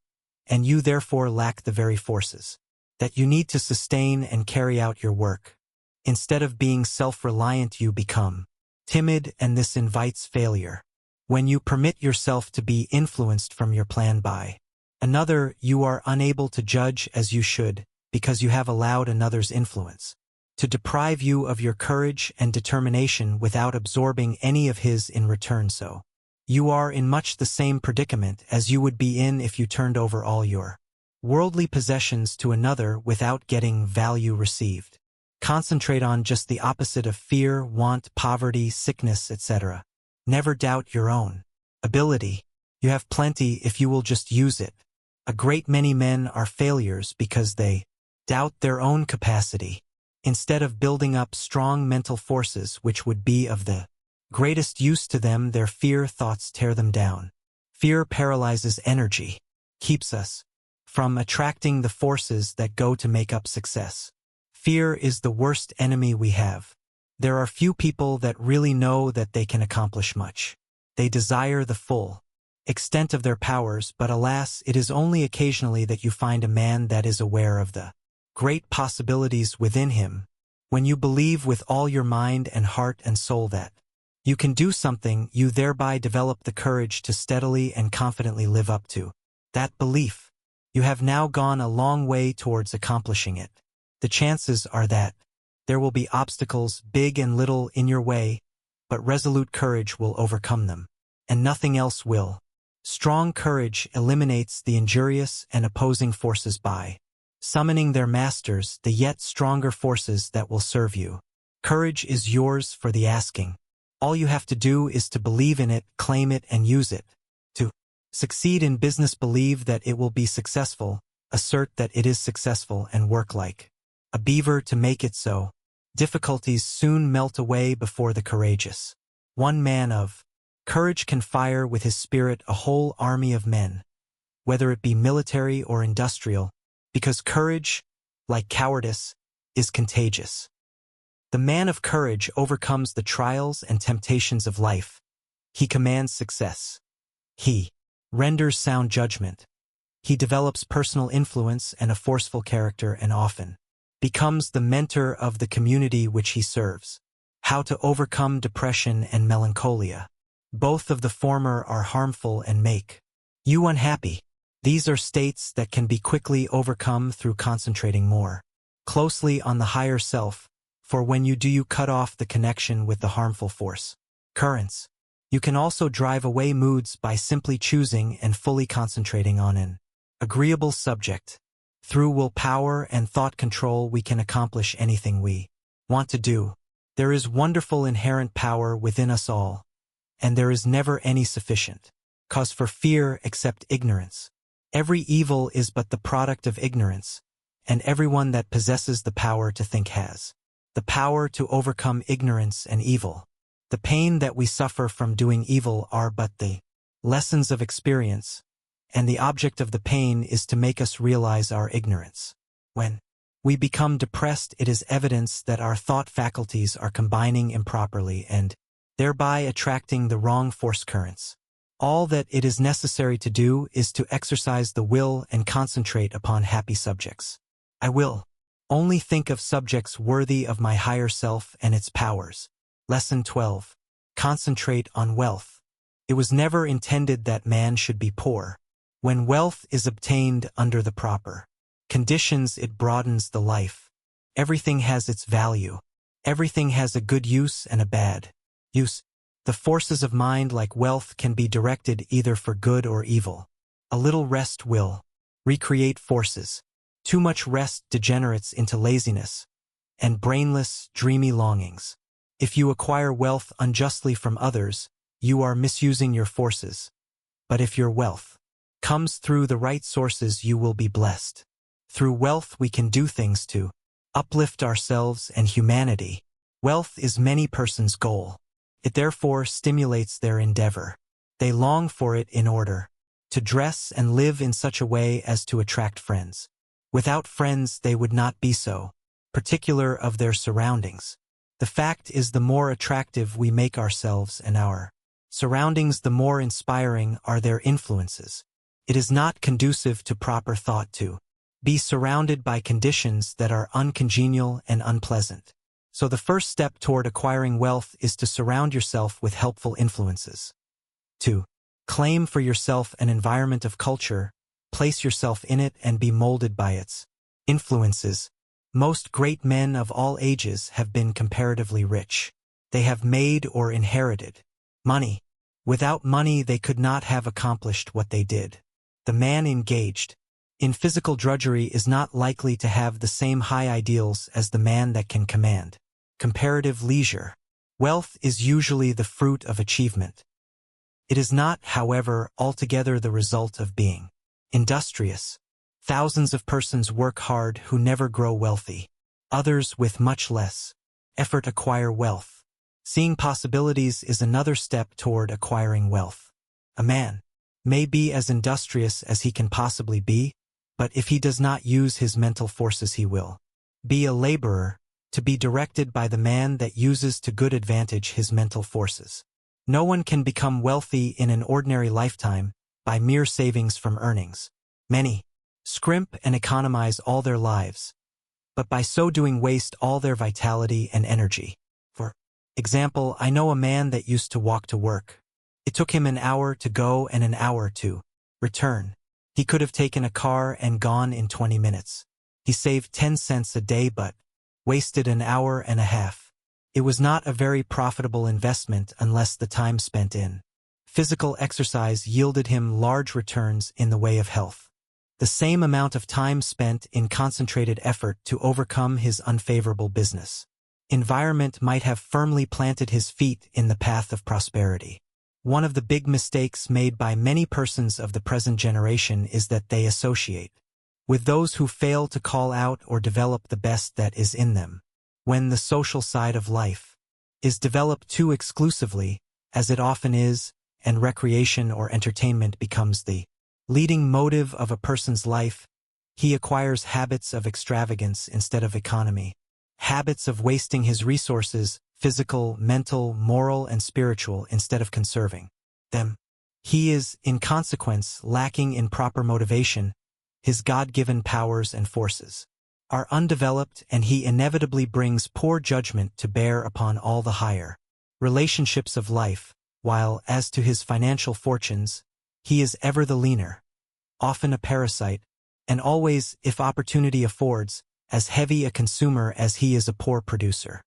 and you therefore lack the very forces that you need to sustain and carry out your work. Instead of being self-reliant, you become timid, and this invites failure. When you permit yourself to be influenced from your plan by another, you are unable to judge as you should, because you have allowed another's influence to deprive you of your courage and determination without absorbing any of his in return. So, you are in much the same predicament as you would be in if you turned over all your worldly possessions to another without getting value received. Concentrate on just the opposite of fear, want, poverty, sickness, etc. Never doubt your own ability. You have plenty if you will just use it. A great many men are failures because they doubt their own capacity. Instead of building up strong mental forces which would be of the greatest use to them, their fear thoughts tear them down. Fear paralyzes energy, keeps us from attracting the forces that go to make up success. Fear is the worst enemy we have. There are few people that really know that they can accomplish much. They desire the full extent of their powers, but alas, it is only occasionally that you find a man that is aware of the great possibilities within him. When you believe with all your mind and heart and soul that you can do something, you thereby develop the courage to steadily and confidently live up to that belief. You have now gone a long way towards accomplishing it. The chances are that there will be obstacles, big and little, in your way, but resolute courage will overcome them, and nothing else will. Strong courage eliminates the injurious and opposing forces by summoning their masters, the yet stronger forces that will serve you. Courage is yours for the asking. All you have to do is to believe in it, claim it, and use it. To succeed in business, believe that it will be successful, assert that it is successful, and work like a beaver to make it so. Difficulties soon melt away before the courageous. One man of courage can fire with his spirit a whole army of men, whether it be military or industrial, because courage, like cowardice, is contagious. The man of courage overcomes the trials and temptations of life. He commands success. He renders sound judgment. He develops personal influence and a forceful character, and often becomes the mentor of the community which he serves. How to overcome depression and melancholia. Both of the former are harmful and make you unhappy. These are states that can be quickly overcome through concentrating more closely on the higher self, for when you do, you cut off the connection with the harmful force currents. You can also drive away moods by simply choosing and fully concentrating on an agreeable subject. Through willpower and thought control, we can accomplish anything we want to do. There is wonderful inherent power within us all, and there is never any sufficient cause for fear except ignorance. Every evil is but the product of ignorance, and everyone that possesses the power to think has the power to overcome ignorance and evil. The pain that we suffer from doing evil are but the lessons of experience, and the object of the pain is to make us realize our ignorance. When we become depressed, it is evidence that our thought faculties are combining improperly and thereby attracting the wrong force currents. All that it is necessary to do is to exercise the will and concentrate upon happy subjects. I will only think of subjects worthy of my higher self and its powers. Lesson 12. Concentrate on wealth. It was never intended that man should be poor. When wealth is obtained under the proper conditions, it broadens the life. Everything has its value. Everything has a good use and a bad use. The forces of mind, like wealth, can be directed either for good or evil. A little rest will recreate forces. Too much rest degenerates into laziness and brainless, dreamy longings. If you acquire wealth unjustly from others, you are misusing your forces. But if your wealth comes through the right sources, you will be blessed. Through wealth we can do things to uplift ourselves and humanity. Wealth is many persons' goal. It therefore stimulates their endeavor. They long for it in order to dress and live in such a way as to attract friends. Without friends they would not be so particular of their surroundings. The fact is, the more attractive we make ourselves and our surroundings, the more inspiring are their influences. It is not conducive to proper thought to be surrounded by conditions that are uncongenial and unpleasant. So the first step toward acquiring wealth is to surround yourself with helpful influences. 2. Claim for yourself an environment of culture, place yourself in it, and be molded by its influences. Most great men of all ages have been comparatively rich. They have made or inherited money. Without money they could not have accomplished what they did. The man engaged in physical drudgery is not likely to have the same high ideals as the man that can command comparative leisure. Wealth is usually the fruit of achievement. It is not, however, altogether the result of being industrious. Thousands of persons work hard who never grow wealthy. Others with much less effort acquire wealth. Seeing possibilities is another step toward acquiring wealth. A man may be as industrious as he can possibly be, but if he does not use his mental forces he will be a laborer, to be directed by the man that uses to good advantage his mental forces. No one can become wealthy in an ordinary lifetime by mere savings from earnings. Many scrimp and economize all their lives, but by so doing waste all their vitality and energy. For example, I know a man that used to walk to work. It took him an hour to go and an hour to return. He could have taken a car and gone in 20 minutes. He saved 10 cents a day but wasted an hour and a half. It was not a very profitable investment unless the time spent in physical exercise yielded him large returns in the way of health. The same amount of time spent in concentrated effort to overcome his unfavorable business environment might have firmly planted his feet in the path of prosperity. One of the big mistakes made by many persons of the present generation is that they associate with those who fail to call out or develop the best that is in them. When the social side of life is developed too exclusively, as it often is, and recreation or entertainment becomes the leading motive of a person's life, he acquires habits of extravagance instead of economy, habits of wasting his resources, physical, mental, moral, and spiritual, instead of conserving them. He is, in consequence, lacking in proper motivation. His God-given powers and forces are undeveloped, and he inevitably brings poor judgment to bear upon all the higher relationships of life, while, as to his financial fortunes, he is ever the leaner, often a parasite, and always, if opportunity affords, as heavy a consumer as he is a poor producer.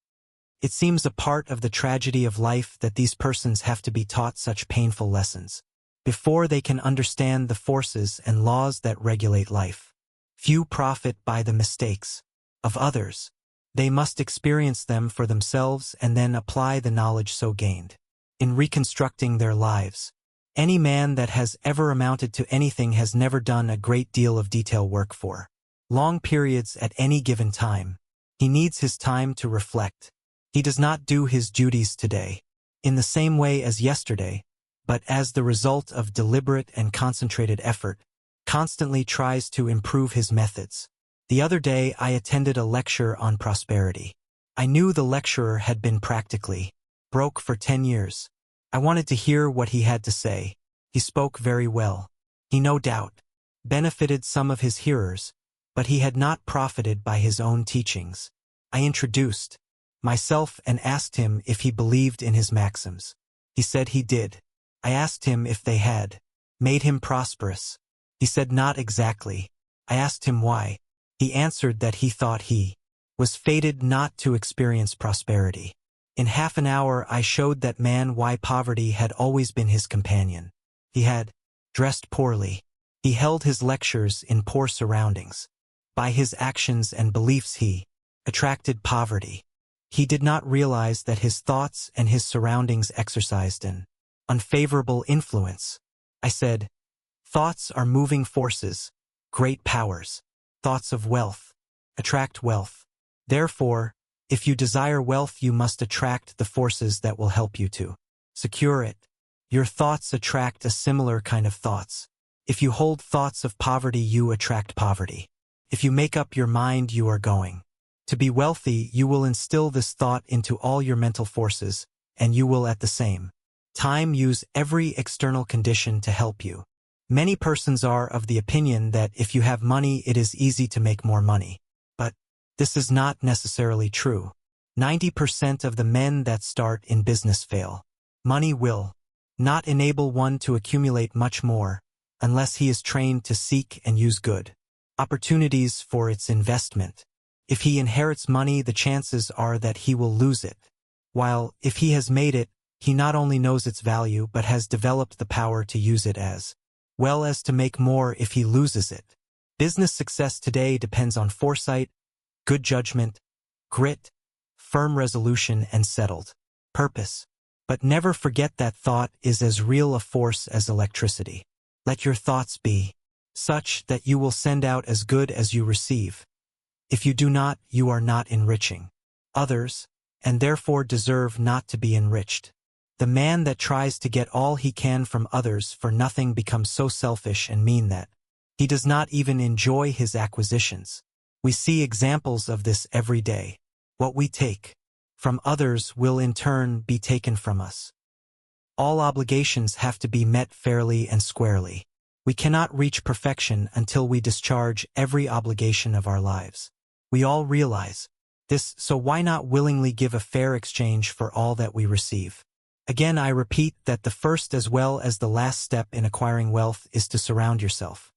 It seems a part of the tragedy of life that these persons have to be taught such painful lessons before they can understand the forces and laws that regulate life. Few profit by the mistakes of others. They must experience them for themselves and then apply the knowledge so gained in reconstructing their lives. Any man that has ever amounted to anything has never done a great deal of detail work for long periods at any given time. He needs his time to reflect. He does not do his duties today in the same way as yesterday, but as the result of deliberate and concentrated effort, constantly tries to improve his methods. The other day I attended a lecture on prosperity. I knew the lecturer had been practically broke for 10 years. I wanted to hear what he had to say. He spoke very well. He no doubt benefited some of his hearers, but he had not profited by his own teachings. I introduced myself and asked him if he believed in his maxims. He said he did. I asked him if they had made him prosperous. He said not exactly. I asked him why. He answered that he thought he was fated not to experience prosperity. In half an hour I showed that man why poverty had always been his companion. He had dressed poorly. He held his lectures in poor surroundings. By his actions and beliefs he attracted poverty. He did not realize that his thoughts and his surroundings exercised an unfavorable influence. I said, thoughts are moving forces, great powers. Thoughts of wealth attract wealth. Therefore, if you desire wealth, you must attract the forces that will help you to secure it. Your thoughts attract a similar kind of thoughts. If you hold thoughts of poverty, you attract poverty. If you make up your mind you are going to be wealthy, you will instill this thought into all your mental forces, and you will at the same time use every external condition to help you. Many persons are of the opinion that if you have money it is easy to make more money. But this is not necessarily true. 90% of the men that start in business fail. Money will not enable one to accumulate much more unless he is trained to seek and use good opportunities for its investment. If he inherits money, the chances are that he will lose it. While, if he has made it, he not only knows its value but has developed the power to use it as well as to make more if he loses it. Business success today depends on foresight, good judgment, grit, firm resolution, and settled purpose. But never forget that thought is as real a force as electricity. Let your thoughts be such that you will send out as good as you receive. If you do not, you are not enriching others, and therefore deserve not to be enriched. The man that tries to get all he can from others for nothing becomes so selfish and mean that he does not even enjoy his acquisitions. We see examples of this every day. What we take from others will in turn be taken from us. All obligations have to be met fairly and squarely. We cannot reach perfection until we discharge every obligation of our lives. We all realize this, so why not willingly give a fair exchange for all that we receive? Again, I repeat that the first as well as the last step in acquiring wealth is to surround yourself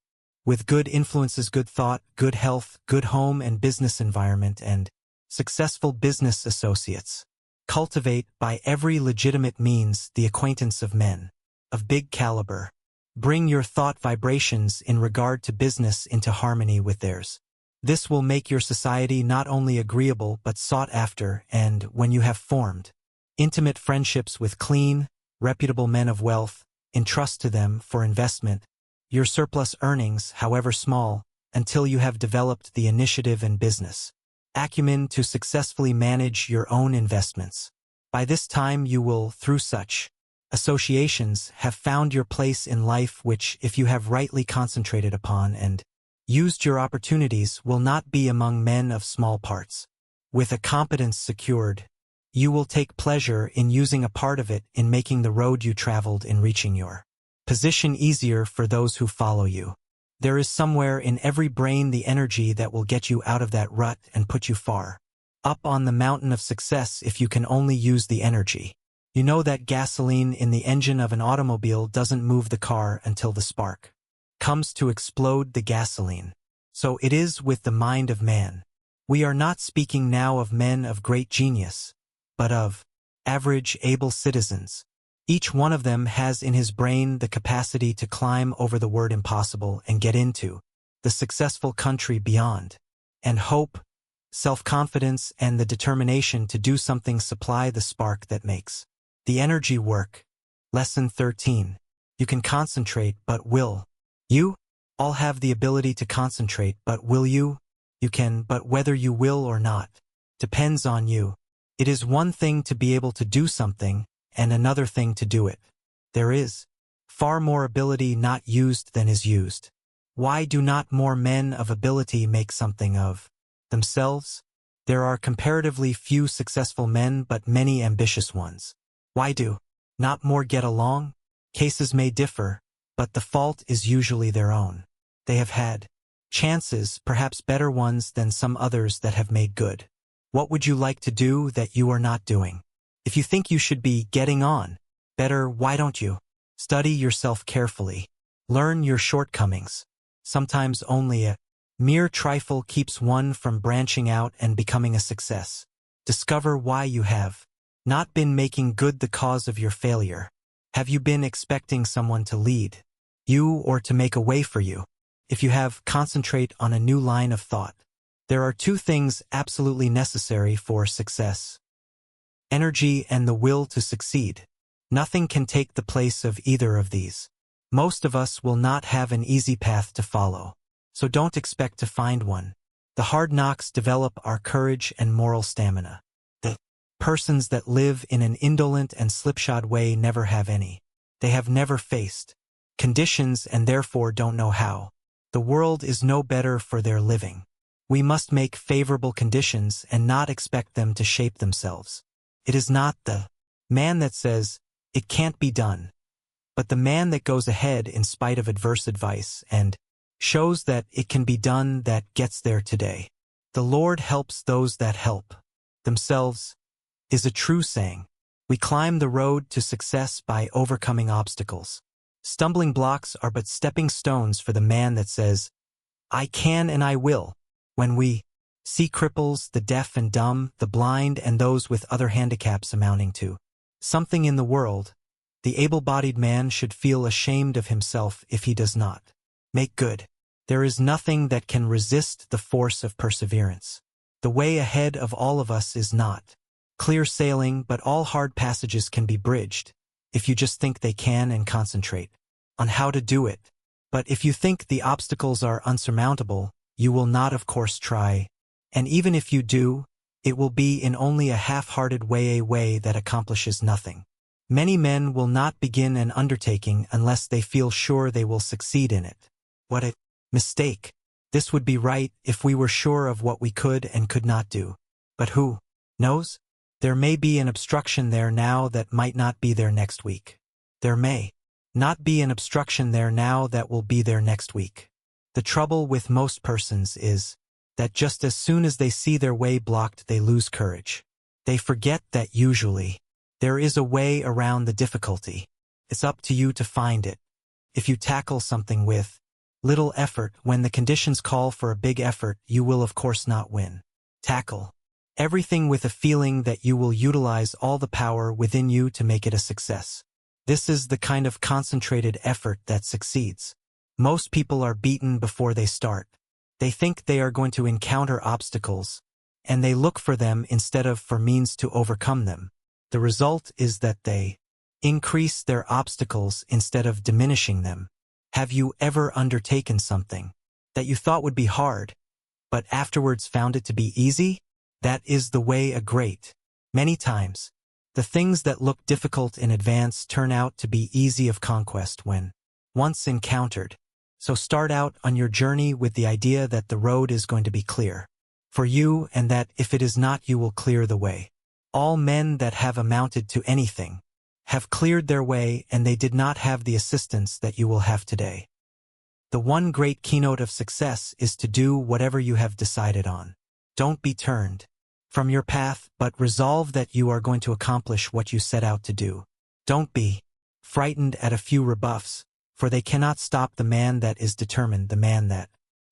with good influences, good thought, good health, good home and business environment, and successful business associates. Cultivate, by every legitimate means, the acquaintance of men of big caliber. Bring your thought vibrations in regard to business into harmony with theirs. This will make your society not only agreeable but sought after, and when you have formed intimate friendships with clean, reputable men of wealth, entrust to them for investment your surplus earnings, however small, until you have developed the initiative and business acumen to successfully manage your own investments. By this time you will, through such associations, have found your place in life which, if you have rightly concentrated upon and used your opportunities, will not be among men of small parts. With a competence secured, you will take pleasure in using a part of it in making the road you traveled in reaching your position easier for those who follow you. There is somewhere in every brain the energy that will get you out of that rut and put you far up on the mountain of success if you can only use the energy. You know that gasoline in the engine of an automobile doesn't move the car until the spark comes to explode the gasoline. So it is with the mind of man. We are not speaking now of men of great genius, but of average, able citizens. Each one of them has in his brain the capacity to climb over the word impossible and get into the successful country beyond. And hope, self-confidence, and the determination to do something supply the spark that makes the energy work. Lesson 13. You can concentrate, but will you? All have the ability to concentrate, but will you? You can, but whether you will or not depends on you. It is one thing to be able to do something, and another thing to do it. There is far more ability not used than is used. Why do not more men of ability make something of themselves? There are comparatively few successful men but many ambitious ones. Why do not more get along? Cases may differ, but the fault is usually their own. They have had chances, perhaps better ones than some others that have made good. What would you like to do that you are not doing? If you think you should be getting on better, why don't you study yourself carefully? Learn your shortcomings. Sometimes only a mere trifle keeps one from branching out and becoming a success. Discover why you have not been making good the cause of your failure. Have you been expecting someone to lead you or to make a way for you? If you have, concentrate on a new line of thought. There are two things absolutely necessary for success: energy and the will to succeed. Nothing can take the place of either of these. Most of us will not have an easy path to follow, so don't expect to find one. The hard knocks develop our courage and moral stamina. The persons that live in an indolent and slipshod way never have any. They have never faced conditions and therefore don't know how. The world is no better for their living. We must make favorable conditions and not expect them to shape themselves. It is not the man that says, "It can't be done," but the man that goes ahead in spite of adverse advice and shows that it can be done that gets there today. The Lord helps those that help themselves is a true saying. We climb the road to success by overcoming obstacles. Stumbling blocks are but stepping stones for the man that says, "I can and I will." When we see cripples, the deaf and dumb, the blind, and those with other handicaps amounting to something in the world, the able-bodied man should feel ashamed of himself if he does not make good. There is nothing that can resist the force of perseverance. The way ahead of all of us is not clear sailing, but all hard passages can be bridged, if you just think they can and concentrate on how to do it. But if you think the obstacles are unsurmountable, you will not of course try. And even if you do, it will be in only a half-hearted way, a way that accomplishes nothing. Many men will not begin an undertaking unless they feel sure they will succeed in it. What a mistake! This would be right if we were sure of what we could and could not do. But who knows? There may be an obstruction there now that might not be there next week. There may not be an obstruction there now that will be there next week. The trouble with most persons is that just as soon as they see their way blocked, they lose courage. They forget that usually there is a way around the difficulty. It's up to you to find it. If you tackle something with little effort, when the conditions call for a big effort, you will of course not win. Tackle everything with a feeling that you will utilize all the power within you to make it a success. This is the kind of concentrated effort that succeeds. Most people are beaten before they start. They think they are going to encounter obstacles, and they look for them instead of for means to overcome them. The result is that they increase their obstacles instead of diminishing them. Have you ever undertaken something that you thought would be hard, but afterwards found it to be easy? That is the way a great many times. The things that look difficult in advance turn out to be easy of conquest when once encountered. So start out on your journey with the idea that the road is going to be clear for you, and that if it is not, you will clear the way. All men that have amounted to anything have cleared their way, and they did not have the assistance that you will have today. The one great keynote of success is to do whatever you have decided on. Don't be turned from your path, but resolve that you are going to accomplish what you set out to do. Don't be frightened at a few rebuffs, for they cannot stop the man that is determined, the man that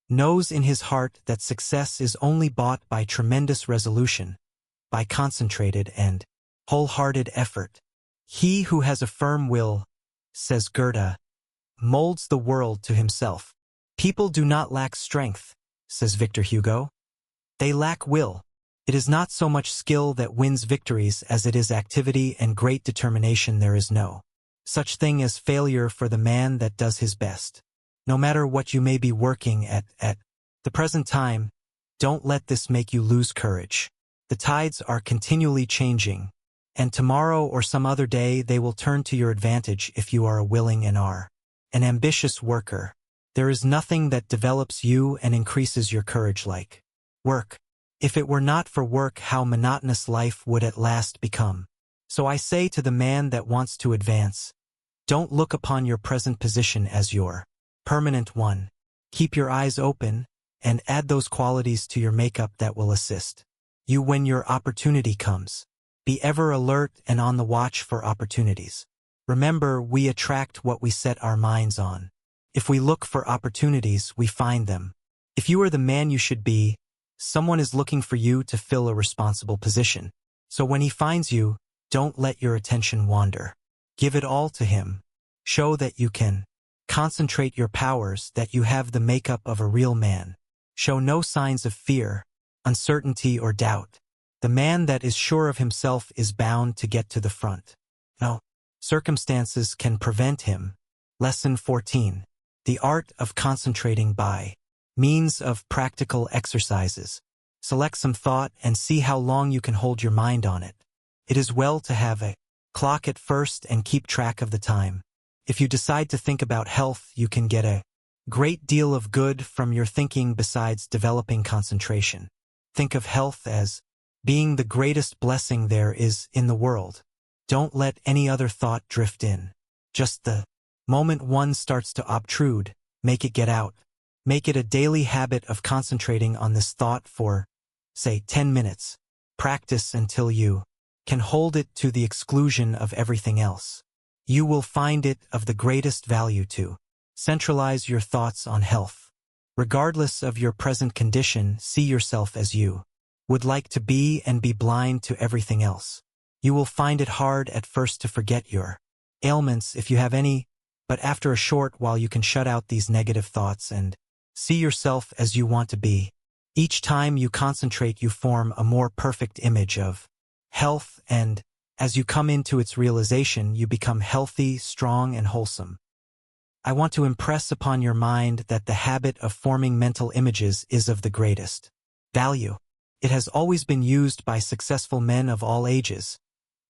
knows in his heart that success is only bought by tremendous resolution, by concentrated and wholehearted effort. He who has a firm will, says Goethe, molds the world to himself. People do not lack strength, says Victor Hugo. They lack will. It is not so much skill that wins victories as it is activity and great determination. There is no such thing as failure for the man that does his best. No matter what you may be working at the present time, don't let this make you lose courage. The tides are continually changing, and tomorrow or some other day they will turn to your advantage if you are a willing and are an ambitious worker. There is nothing that develops you and increases your courage like work. If it were not for work, how monotonous life would at last become. So I say to the man that wants to advance, don't look upon your present position as your permanent one. Keep your eyes open and add those qualities to your makeup that will assist you when your opportunity comes. Be ever alert and on the watch for opportunities. Remember, we attract what we set our minds on. If we look for opportunities, we find them. If you are the man you should be, someone is looking for you to fill a responsible position. So when he finds you, don't let your attention wander. Give it all to him. Show that you can concentrate your powers, that you have the makeup of a real man. Show no signs of fear, uncertainty, or doubt. The man that is sure of himself is bound to get to the front. No circumstances can prevent him. Lesson 14. The art of concentrating by means of practical exercises. Select some thought and see how long you can hold your mind on it. It is well to have a clock at first and keep track of the time. If you decide to think about health, you can get a great deal of good from your thinking besides developing concentration. Think of health as being the greatest blessing there is in the world. Don't let any other thought drift in. Just the moment one starts to obtrude, make it get out. Make it a daily habit of concentrating on this thought for, say, 10 minutes. Practice until you can hold it to the exclusion of everything else. You will find it of the greatest value to centralize your thoughts on health. Regardless of your present condition, see yourself as you would like to be and be blind to everything else. You will find it hard at first to forget your ailments if you have any, but after a short while you can shut out these negative thoughts and see yourself as you want to be. Each time you concentrate, you form a more perfect image of health, and as you come into its realization, you become healthy, strong, and wholesome. I want to impress upon your mind that the habit of forming mental images is of the greatest value. It has always been used by successful men of all ages,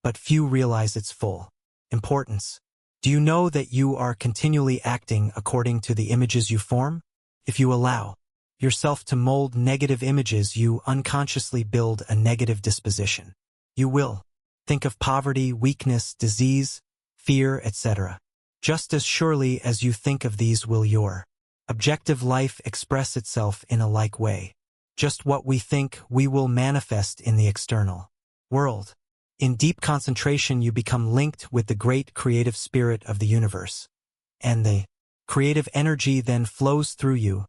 but few realize its full importance. Do you know that you are continually acting according to the images you form? If you allow yourself to mold negative images, you unconsciously build a negative disposition. You will think of poverty, weakness, disease, fear, etc. Just as surely as you think of these will your objective life express itself in a like way. Just what we think we will manifest in the external world. In deep concentration you become linked with the great creative spirit of the universe, and the creative energy then flows through you,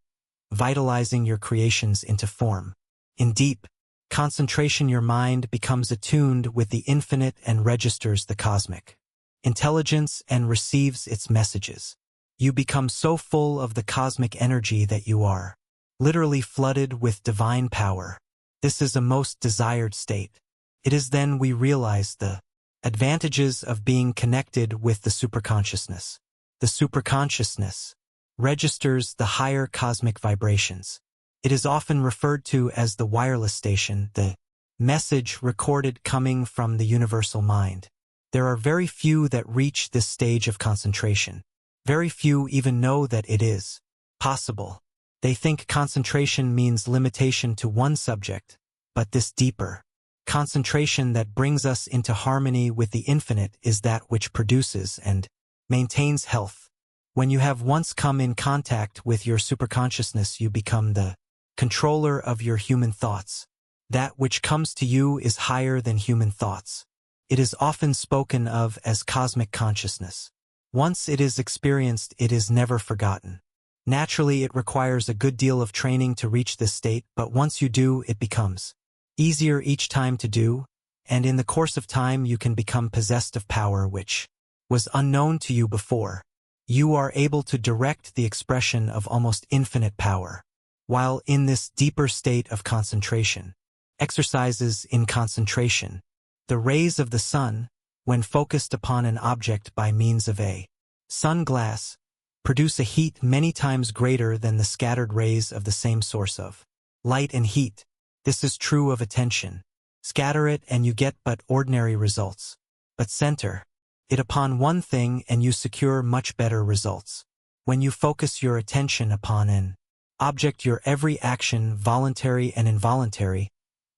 vitalizing your creations into form. In deep concentration your mind becomes attuned with the infinite and registers the cosmic intelligence and receives its messages. You become so full of the cosmic energy that you are literally flooded with divine power. This is a most desired state. It is then we realize the advantages of being connected with the superconsciousness. The superconsciousness registers the higher cosmic vibrations. It is often referred to as the wireless station, the message recorded coming from the universal mind. There are very few that reach this stage of concentration. Very few even know that it is possible. They think concentration means limitation to one subject, but this deeper concentration that brings us into harmony with the infinite is that which produces and maintains health. When you have once come in contact with your superconsciousness, you become the controller of your human thoughts. That which comes to you is higher than human thoughts. It is often spoken of as cosmic consciousness. Once it is experienced, it is never forgotten. Naturally, it requires a good deal of training to reach this state, but once you do, it becomes easier each time to do, and in the course of time you can become possessed of power which was unknown to you before. You are able to direct the expression of almost infinite power. While in this deeper state of concentration, exercises in concentration, the rays of the sun, when focused upon an object by means of a sun glass, produce a heat many times greater than the scattered rays of the same source of light and heat. This is true of attention. Scatter it and you get but ordinary results. But center it upon one thing and you secure much better results. When you focus your attention upon an object, your every action, voluntary and involuntary,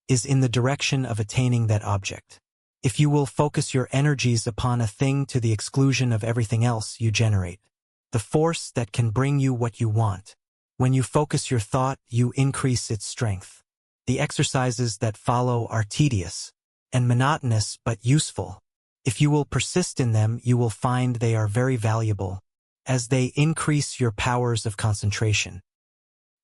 is in the direction of attaining that object. If you will focus your energies upon a thing to the exclusion of everything else, you generate the force that can bring you what you want. When you focus your thought, you increase its strength. The exercises that follow are tedious and monotonous but useful. If you will persist in them, you will find they are very valuable, as they increase your powers of concentration.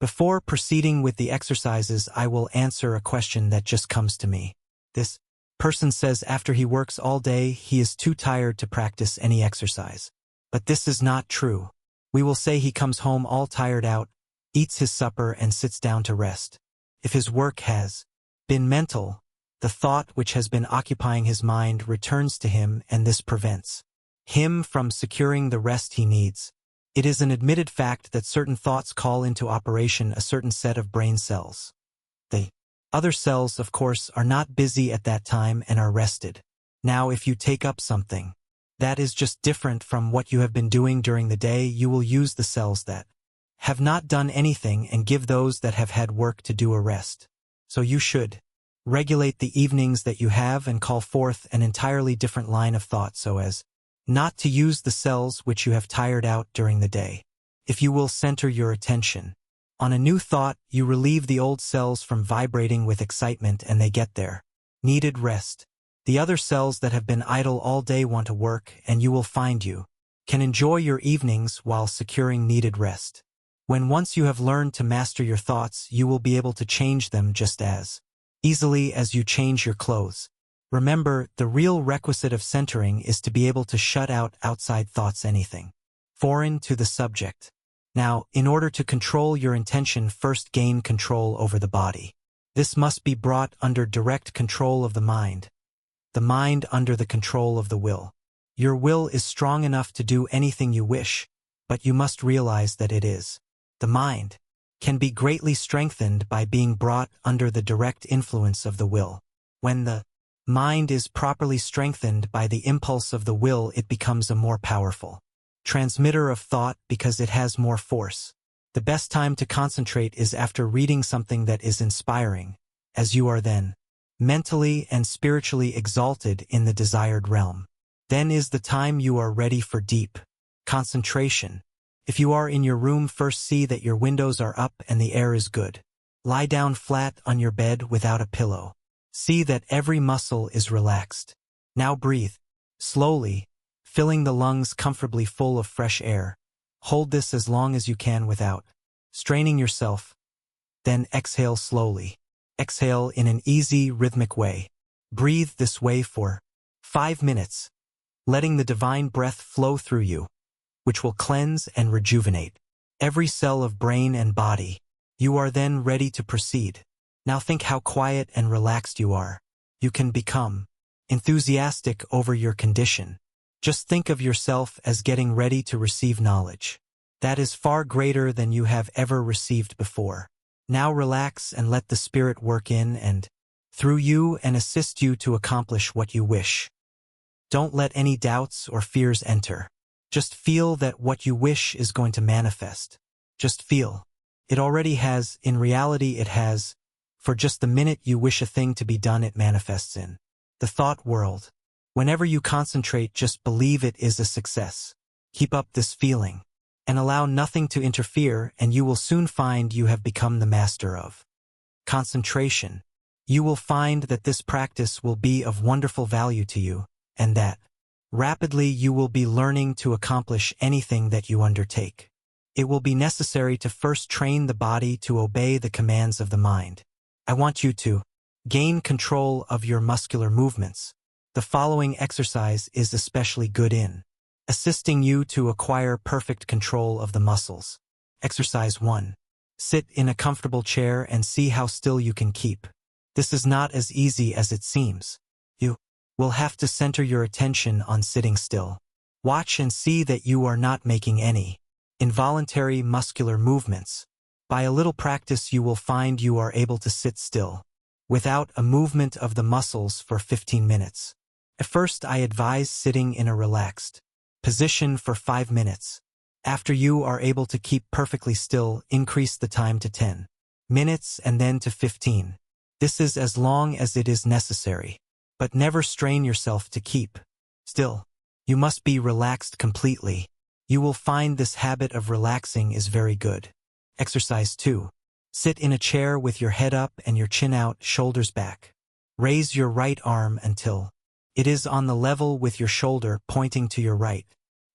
Before proceeding with the exercises, I will answer a question that just comes to me. This person says after he works all day, he is too tired to practice any exercise. But this is not true. We will say he comes home all tired out, eats his supper and sits down to rest. If his work has been mental, the thought which has been occupying his mind returns to him, and this prevents him from securing the rest he needs. It is an admitted fact that certain thoughts call into operation a certain set of brain cells. The other cells, of course, are not busy at that time and are rested. Now, if you take up something that is just different from what you have been doing during the day, you will use the cells that have not done anything and give those that have had work to do a rest. So you should regulate the evenings that you have and call forth an entirely different line of thought so as not to use the cells which you have tired out during the day. If you will center your attention on a new thought, you relieve the old cells from vibrating with excitement and they get their needed rest. The other cells that have been idle all day want to work, and you will find you can enjoy your evenings while securing needed rest. When once you have learned to master your thoughts, you will be able to change them just as easily as you change your clothes. Remember, the real requisite of centering is to be able to shut out outside thoughts, anything foreign to the subject. Now, in order to control your intention, first gain control over the body. This must be brought under direct control of the mind under the control of the will. Your will is strong enough to do anything you wish, but you must realize that it is. The mind can be greatly strengthened by being brought under the direct influence of the will. When the mind is properly strengthened by the impulse of the will, it becomes a more powerful transmitter of thought because it has more force. The best time to concentrate is after reading something that is inspiring, as you are then mentally and spiritually exalted in the desired realm. Then is the time you are ready for deep concentration. If you are in your room, first see that your windows are up and the air is good. Lie down flat on your bed without a pillow. See that every muscle is relaxed. Now breathe slowly, filling the lungs comfortably full of fresh air. Hold this as long as you can without straining yourself. Then exhale slowly. Exhale in an easy, rhythmic way. Breathe this way for 5 minutes, letting the divine breath flow through you, which will cleanse and rejuvenate every cell of brain and body. You are then ready to proceed. Now think how quiet and relaxed you are. You can become enthusiastic over your condition. Just think of yourself as getting ready to receive knowledge that is far greater than you have ever received before. Now relax and let the Spirit work in and through you and assist you to accomplish what you wish. Don't let any doubts or fears enter. Just feel that what you wish is going to manifest. Just feel. It already has, in reality it has. For just the minute you wish a thing to be done, it manifests in the thought world. Whenever you concentrate, just believe it is a success. Keep up this feeling and allow nothing to interfere, and you will soon find you have become the master of concentration. You will find that this practice will be of wonderful value to you, and that rapidly you will be learning to accomplish anything that you undertake. It will be necessary to first train the body to obey the commands of the mind. I want you to gain control of your muscular movements. The following exercise is especially good in assisting you to acquire perfect control of the muscles. Exercise 1. Sit in a comfortable chair and see how still you can keep. This is not as easy as it seems. You will have to center your attention on sitting still. Watch and see that you are not making any involuntary muscular movements. By a little practice you will find you are able to sit still without a movement of the muscles for 15 minutes. At first I advise sitting in a relaxed position for 5 minutes. After you are able to keep perfectly still, increase the time to 10 minutes and then to 15. This is as long as it is necessary. But never strain yourself to keep still. You must be relaxed completely. You will find this habit of relaxing is very good. Exercise 2. Sit in a chair with your head up and your chin out, shoulders back. Raise your right arm until it is on the level with your shoulder, pointing to your right.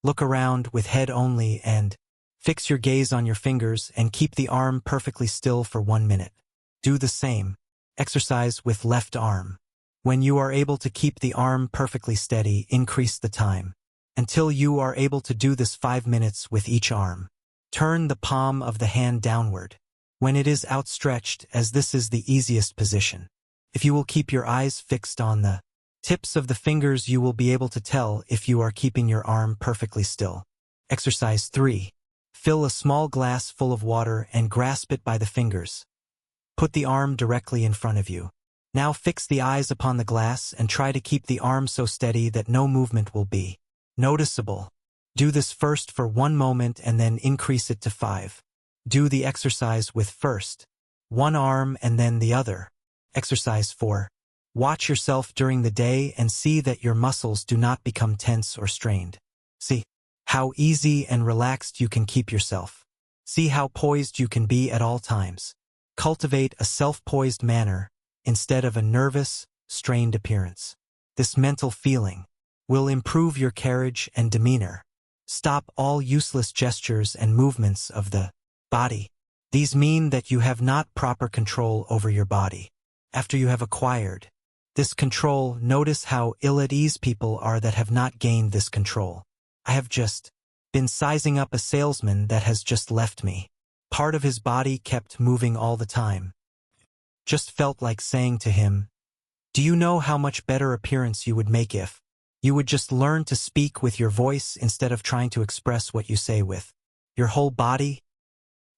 Look around with head only and fix your gaze on your fingers and keep the arm perfectly still for 1 minute. Do the same exercise with left arm. When you are able to keep the arm perfectly steady, increase the time until you are able to do this 5 minutes with each arm. Turn the palm of the hand downward when it is outstretched, as this is the easiest position. If you will keep your eyes fixed on the tips of the fingers, you will be able to tell if you are keeping your arm perfectly still. Exercise 3. Fill a small glass full of water and grasp it by the fingers. Put the arm directly in front of you. Now fix the eyes upon the glass and try to keep the arm so steady that no movement will be noticeable. Do this first for 1 moment and then increase it to 5. Do the exercise with first one arm and then the other. Exercise 4. Watch yourself during the day and see that your muscles do not become tense or strained. See how easy and relaxed you can keep yourself. See how poised you can be at all times. Cultivate a self-poised manner instead of a nervous, strained appearance. This mental feeling will improve your carriage and demeanor. Stop all useless gestures and movements of the body. These mean that you have not proper control over your body. After you have acquired this control, notice how ill at ease people are that have not gained this control. I have just been sizing up a salesman that has just left me. Part of his body kept moving all the time. Just felt like saying to him, do you know how much better appearance you would make if you would just learn to speak with your voice instead of trying to express what you say with your whole body?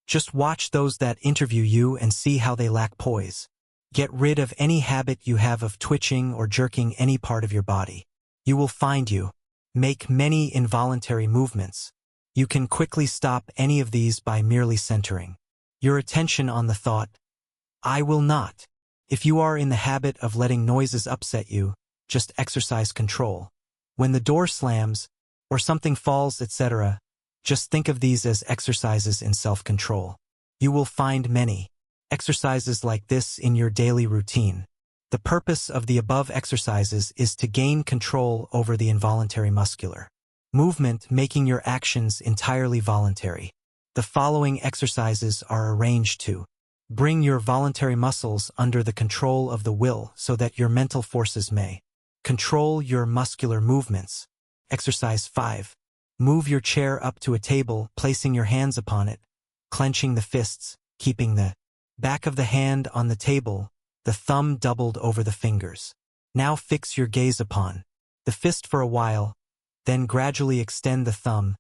Just watch those that interview you and see how they lack poise. Get rid of any habit you have of twitching or jerking any part of your body. You will find you make many involuntary movements. You can quickly stop any of these by merely centering your attention on the thought, I will not. If you are in the habit of letting noises upset you, just exercise control. When the door slams, or something falls, etc., just think of these as exercises in self-control. You will find many exercises like this in your daily routine. The purpose of the above exercises is to gain control over the involuntary muscular movement, making your actions entirely voluntary. The following exercises are arranged to bring your voluntary muscles under the control of the will so that your mental forces may control your muscular movements. Exercise 5. Move your chair up to a table, placing your hands upon it, clenching the fists, keeping the back of the hand on the table, the thumb doubled over the fingers. Now fix your gaze upon the fist for a while, then gradually extend the thumb,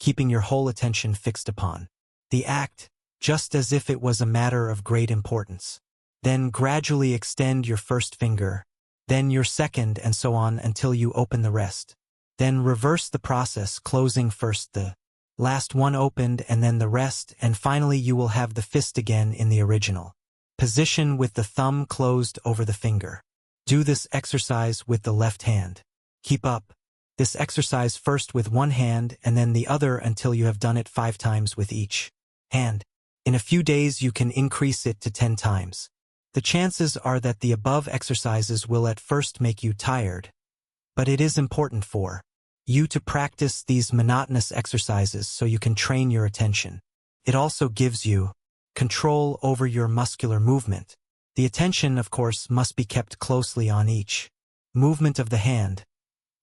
keeping your whole attention fixed upon the act, just as if it was a matter of great importance. Then gradually extend your first finger, then your second, and so on until you open the rest. Then reverse the process, closing first the last one opened and then the rest, and finally you will have the fist again in the original position with the thumb closed over the finger. Do this exercise with the left hand. Keep up this exercise first with one hand and then the other until you have done it 5 times with each hand. In a few days you can increase it to 10 times. The chances are that the above exercises will at first make you tired, but it is important for you to practice these monotonous exercises so you can train your attention. It also gives you control over your muscular movement. The attention, of course, must be kept closely on each movement of the hand.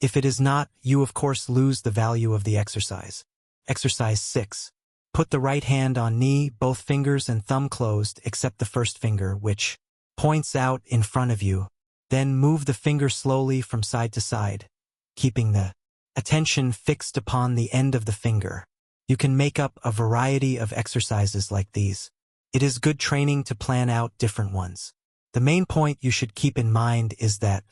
If it is not, you of course lose the value of the exercise. Exercise 6. Put the right hand on knee, both fingers and thumb closed except the first finger, which points out in front of you. Then move the finger slowly from side to side, keeping the attention fixed upon the end of the finger. You can make up a variety of exercises like these. It is good training to plan out different ones. The main point you should keep in mind is that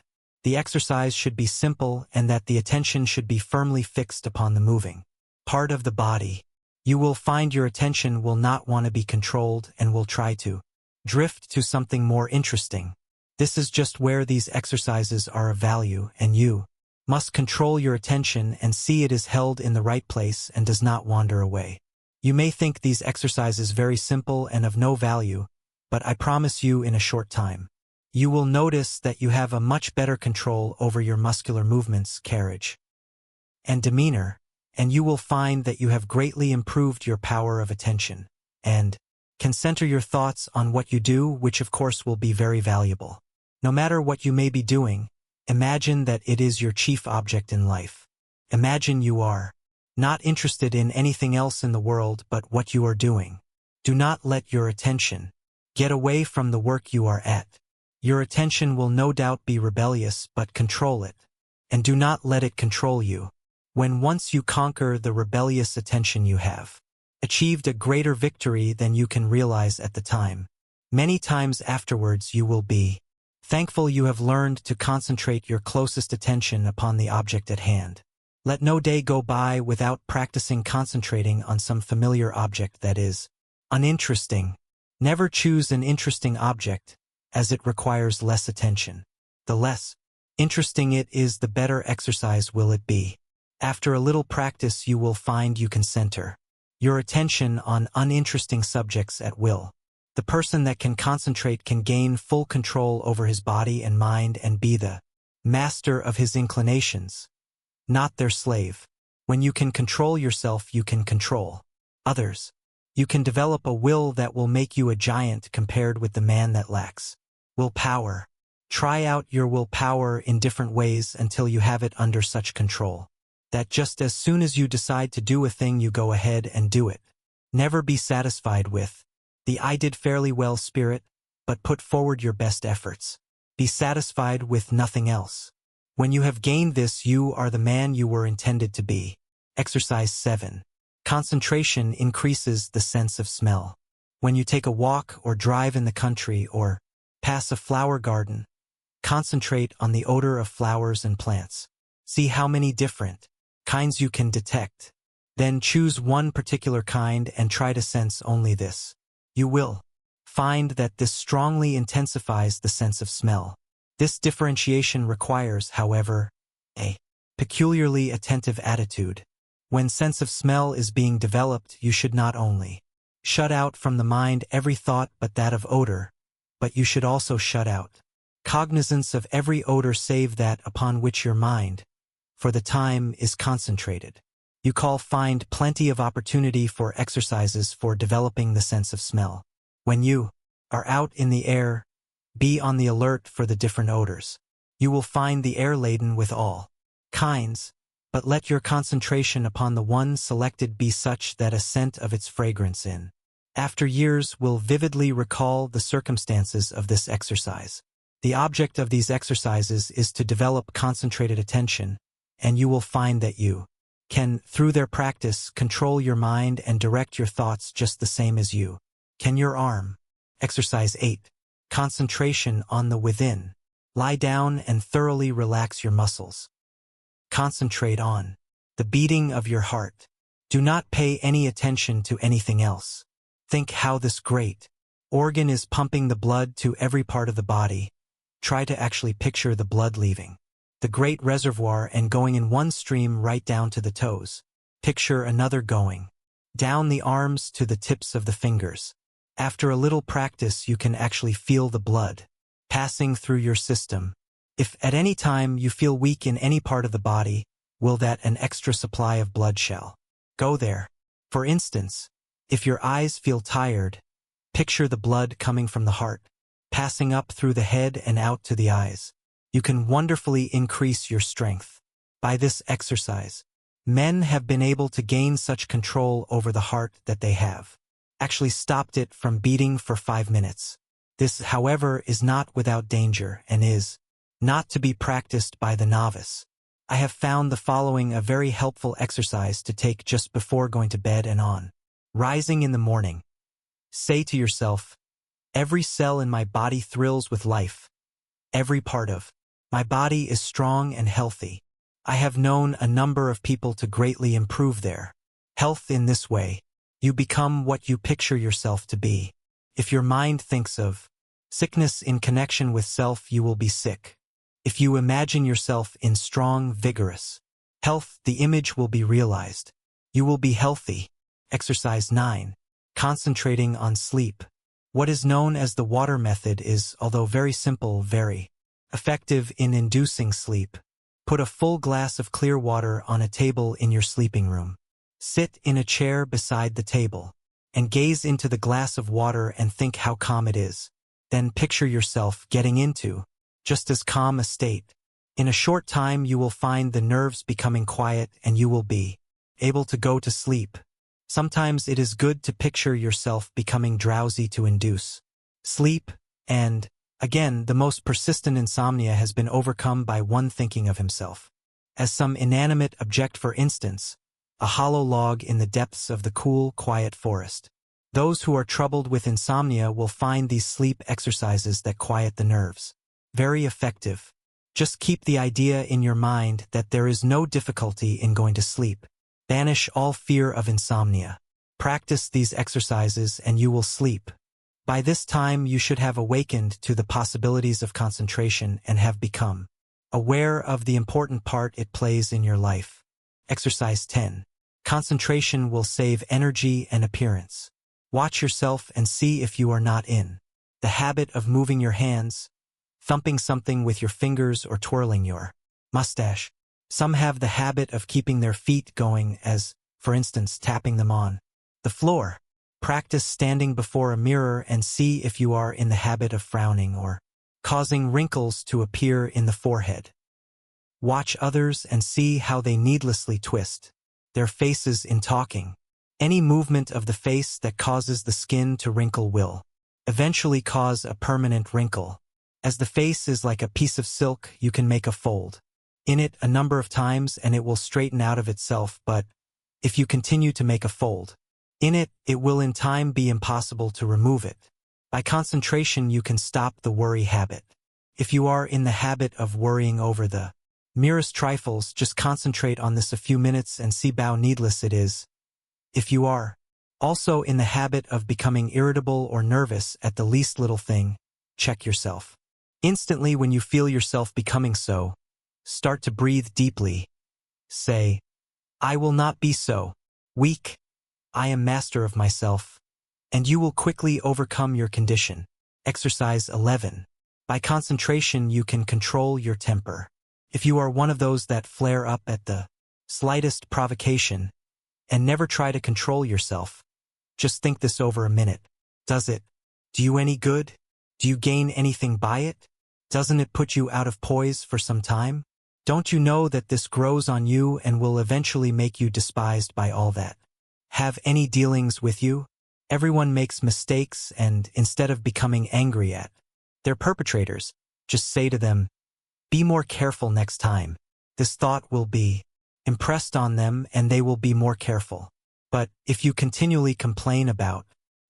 the exercise should be simple and that the attention should be firmly fixed upon the moving part of the body. You will find your attention will not want to be controlled and will try to drift to something more interesting. This is just where these exercises are of value, and you must control your attention and see it is held in the right place and does not wander away. You may think these exercises very simple and of no value, but I promise you in a short time, you will notice that you have a much better control over your muscular movements, carriage, and demeanor, and you will find that you have greatly improved your power of attention, and can center your thoughts on what you do, which of course will be very valuable. No matter what you may be doing, imagine that it is your chief object in life. Imagine you are not interested in anything else in the world but what you are doing. Do not let your attention get away from the work you are at. Your attention will no doubt be rebellious, but control it, and do not let it control you. When once you conquer the rebellious attention, you have achieved a greater victory than you can realize at the time. Many times afterwards you will be thankful you have learned to concentrate your closest attention upon the object at hand. Let no day go by without practicing concentrating on some familiar object that is uninteresting. Never choose an interesting object, as it requires less attention. The less interesting it is, the better exercise will it be. After a little practice you will find you can center your attention on uninteresting subjects at will. The person that can concentrate can gain full control over his body and mind and be the master of his inclinations, not their slave. When you can control yourself, you can control others. You can develop a will that will make you a giant compared with the man that lacks willpower. Try out your willpower in different ways until you have it under such control that just as soon as you decide to do a thing, you go ahead and do it. Never be satisfied with the "I did fairly well" spirit, but put forward your best efforts. Be satisfied with nothing else. When you have gained this, you are the man you were intended to be. Exercise 7. Concentration increases the sense of smell. When you take a walk or drive in the country or pass a flower garden, concentrate on the odor of flowers and plants. See how many different kinds you can detect. Then choose one particular kind and try to sense only this. You will find that this strongly intensifies the sense of smell. This differentiation requires, however, a peculiarly attentive attitude. When sense of smell is being developed, you should not only shut out from the mind every thought but that of odor, but you should also shut out cognizance of every odor save that upon which your mind, for the time, is concentrated. You find plenty of opportunity for exercises for developing the sense of smell. When you are out in the air, be on the alert for the different odors. You will find the air laden with all kinds, but let your concentration upon the one selected be such that a scent of its fragrance in after years will vividly recall the circumstances of this exercise. The object of these exercises is to develop concentrated attention, and you will find that you can, through their practice, control your mind and direct your thoughts just the same as you can your arm. Exercise 8. Concentration on the within. Lie down and thoroughly relax your muscles. Concentrate on the beating of your heart. Do not pay any attention to anything else. Think how this great organ is pumping the blood to every part of the body. Try to actually picture the blood leaving the great reservoir and going in one stream right down to the toes. Picture another going down the arms to the tips of the fingers. After a little practice, you can actually feel the blood passing through your system. If at any time you feel weak in any part of the body, will that an extra supply of blood shall go there. For instance, if your eyes feel tired, picture the blood coming from the heart, passing up through the head and out to the eyes. You can wonderfully increase your strength. By this exercise, men have been able to gain such control over the heart that they have actually stopped it from beating for 5 minutes. This, however, is not without danger and is not to be practiced by the novice. I have found the following a very helpful exercise to take just before going to bed and on rising in the morning. Say to yourself, every cell in my body thrills with life. Every part of my body is strong and healthy. I have known a number of people to greatly improve their health in this way. You become what you picture yourself to be. If your mind thinks of sickness in connection with self, you will be sick. If you imagine yourself in strong, vigorous health, the image will be realized. You will be healthy. Exercise 9. Concentrating on sleep. What is known as the water method is, although very simple, very effective in inducing sleep. Put a full glass of clear water on a table in your sleeping room. Sit in a chair beside the table and gaze into the glass of water and think how calm it is. Then picture yourself getting into just as calm a state. In a short time you will find the nerves becoming quiet and you will be able to go to sleep. Sometimes it is good to picture yourself becoming drowsy to induce sleep, and, again, the most persistent insomnia has been overcome by one thinking of himself as some inanimate object, for instance, a hollow log in the depths of the cool, quiet forest. Those who are troubled with insomnia will find these sleep exercises that quiet the nerves very effective. Just keep the idea in your mind that there is no difficulty in going to sleep. Banish all fear of insomnia. Practice these exercises and you will sleep. By this time you should have awakened to the possibilities of concentration and have become aware of the important part it plays in your life. Exercise 10. Concentration will save energy and appearance. Watch yourself and see if you are not in the habit of moving your hands, thumping something with your fingers, or twirling your mustache. Some have the habit of keeping their feet going as, for instance, tapping them on the floor. Practice standing before a mirror and see if you are in the habit of frowning or causing wrinkles to appear in the forehead. Watch others and see how they needlessly twist their faces in talking. Any movement of the face that causes the skin to wrinkle will eventually cause a permanent wrinkle. As the face is like a piece of silk, you can make a fold in it a number of times and it will straighten out of itself, but if you continue to make a fold in it, it will in time be impossible to remove it. By concentration, you can stop the worry habit. If you are in the habit of worrying over the merest trifles, just concentrate on this a few minutes and see how needless it is. If you are also in the habit of becoming irritable or nervous at the least little thing, check yourself. Instantly when you feel yourself becoming so, start to breathe deeply. Say, I will not be so weak. I am master of myself. And you will quickly overcome your condition. Exercise 11. By concentration, you can control your temper. If you are one of those that flare up at the slightest provocation and never try to control yourself, just think this over a minute. Does it do you any good? Do you gain anything by it? Doesn't it put you out of poise for some time? Don't you know that this grows on you and will eventually make you despised by all that have any dealings with you? Everyone makes mistakes, and instead of becoming angry at their perpetrators, just say to them, be more careful next time. This thought will be impressed on them and they will be more careful. But if you continually complain about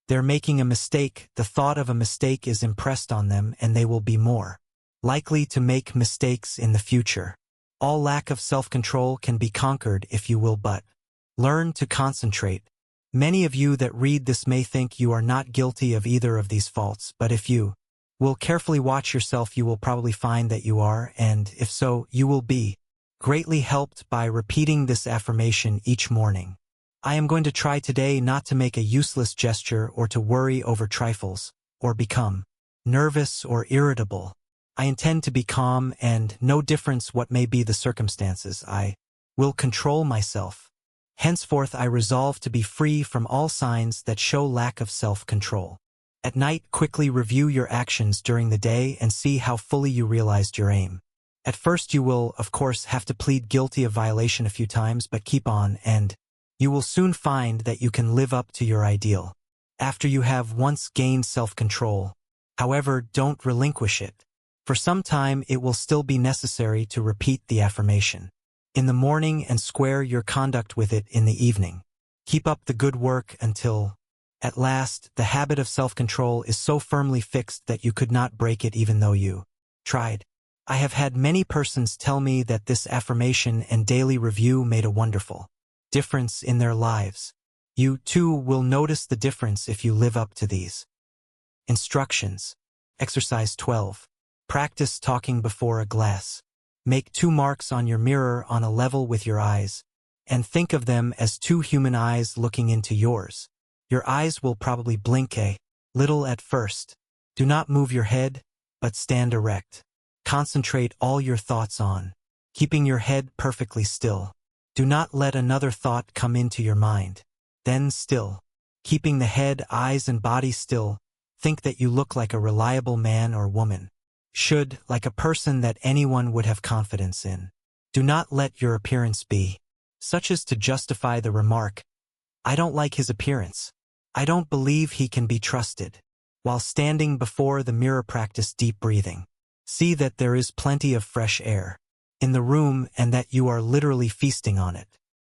they're making a mistake, the thought of a mistake is impressed on them and they will be more likely to make mistakes in the future. All lack of self-control can be conquered if you will but learn to concentrate. Many of you that read this may think you are not guilty of either of these faults, but if you will carefully watch yourself, you will probably find that you are, and if so, you will be greatly helped by repeating this affirmation each morning. I am going to try today not to make a useless gesture or to worry over trifles, or become nervous or irritable. I intend to be calm and, no difference what may be the circumstances, I will control myself. Henceforth I resolve to be free from all signs that show lack of self-control. At night, quickly review your actions during the day and see how fully you realized your aim. At first you will, of course, have to plead guilty of violation a few times, but keep on, and you will soon find that you can live up to your ideal. After you have once gained self-control, however, don't relinquish it. For some time it will still be necessary to repeat the affirmation in the morning and square your conduct with it in the evening. Keep up the good work until, at last, the habit of self-control is so firmly fixed that you could not break it even though you tried. I have had many persons tell me that this affirmation and daily review made a wonderful difference in their lives. You, too, will notice the difference if you live up to these instructions. Exercise 12. Practice talking before a glass. Make 2 marks on your mirror on a level with your eyes, and think of them as 2 human eyes looking into yours. Your eyes will probably blink a little at first. Do not move your head, but stand erect. Concentrate all your thoughts on keeping your head perfectly still. Do not let another thought come into your mind. Then still, keeping the head, eyes, and body still, think that you look like a reliable man or woman. Should, like a person that anyone would have confidence in. Do not let your appearance be such as to justify the remark, I don't like his appearance. I don't believe he can be trusted. While standing before the mirror, practice deep breathing. See that there is plenty of fresh air in the room and that you are literally feasting on it.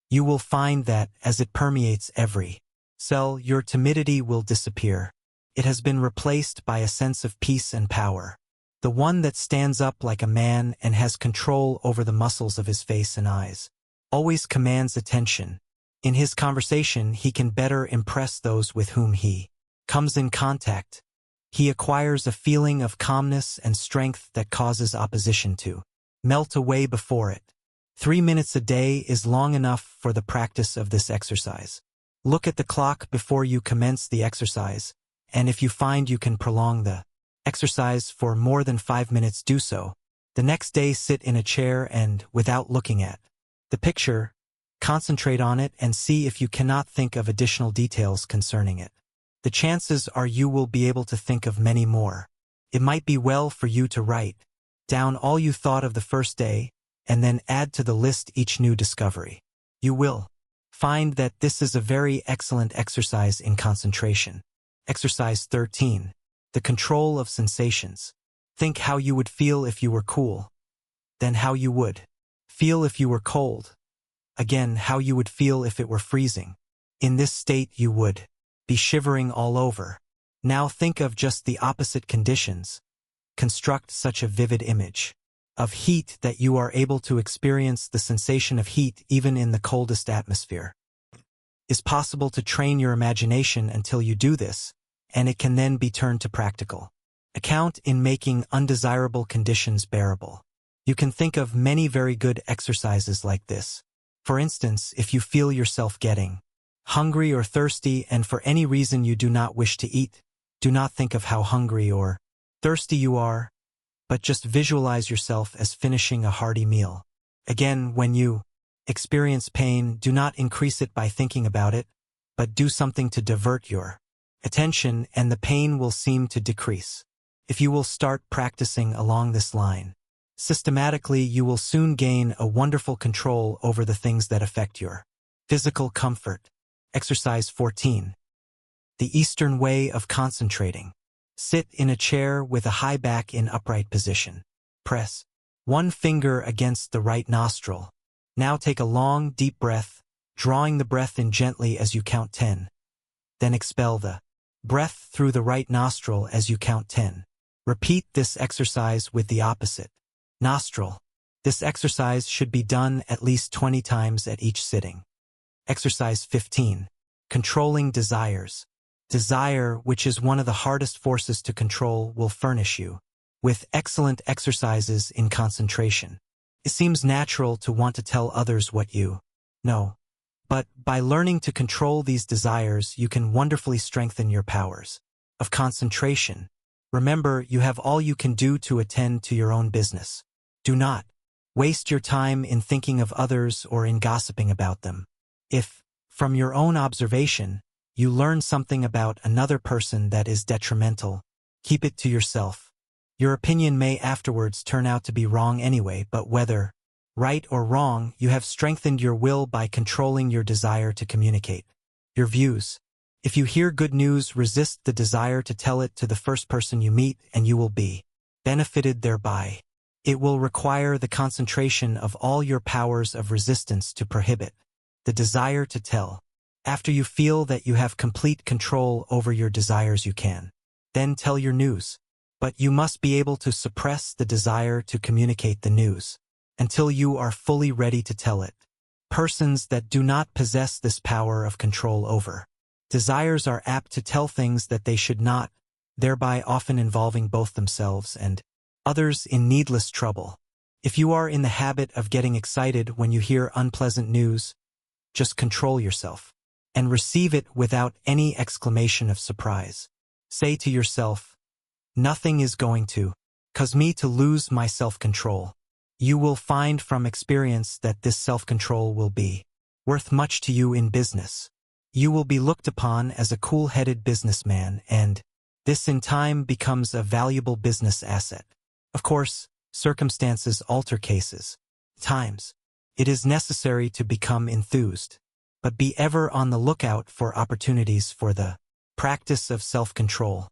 You will find that, as it permeates every cell, your timidity will disappear. It has been replaced by a sense of peace and power. The one that stands up like a man and has control over the muscles of his face and eyes always commands attention. In his conversation, he can better impress those with whom he comes in contact. He acquires a feeling of calmness and strength that causes opposition to melt away before it. 3 minutes a day is long enough for the practice of this exercise. Look at the clock before you commence the exercise, and if you find you can prolong the exercise for more than 5 minutes, do so. The next day, sit in a chair and, without looking at the picture, concentrate on it and see if you cannot think of additional details concerning it. The chances are you will be able to think of many more. It might be well for you to write down all you thought of the first day and then add to the list each new discovery. You will find that this is a very excellent exercise in concentration. Exercise 13. The control of sensations. Think how you would feel if you were cool, then how you would feel if you were cold, Again, how you would feel if it were freezing. In this state you would be shivering all over. Now think of just the opposite conditions. Construct such a vivid image of heat that you are able to experience the sensation of heat even in the coldest atmosphere. It's possible to train your imagination until you do this, and it can then be turned to practical account in making undesirable conditions bearable. You can think of many very good exercises like this. For instance, if you feel yourself getting hungry or thirsty and for any reason you do not wish to eat, do not think of how hungry or thirsty you are, but just visualize yourself as finishing a hearty meal. Again, when you experience pain, do not increase it by thinking about it, but do something to divert your attention and the pain will seem to decrease. If you will start practicing along this line, systematically you will soon gain a wonderful control over the things that affect your physical comfort. Exercise 14. The Eastern way of concentrating. Sit in a chair with a high back in upright position. Press one finger against the right nostril. Now take a long, deep breath, drawing the breath in gently as you count 10. Then expel the breath through the right nostril as you count 10. Repeat this exercise with the opposite nostril. This exercise should be done at least 20 times at each sitting. Exercise 15. Controlling desires. Desire, which is one of the hardest forces to control, will furnish you with excellent exercises in concentration. It seems natural to want to tell others what you know, but by learning to control these desires, you can wonderfully strengthen your powers of concentration. Remember, you have all you can do to attend to your own business. Do not waste your time in thinking of others or in gossiping about them. If, from your own observation, you learn something about another person that is detrimental, keep it to yourself. Your opinion may afterwards turn out to be wrong anyway, but whether right or wrong, you have strengthened your will by controlling your desire to communicate your views. If you hear good news, resist the desire to tell it to the first person you meet, and you will be benefited thereby. It will require the concentration of all your powers of resistance to prohibit the desire to tell. After you feel that you have complete control over your desires, you can then tell your news. But you must be able to suppress the desire to communicate the news until you are fully ready to tell it. Persons that do not possess this power of control over desires are apt to tell things that they should not, thereby often involving both themselves and others in needless trouble. If you are in the habit of getting excited when you hear unpleasant news, just control yourself and receive it without any exclamation of surprise. Say to yourself, "Nothing is going to cause me to lose my self-control." You will find from experience that this self-control will be worth much to you in business. You will be looked upon as a cool-headed businessman, and this in time becomes a valuable business asset. Of course, circumstances alter cases. Times. It is necessary to become enthused, but be ever on the lookout for opportunities for the practice of self-control.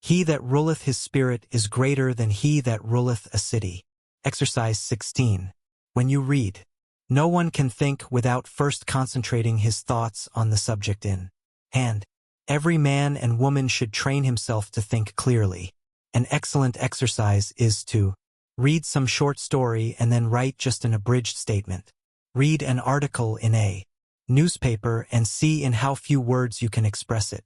He that ruleth his spirit is greater than he that ruleth a city. Exercise 16. When you read, no one can think without first concentrating his thoughts on the subject in hand. Every man and woman should train himself to think clearly. An excellent exercise is to read some short story and then write just an abridged statement. Read an article in a newspaper and see in how few words you can express it.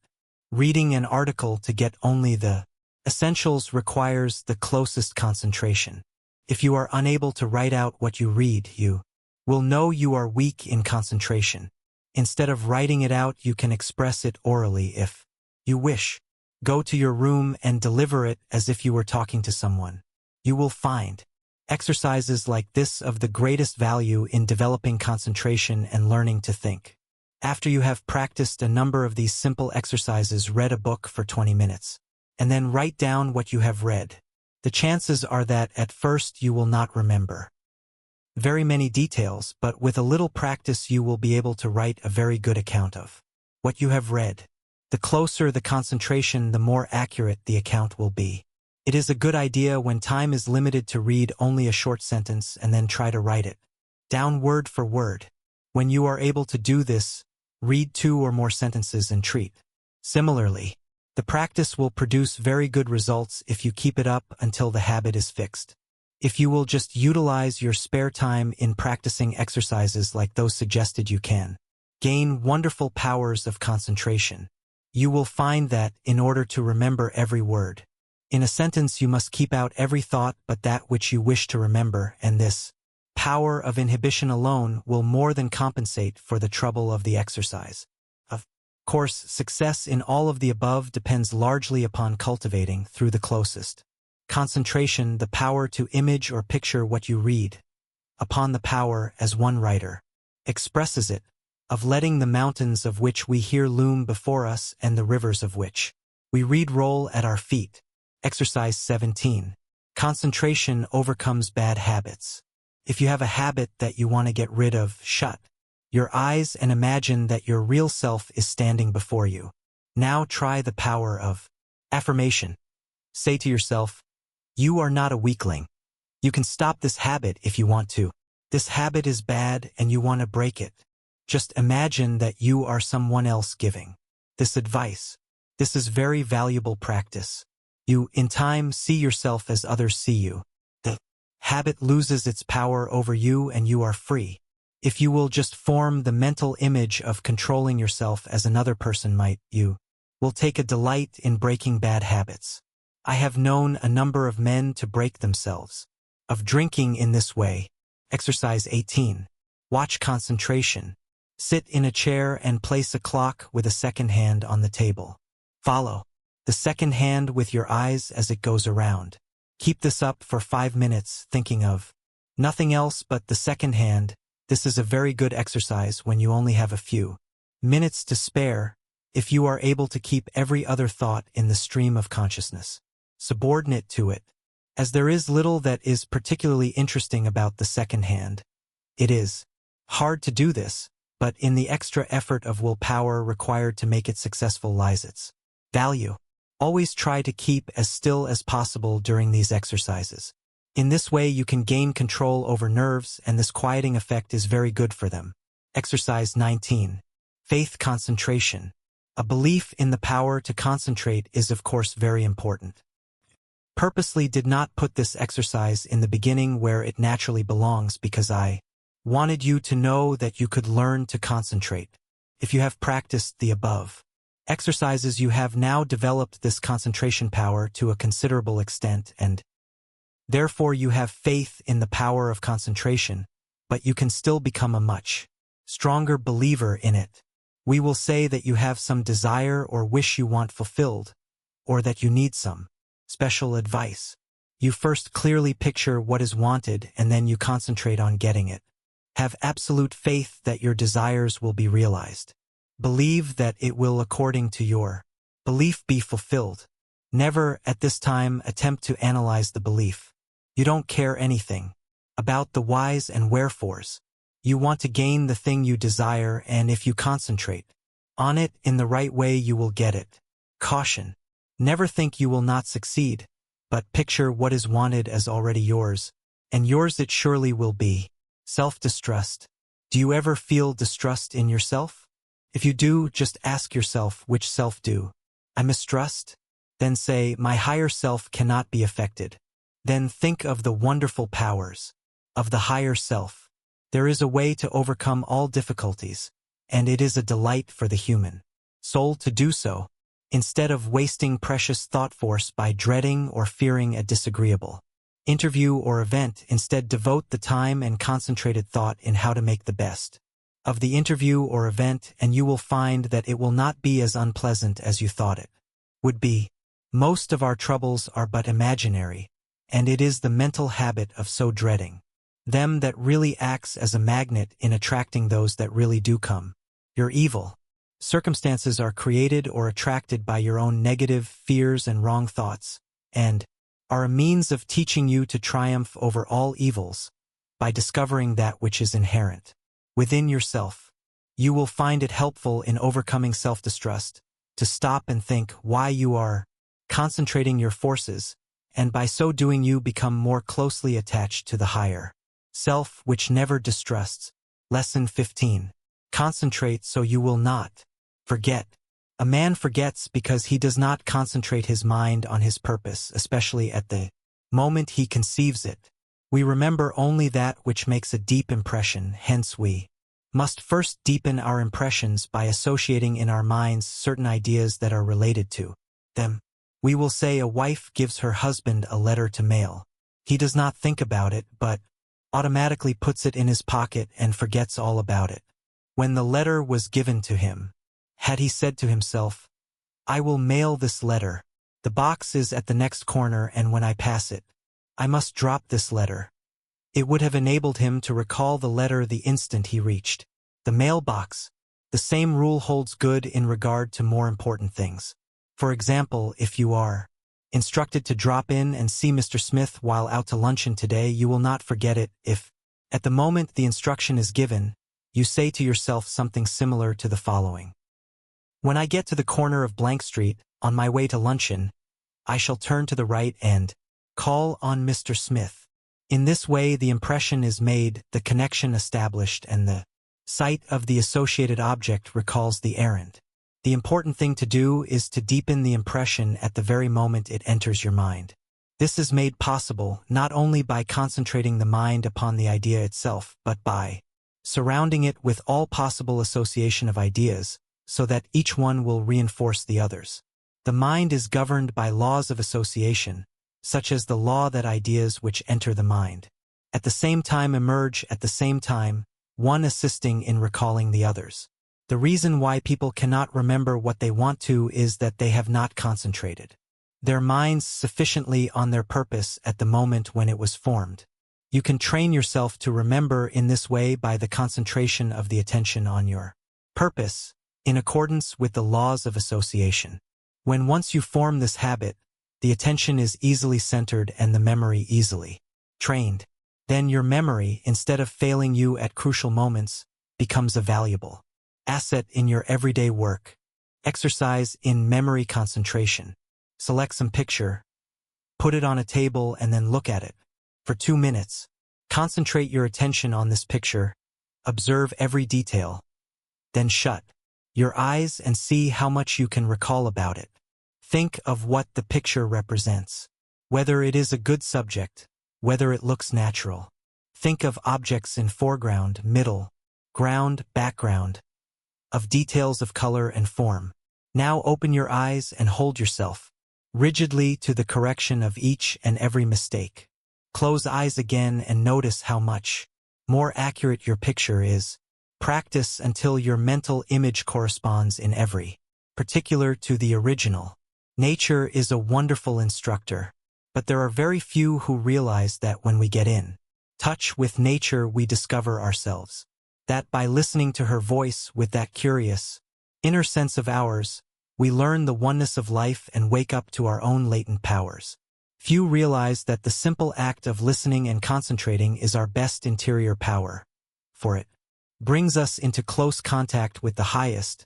Reading an article to get only the essentials requires the closest concentration. If you are unable to write out what you read, you will know you are weak in concentration. Instead of writing it out, you can express it orally if you wish. Go to your room and deliver it as if you were talking to someone. You will find exercises like this of the greatest value in developing concentration and learning to think. After you have practiced a number of these simple exercises, read a book for 20 minutes, and then write down what you have read. The chances are that at first you will not remember very many details, but with a little practice you will be able to write a very good account of what you have read. The closer the concentration, the more accurate the account will be. It is a good idea when time is limited to read only a short sentence and then try to write it down word for word. When you are able to do this, read 2 or more sentences and treat. Similarly, the practice will produce very good results if you keep it up until the habit is fixed. If you will just utilize your spare time in practicing exercises like those suggested, you can gain wonderful powers of concentration. You will find that, in order to remember every word in a sentence, you must keep out every thought but that which you wish to remember, and this power of inhibition alone will more than compensate for the trouble of the exercise. Of course, success in all of the above depends largely upon cultivating, through the closest concentration, the power to image or picture what you read, upon the power, as one writer expresses it, of letting the mountains of which we hear loom before us and the rivers of which we read roll at our feet. Exercise 17. Concentration overcomes bad habits. If you have a habit that you want to get rid of, shut your eyes and imagine that your real self is standing before you. Now try the power of affirmation. Say to yourself, "You are not a weakling. You can stop this habit if you want to. This habit is bad and you want to break it." Just imagine that you are someone else giving this advice. This is very valuable practice. You, in time, see yourself as others see you. The habit loses its power over you and you are free. If you will just form the mental image of controlling yourself as another person might, you will take a delight in breaking bad habits. I have known a number of men to break themselves of drinking in this way. Exercise 18. Watch concentration. Sit in a chair and place a clock with a second hand on the table. Follow the second hand with your eyes as it goes around. Keep this up for 5 minutes, thinking of nothing else but the second hand. This is a very good exercise when you only have a few minutes to spare, if you are able to keep every other thought in the stream of consciousness subordinate to it. As there is little that is particularly interesting about the second hand, it is hard to do this, but in the extra effort of willpower required to make it successful lies its value. Always try to keep as still as possible during these exercises. In this way you can gain control over nerves, and this quieting effect is very good for them. Exercise 19. Faith concentration. A belief in the power to concentrate is of course very important. Purposely did not put this exercise in the beginning where it naturally belongs because I wanted you to know that you could learn to concentrate. If you have practiced the above exercises, you have now developed this concentration power to a considerable extent, and therefore you have faith in the power of concentration, but you can still become a much stronger believer in it. We will say that you have some desire or wish you want fulfilled, or that you need some special advice. You first clearly picture what is wanted and then you concentrate on getting it. Have absolute faith that your desires will be realized. Believe that it will, according to your belief, be fulfilled. Never, at this time, attempt to analyze the belief. You don't care anything about the whys and wherefores. You want to gain the thing you desire, and if you concentrate on it in the right way, you will get it. Caution. Never think you will not succeed, but picture what is wanted as already yours, and yours it surely will be. Self-distrust. Do you ever feel distrust in yourself? If you do, just ask yourself, which self do I mistrust? Then say, my higher self cannot be affected. Then think of the wonderful powers of the higher self. There is a way to overcome all difficulties, and it is a delight for the human soul to do so, instead of wasting precious thought force by dreading or fearing a disagreeable interview or event. Instead, devote the time and concentrated thought in how to make the best of the interview or event, and you will find that it will not be as unpleasant as you thought it would be. Most of our troubles are but imaginary, and it is the mental habit of so dreading them that really acts as a magnet in attracting those that really do come. Your evil circumstances are created or attracted by your own negative fears and wrong thoughts, and are a means of teaching you to triumph over all evils by discovering that which is inherent within yourself. You will find it helpful in overcoming self-distrust to stop and think why you are concentrating your forces, and by so doing you become more closely attached to the higher Self which never distrusts. Lesson 15. Concentrate so you will not forget. A man forgets because he does not concentrate his mind on his purpose, especially at the moment he conceives it. We remember only that which makes a deep impression, hence we must first deepen our impressions by associating in our minds certain ideas that are related to them. We will say a wife gives her husband a letter to mail. He does not think about it, but automatically puts it in his pocket and forgets all about it. When the letter was given to him, had he said to himself, "I will mail this letter. The box is at the next corner, and when I pass it, I must drop this letter," it would have enabled him to recall the letter the instant he reached the mailbox. The same rule holds good in regard to more important things. For example, if you are instructed to drop in and see Mr. Smith while out to luncheon today, you will not forget it if, at the moment the instruction is given, you say to yourself something similar to the following. When I get to the corner of Blank Street, on my way to luncheon, I shall turn to the right and call on Mr. Smith. In this way the impression is made, the connection established, and the sight of the associated object recalls the errand. The important thing to do is to deepen the impression at the very moment it enters your mind. This is made possible not only by concentrating the mind upon the idea itself, but by surrounding it with all possible association of ideas, so that each one will reinforce the others. The mind is governed by laws of association, such as the law that ideas which enter the mind at the same time emerge at the same time, one assisting in recalling the others. The reason why people cannot remember what they want to is that they have not concentrated their minds sufficiently on their purpose at the moment when it was formed. You can train yourself to remember in this way by the concentration of the attention on your purpose, in accordance with the laws of association. When once you form this habit, the attention is easily centered and the memory easily trained. Then your memory, instead of failing you at crucial moments, becomes a valuable asset in your everyday work. Exercise in memory concentration. Select some picture, put it on a table, and then look at it for 2 minutes. Concentrate your attention on this picture, observe every detail, then shut your eyes and see how much you can recall about it. Think of what the picture represents, whether it is a good subject, whether it looks natural. Think of objects in foreground, middle, ground, background, of details of color and form. Now open your eyes and hold yourself rigidly to the correction of each and every mistake. Close eyes again and notice how much more accurate your picture is. Practice until your mental image corresponds in every particular to the original. Nature is a wonderful instructor, but there are very few who realize that when we get in touch with nature we discover ourselves. That by listening to her voice with that curious inner sense of ours, we learn the oneness of life and wake up to our own latent powers. Few realize that the simple act of listening and concentrating is our best interior power, for it brings us into close contact with the highest,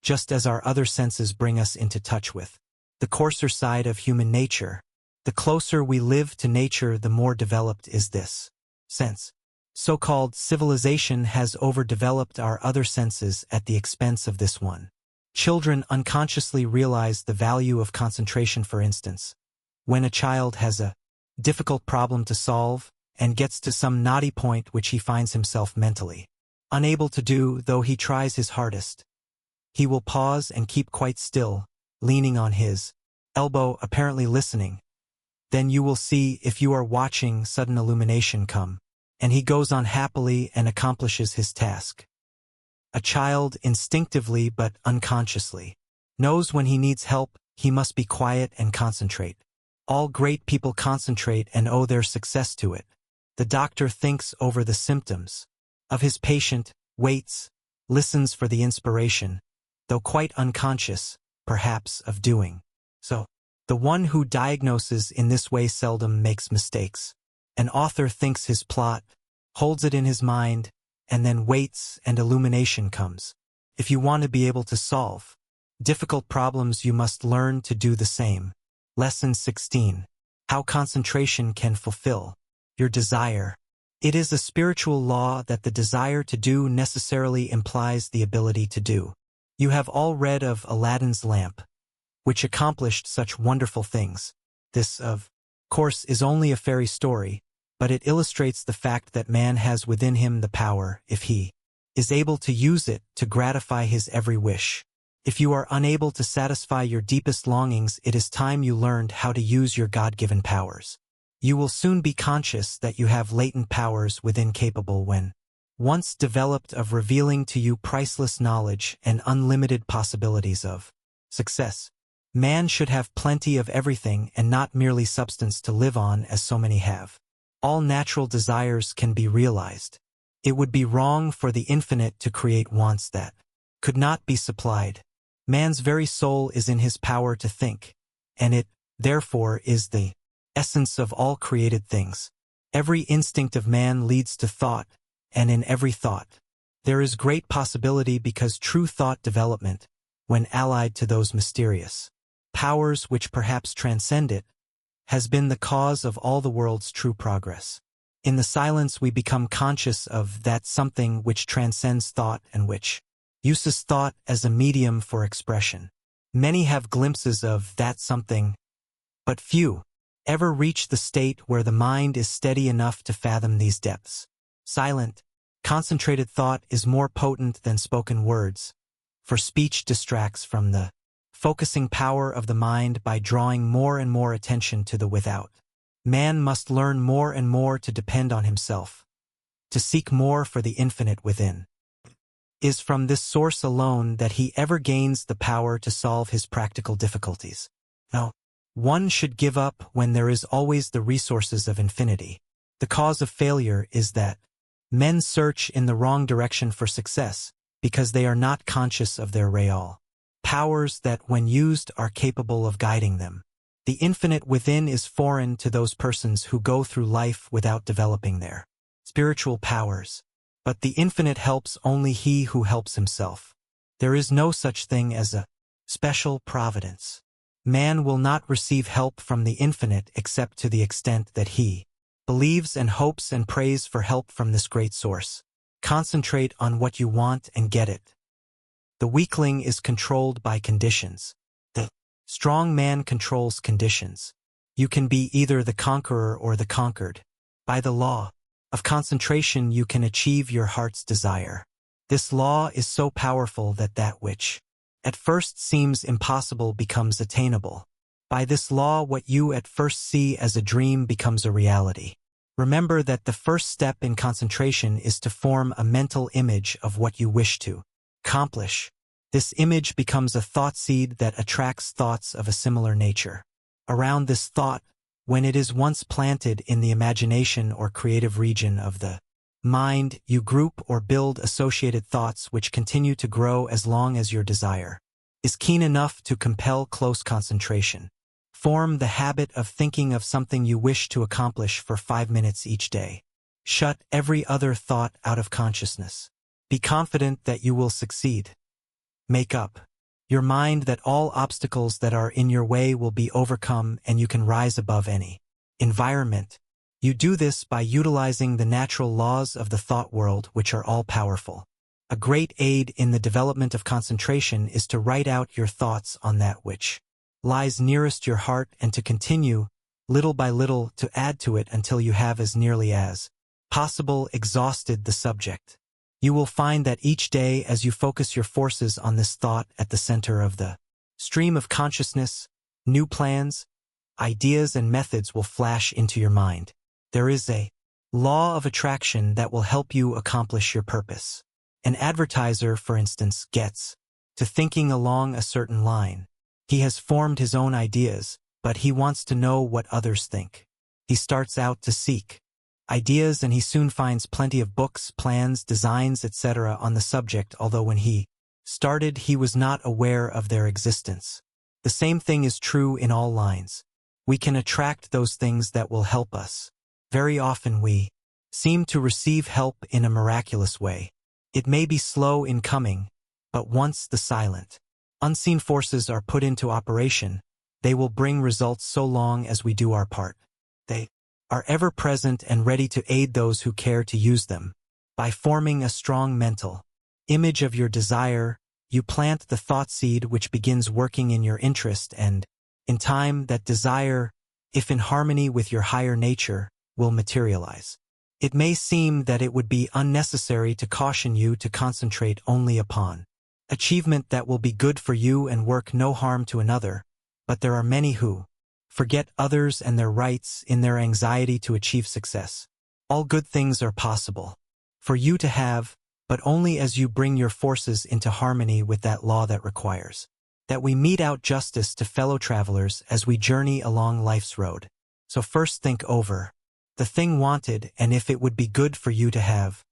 just as our other senses bring us into touch with the coarser side of human nature. The closer we live to nature, the more developed is this sense. So-called civilization has overdeveloped our other senses at the expense of this one. Children unconsciously realize the value of concentration. For instance, when a child has a difficult problem to solve and gets to some knotty point which he finds himself mentally unable to do, though he tries his hardest, he will pause and keep quite still, leaning on his elbow, apparently listening. Then you will see, if you are watching, sudden illumination come, and he goes on happily and accomplishes his task. A child instinctively but unconsciously knows when he needs help, he must be quiet and concentrate. All great people concentrate and owe their success to it. The doctor thinks over the symptoms of his patient, waits, listens for the inspiration, though quite unconscious, perhaps, of doing so. The one who diagnoses in this way seldom makes mistakes. An author thinks his plot, holds it in his mind, and then waits and illumination comes. If you want to be able to solve difficult problems, you must learn to do the same. Lesson 16. How concentration can fulfill your desire. It is a spiritual law that the desire to do necessarily implies the ability to do. You have all read of Aladdin's lamp, which accomplished such wonderful things. This, of course, is only a fairy story, but it illustrates the fact that man has within him the power, if he is able to use it, to gratify his every wish. If you are unable to satisfy your deepest longings, it is time you learned how to use your God-given powers. You will soon be conscious that you have latent powers within capable when once developed of revealing to you priceless knowledge and unlimited possibilities of success. Man should have plenty of everything and not merely substance to live on as so many have. All natural desires can be realized. It would be wrong for the infinite to create wants that could not be supplied. Man's very soul is in his power to think, and it, therefore, is the essence of all created things. Every instinct of man leads to thought, and in every thought there is great possibility, because true thought development, when allied to those mysterious powers which perhaps transcend it, has been the cause of all the world's true progress. In the silence we become conscious of that something which transcends thought and which uses thought as a medium for expression. Many have glimpses of that something, but few ever reach the state where the mind is steady enough to fathom these depths. Silent, concentrated thought is more potent than spoken words, for speech distracts from the focusing power of the mind by drawing more and more attention to the without. Man must learn more and more to depend on himself, to seek more for the infinite within. It is from this source alone that he ever gains the power to solve his practical difficulties. No one should give up when there is always the resources of infinity. The cause of failure is that men search in the wrong direction for success, because they are not conscious of their real powers that, when used, are capable of guiding them. The infinite within is foreign to those persons who go through life without developing their spiritual powers. But the infinite helps only he who helps himself. There is no such thing as a special providence. Man will not receive help from the infinite except to the extent that he believes and hopes and prays for help from this great source. Concentrate on what you want and get it. The weakling is controlled by conditions. The strong man controls conditions. You can be either the conqueror or the conquered. By the law of concentration you can achieve your heart's desire. This law is so powerful that that which at first seems impossible becomes attainable. By this law, what you at first see as a dream becomes a reality. Remember that the first step in concentration is to form a mental image of what you wish to accomplish. This image becomes a thought seed that attracts thoughts of a similar nature. Around this thought, when it is once planted in the imagination or creative region of the mind, you group or build associated thoughts which continue to grow as long as your desire is keen enough to compel close concentration. Form the habit of thinking of something you wish to accomplish for 5 minutes each day. Shut every other thought out of consciousness. Be confident that you will succeed. Make up your mind that all obstacles that are in your way will be overcome and you can rise above any environment. You do this by utilizing the natural laws of the thought world, which are all-powerful. A great aid in the development of concentration is to write out your thoughts on that which lies nearest your heart and to continue, little by little, to add to it until you have as nearly as possible exhausted the subject. You will find that each day, as you focus your forces on this thought at the center of the stream of consciousness, new plans, ideas and methods will flash into your mind. There is a law of attraction that will help you accomplish your purpose. An advertiser, for instance, gets to thinking along a certain line. He has formed his own ideas, but he wants to know what others think. He starts out to seek ideas and he soon finds plenty of books, plans, designs, etc. on the subject, although when he started he was not aware of their existence. The same thing is true in all lines. We can attract those things that will help us. Very often we seem to receive help in a miraculous way. It may be slow in coming, but once the silent, unseen forces are put into operation, they will bring results so long as we do our part. They are ever present and ready to aid those who care to use them. By forming a strong mental image of your desire, you plant the thought seed which begins working in your interest, and, in time, that desire, if in harmony with your higher nature, will materialize. It may seem that it would be unnecessary to caution you to concentrate only upon achievement that will be good for you and work no harm to another, but there are many who forget others and their rights in their anxiety to achieve success. All good things are possible for you to have, but only as you bring your forces into harmony with that law that requires that we mete out justice to fellow travelers as we journey along life's road. So first think over the thing wanted, and if it would be good for you to have.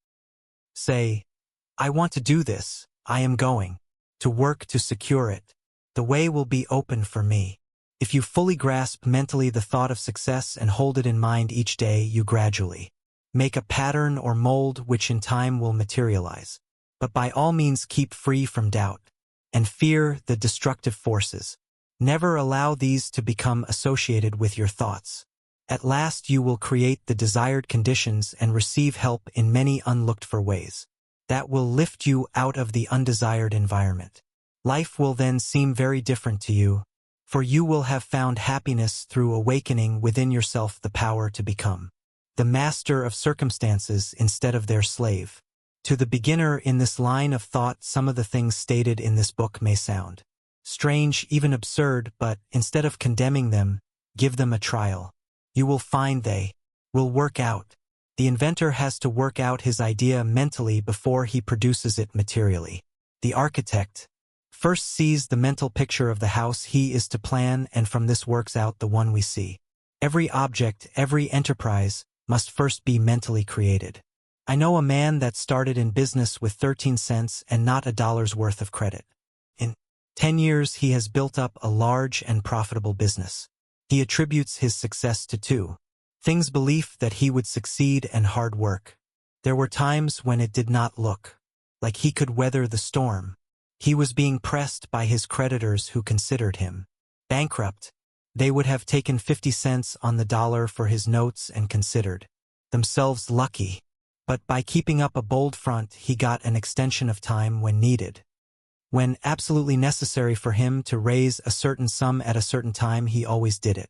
Say, I want to do this, I am going to work to secure it. The way will be open for me. If you fully grasp mentally the thought of success and hold it in mind each day, you gradually make a pattern or mold which in time will materialize. But by all means keep free from doubt and fear, the destructive forces. Never allow these to become associated with your thoughts. At last you will create the desired conditions and receive help in many unlooked-for ways that will lift you out of the undesired environment. Life will then seem very different to you, for you will have found happiness through awakening within yourself the power to become the master of circumstances instead of their slave. To the beginner in this line of thought, some of the things stated in this book may sound strange, even absurd, but instead of condemning them, give them a trial. You will find they will work out. The inventor has to work out his idea mentally before he produces it materially. The architect first sees the mental picture of the house he is to plan, and from this works out the one we see. Every object, every enterprise, must first be mentally created. I know a man that started in business with 13 cents and not $1 worth of credit. In 10 years he has built up a large and profitable business. He attributes his success to two things: belief that he would succeed and hard work. There were times when it did not look like he could weather the storm. He was being pressed by his creditors who considered him bankrupt. They would have taken 50 cents on the dollar for his notes and considered themselves lucky. But by keeping up a bold front, he got an extension of time when needed. When absolutely necessary for him to raise a certain sum at a certain time, he always did it.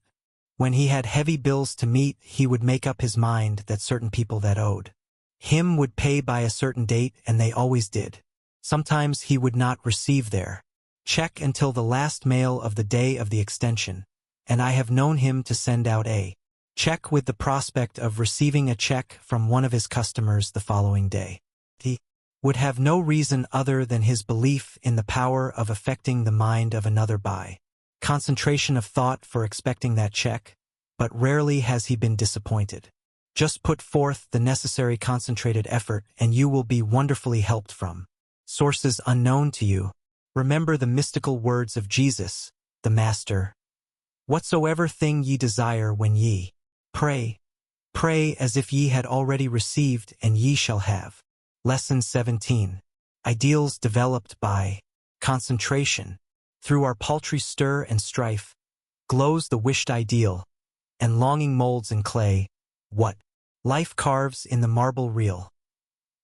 When he had heavy bills to meet, he would make up his mind that certain people that owed him would pay by a certain date, and they always did. Sometimes he would not receive their check until the last mail of the day of the extension, and I have known him to send out a check with the prospect of receiving a check from one of his customers the following day. He would have no reason other than his belief in the power of affecting the mind of another by concentration of thought for expecting that check, but rarely has he been disappointed. Just put forth the necessary concentrated effort and you will be wonderfully helped from sources unknown to you. Remember the mystical words of Jesus, the Master. Whatsoever thing ye desire when ye pray, pray as if ye had already received, and ye shall have. Lesson 17. Ideals developed by concentration. Through our paltry stir and strife, glows the wished ideal, and longing molds in clay what life carves in the marble real.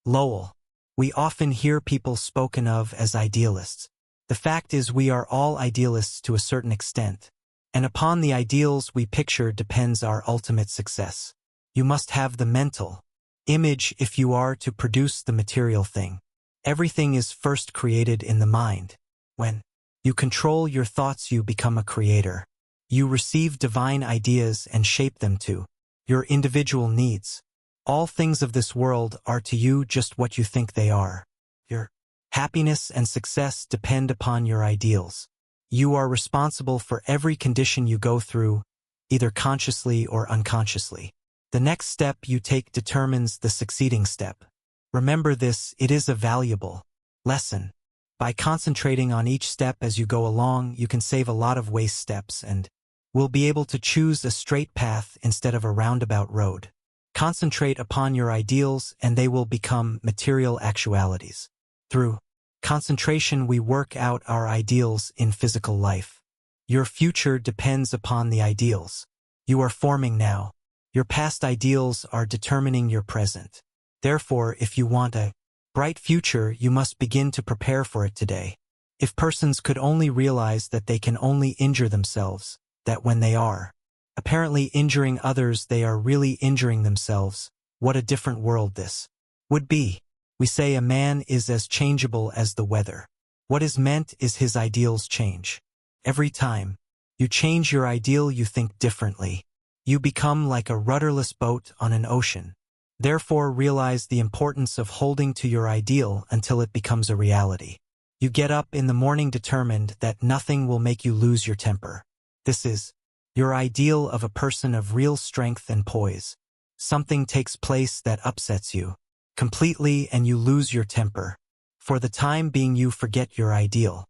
Lowell. We often hear people spoken of as idealists. The fact is we are all idealists to a certain extent, and upon the ideals we picture depends our ultimate success. You must have the mental image if you are to produce the material thing. Everything is first created in the mind. When you control your thoughts, you become a creator. You receive divine ideas and shape them to your individual needs. All things of this world are to you just what you think they are. Your happiness and success depend upon your ideals. You are responsible for every condition you go through, either consciously or unconsciously. The next step you take determines the succeeding step. Remember this, it is a valuable lesson. By concentrating on each step as you go along, you can save a lot of waste steps and will be able to choose a straight path instead of a roundabout road. Concentrate upon your ideals and they will become material actualities. Through concentration we work out our ideals in physical life. Your future depends upon the ideals you are forming now. Your past ideals are determining your present. Therefore, if you want a bright future, you must begin to prepare for it today. If persons could only realize that they can only injure themselves, that when they are apparently injuring others, they are really injuring themselves, what a different world this would be. We say a man is as changeable as the weather. What is meant is his ideals change. Every time you change your ideal, you think differently. You become like a rudderless boat on an ocean. Therefore, realize the importance of holding to your ideal until it becomes a reality. You get up in the morning determined that nothing will make you lose your temper. This is your ideal of a person of real strength and poise. Something takes place that upsets you completely and you lose your temper. For the time being, you forget your ideal.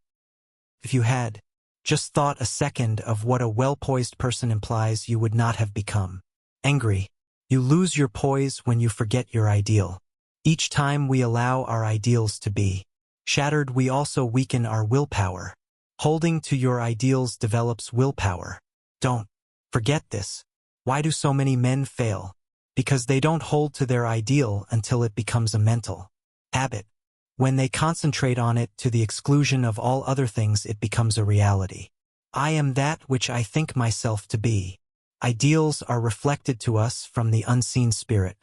If you had just thought a second of what a well-poised person implies, you would not have become angry. You lose your poise when you forget your ideal. Each time we allow our ideals to be shattered, we also weaken our willpower. Holding to your ideals develops willpower. Don't forget this. Why do so many men fail? Because they don't hold to their ideal until it becomes a mental habit. When they concentrate on it to the exclusion of all other things, it becomes a reality. I am that which I think myself to be. Ideals are reflected to us from the unseen spirit.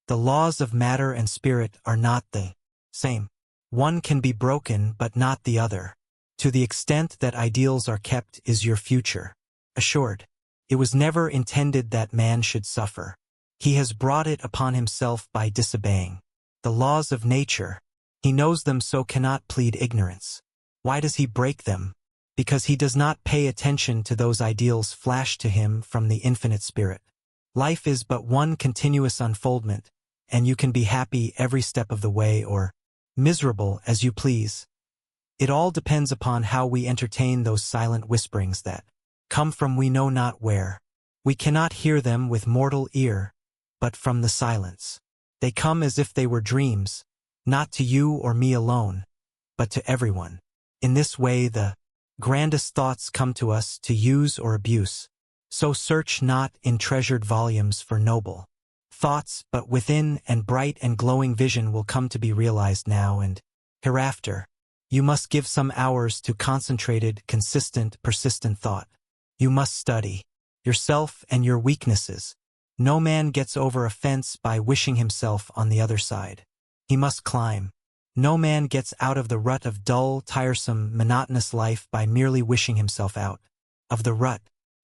The laws of matter and spirit are not the same. One can be broken but not the other. To the extent that ideals are kept is your future assured. It was never intended that man should suffer. He has brought it upon himself by disobeying the laws of nature. He knows them, so cannot plead ignorance. Why does he break them? Because he does not pay attention to those ideals flashed to him from the infinite spirit. Life is but one continuous unfoldment, and you can be happy every step of the way or miserable as you please. It all depends upon how we entertain those silent whisperings that come from we know not where. We cannot hear them with mortal ear, but from the silence. They come as if they were dreams, not to you or me alone, but to everyone. In this way the grandest thoughts come to us to use or abuse. So search not in treasured volumes for noble thoughts, but within, and bright and glowing vision will come to be realized now and hereafter. You must give some hours to concentrated, consistent, persistent thought. You must study yourself and your weaknesses. No man gets over a fence by wishing himself on the other side. He must climb. No man gets out of the rut of dull, tiresome, monotonous life by merely wishing himself out of the rut.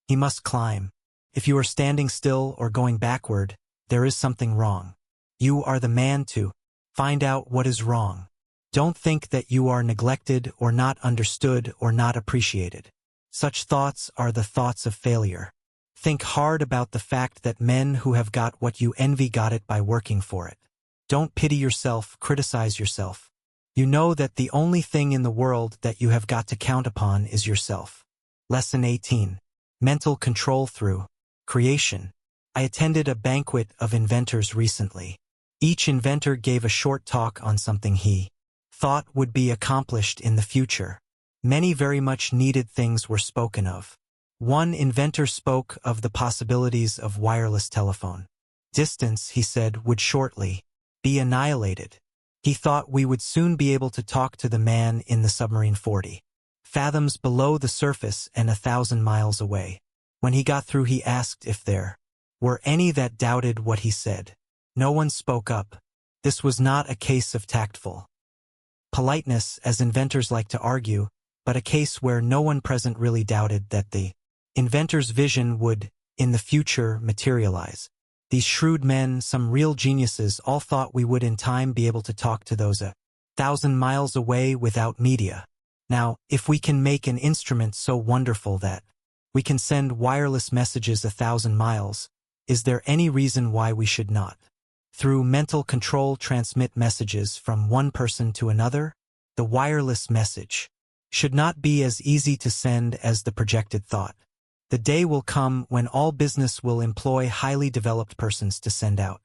He must climb. If you are standing still or going backward, there is something wrong. You are the man to find out what is wrong. Don't think that you are neglected or not understood or not appreciated. Such thoughts are the thoughts of failure. Think hard about the fact that men who have got what you envy got it by working for it. Don't pity yourself, criticize yourself. You know that the only thing in the world that you have got to count upon is yourself. Lesson 18. Mental control through creation. I attended a banquet of inventors recently. Each inventor gave a short talk on something he thought would be accomplished in the future. Many very much needed things were spoken of. One inventor spoke of the possibilities of wireless telephone. Distance, he said, would shortly be annihilated. He thought we would soon be able to talk to the man in the submarine 40 fathoms below the surface and 1,000 miles away. When he got through, he asked if there were any that doubted what he said. No one spoke up. This was not a case of tactful politeness, as inventors like to argue, but a case where no one present really doubted that the inventor's vision would, in the future, materialize. These shrewd men, some real geniuses, all thought we would in time be able to talk to those 1,000 miles away without media. Now, if we can make an instrument so wonderful that we can send wireless messages 1,000 miles, is there any reason why we should not, through mental control, transmit messages from one person to another? The wireless message should not be as easy to send as the projected thought. The day will come when all business will employ highly developed persons to send out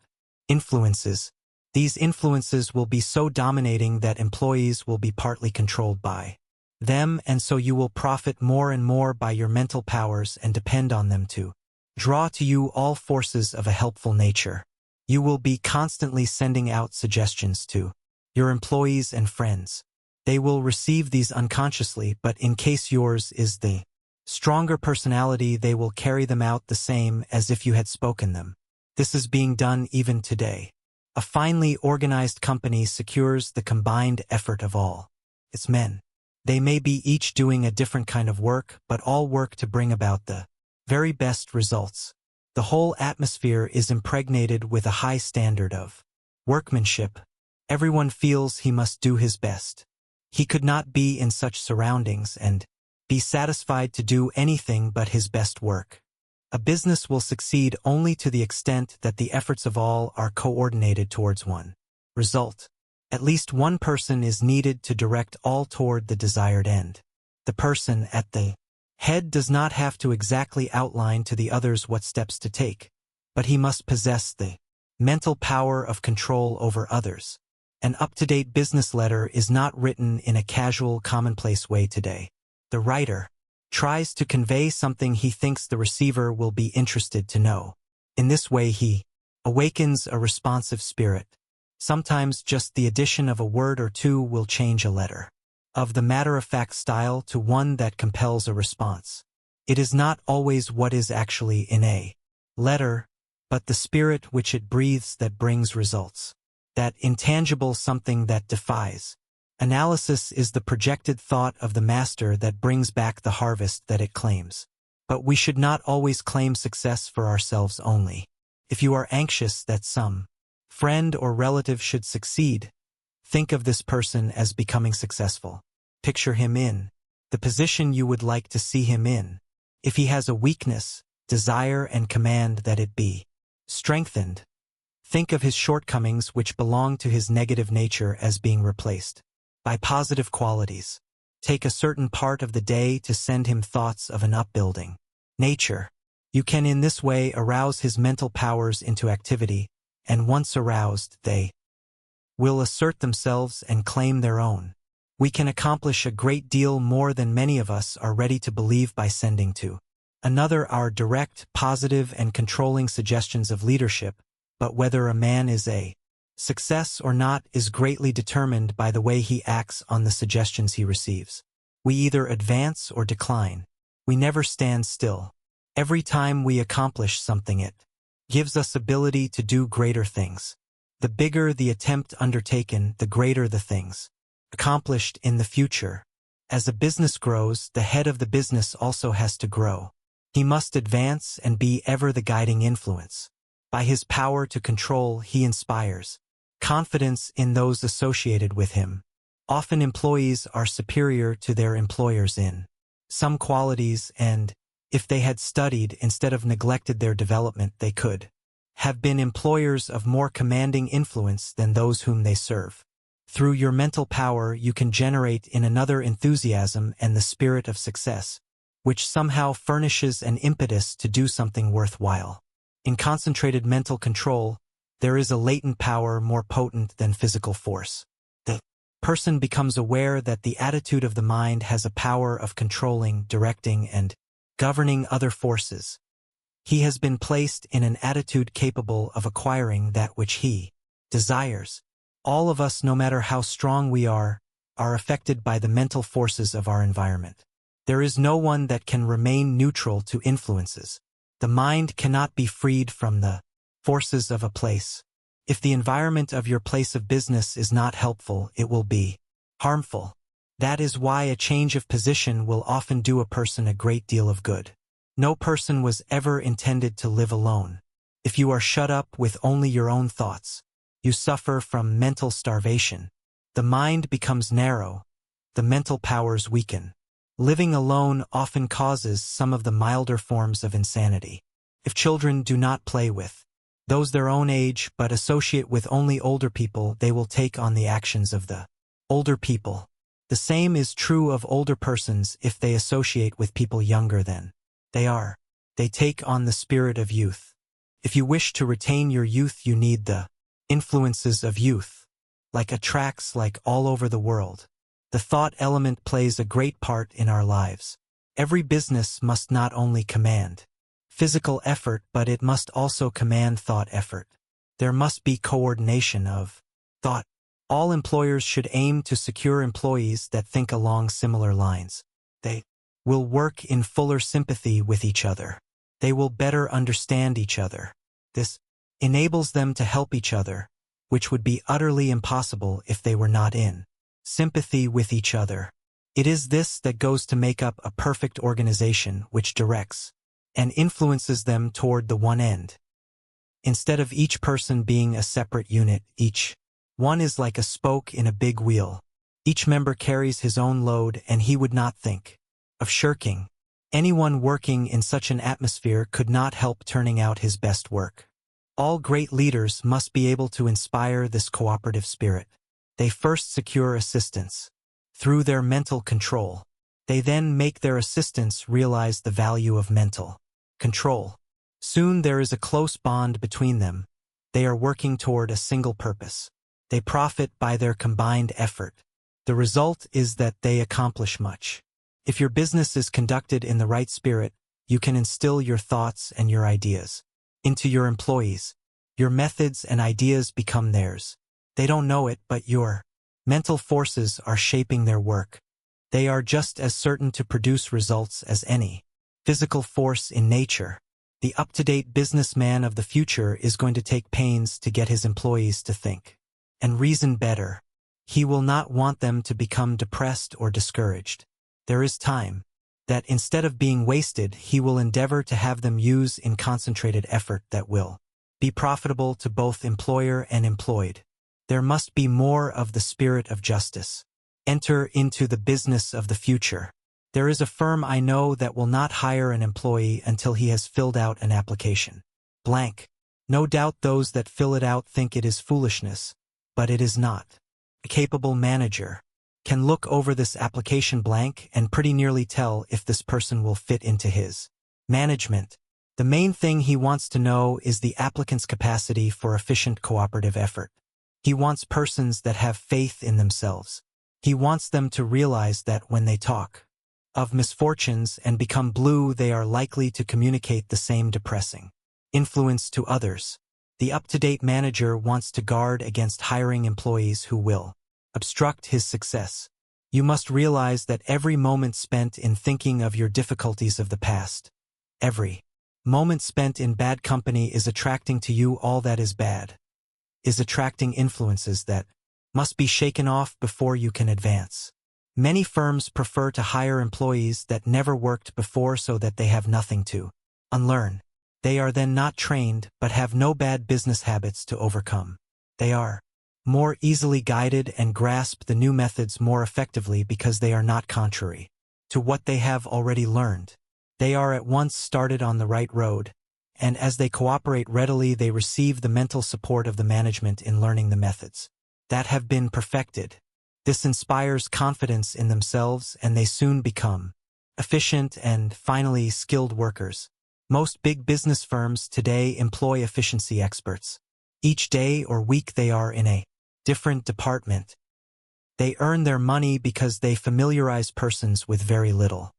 influences. These influences will be so dominating that employees will be partly controlled by them, and so you will profit more and more by your mental powers and depend on them to Draw to you all forces of a helpful nature. You will be constantly sending out suggestions to your employees and friends. They will receive these unconsciously, but in case yours is the stronger personality, they will carry them out the same as if you had spoken them. This is being done even today. A finely organized company secures the combined effort of all its men. They may be each doing a different kind of work, but all work to bring about the very best results. The whole atmosphere is impregnated with a high standard of workmanship. Everyone feels he must do his best. He could not be in such surroundings and be satisfied to do anything but his best work. A business will succeed only to the extent that the efforts of all are coordinated towards one result. At least one person is needed to direct all toward the desired end. The person at the head does not have to exactly outline to the others what steps to take, but he must possess the mental power of control over others. An up-to-date business letter is not written in a casual, commonplace way today. The writer tries to convey something he thinks the receiver will be interested to know. In this way he awakens a responsive spirit. Sometimes just the addition of a word or two will change a letter of the matter-of-fact style to one that compels a response. It is not always what is actually in a letter, but the spirit which it breathes that brings results. That intangible something that defies analysis is the projected thought of the master that brings back the harvest that it claims. But we should not always claim success for ourselves only. If you are anxious that some friend or relative should succeed, think of this person as becoming successful. Picture him in the position you would like to see him in. If he has a weakness, desire and command that it be strengthened. Think of his shortcomings which belong to his negative nature as being replaced by positive qualities. Take a certain part of the day to send him thoughts of an upbuilding nature. You can in this way arouse his mental powers into activity, and once aroused, they will assert themselves and claim their own. We can accomplish a great deal more than many of us are ready to believe by sending to another our direct, positive, and controlling suggestions of leadership, but whether a man is a success or not is greatly determined by the way he acts on the suggestions he receives. We either advance or decline. We never stand still. Every time we accomplish something, it gives us ability to do greater things. The bigger the attempt undertaken, the greater the things accomplished in the future. As a business grows, the head of the business also has to grow. He must advance and be ever the guiding influence. By his power to control, he inspires confidence in those associated with him. Often employees are superior to their employers in some qualities, and if they had studied instead of neglected their development, they could have been employers of more commanding influence than those whom they serve. Through your mental power, you can generate in another enthusiasm and the spirit of success, which somehow furnishes an impetus to do something worthwhile. In concentrated mental control, there is a latent power more potent than physical force. The person becomes aware that the attitude of the mind has a power of controlling, directing, and governing other forces. He has been placed in an attitude capable of acquiring that which he desires. All of us, no matter how strong we are affected by the mental forces of our environment. There is no one that can remain neutral to influences. The mind cannot be freed from the forces of a place. If the environment of your place of business is not helpful, it will be harmful. That is why a change of position will often do a person a great deal of good. No person was ever intended to live alone. If you are shut up with only your own thoughts, you suffer from mental starvation. The mind becomes narrow. The mental powers weaken. Living alone often causes some of the milder forms of insanity. If children do not play with those their own age but associate with only older people, they will take on the actions of the older people. The same is true of older persons if they associate with people younger than they are. They take on the spirit of youth. If you wish to retain your youth, you need the influences of youth. Like attracts like all over the world. The thought element plays a great part in our lives. Every business must not only command physical effort, but it must also command thought effort. There must be coordination of thought. All employers should aim to secure employees that think along similar lines. They will work in fuller sympathy with each other. They will better understand each other. This enables them to help each other, which would be utterly impossible if they were not in sympathy with each other. It is this that goes to make up a perfect organization which directs and influences them toward the one end. Instead of each person being a separate unit, each one is like a spoke in a big wheel. Each member carries his own load, and he would not think of shirking. Anyone working in such an atmosphere could not help turning out his best work. All great leaders must be able to inspire this cooperative spirit. They first secure assistance through their mental control. They then make their assistants realize the value of mental control. Soon there is a close bond between them. They are working toward a single purpose. They profit by their combined effort. The result is that they accomplish much. If your business is conducted in the right spirit, you can instill your thoughts and your ideas into your employees. Your methods and ideas become theirs. They don't know it, but your mental forces are shaping their work. They are just as certain to produce results as any physical force in nature. The up-to-date businessman of the future is going to take pains to get his employees to think and reason better. He will not want them to become depressed or discouraged. There is time that, instead of being wasted, he will endeavor to have them use in concentrated effort that will be profitable to both employer and employed. There must be more of the spirit of justice. Enter into the business of the future. There is a firm I know that will not hire an employee until he has filled out an application. Blank. No doubt those that fill it out think it is foolishness, but it is not. A capable manager can look over this application blank and pretty nearly tell if this person will fit into his management. The main thing he wants to know is the applicant's capacity for efficient cooperative effort. He wants persons that have faith in themselves. He wants them to realize that when they talk of misfortunes and become blue, they are likely to communicate the same depressing influence to others. The up-to-date manager wants to guard against hiring employees who will obstruct his success. You must realize that every moment spent in thinking of your difficulties of the past, every moment spent in bad company is attracting to you all that is bad, is attracting influences that must be shaken off before you can advance. Many firms prefer to hire employees that never worked before so that they have nothing to unlearn. They are then not trained but have no bad business habits to overcome. They are more easily guided and grasp the new methods more effectively because they are not contrary to what they have already learned. They are at once started on the right road, and as they cooperate readily, they receive the mental support of the management in learning the methods that have been perfected. This inspires confidence in themselves, and they soon become efficient and, finally, skilled workers. Most big business firms today employ efficiency experts. Each day or week they are in a different department. They earn their money because they familiarize persons with very little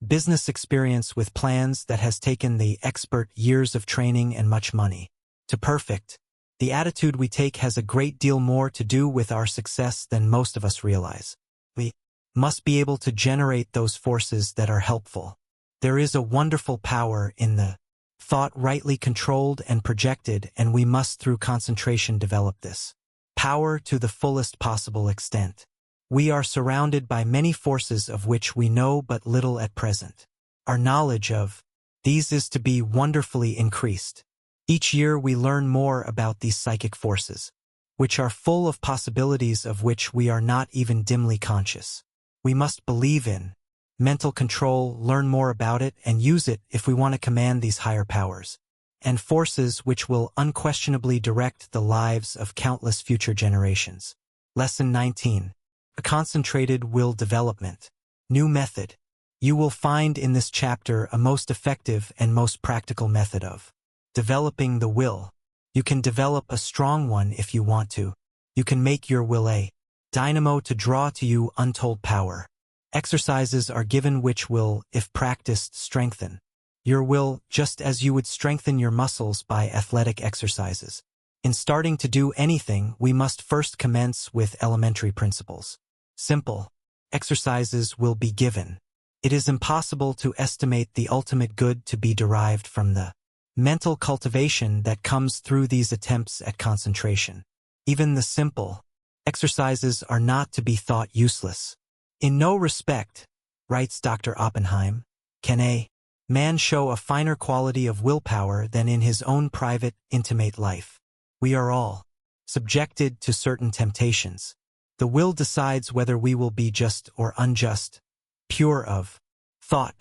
business experience with plans that has taken the expert years of training and much money to perfect. The attitude we take has a great deal more to do with our success than most of us realize. We must be able to generate those forces that are helpful. There is a wonderful power in the thought rightly controlled and projected, and we must through concentration develop this power to the fullest possible extent. We are surrounded by many forces of which we know but little at present. Our knowledge of these is to be wonderfully increased. Each year we learn more about these psychic forces, which are full of possibilities of which we are not even dimly conscious. We must believe in mental control, learn more about it, and use it if we want to command these higher powers and forces which will unquestionably direct the lives of countless future generations. Lesson 19. A concentrated will development. New method. You will find in this chapter a most effective and most practical method of developing the will. You can develop a strong one if you want to. You can make your will a dynamo to draw to you untold power. Exercises are given which will, if practiced, strengthen your will just as you would strengthen your muscles by athletic exercises. In starting to do anything, we must first commence with elementary principles. Simple exercises will be given. It is impossible to estimate the ultimate good to be derived from the mental cultivation that comes through these attempts at concentration. Even the simple exercises are not to be thought useless. In no respect, writes Dr. Oppenheim, can a man show a finer quality of willpower than in his own private, intimate life. We are all subjected to certain temptations. The will decides whether we will be just or unjust, pure of thought,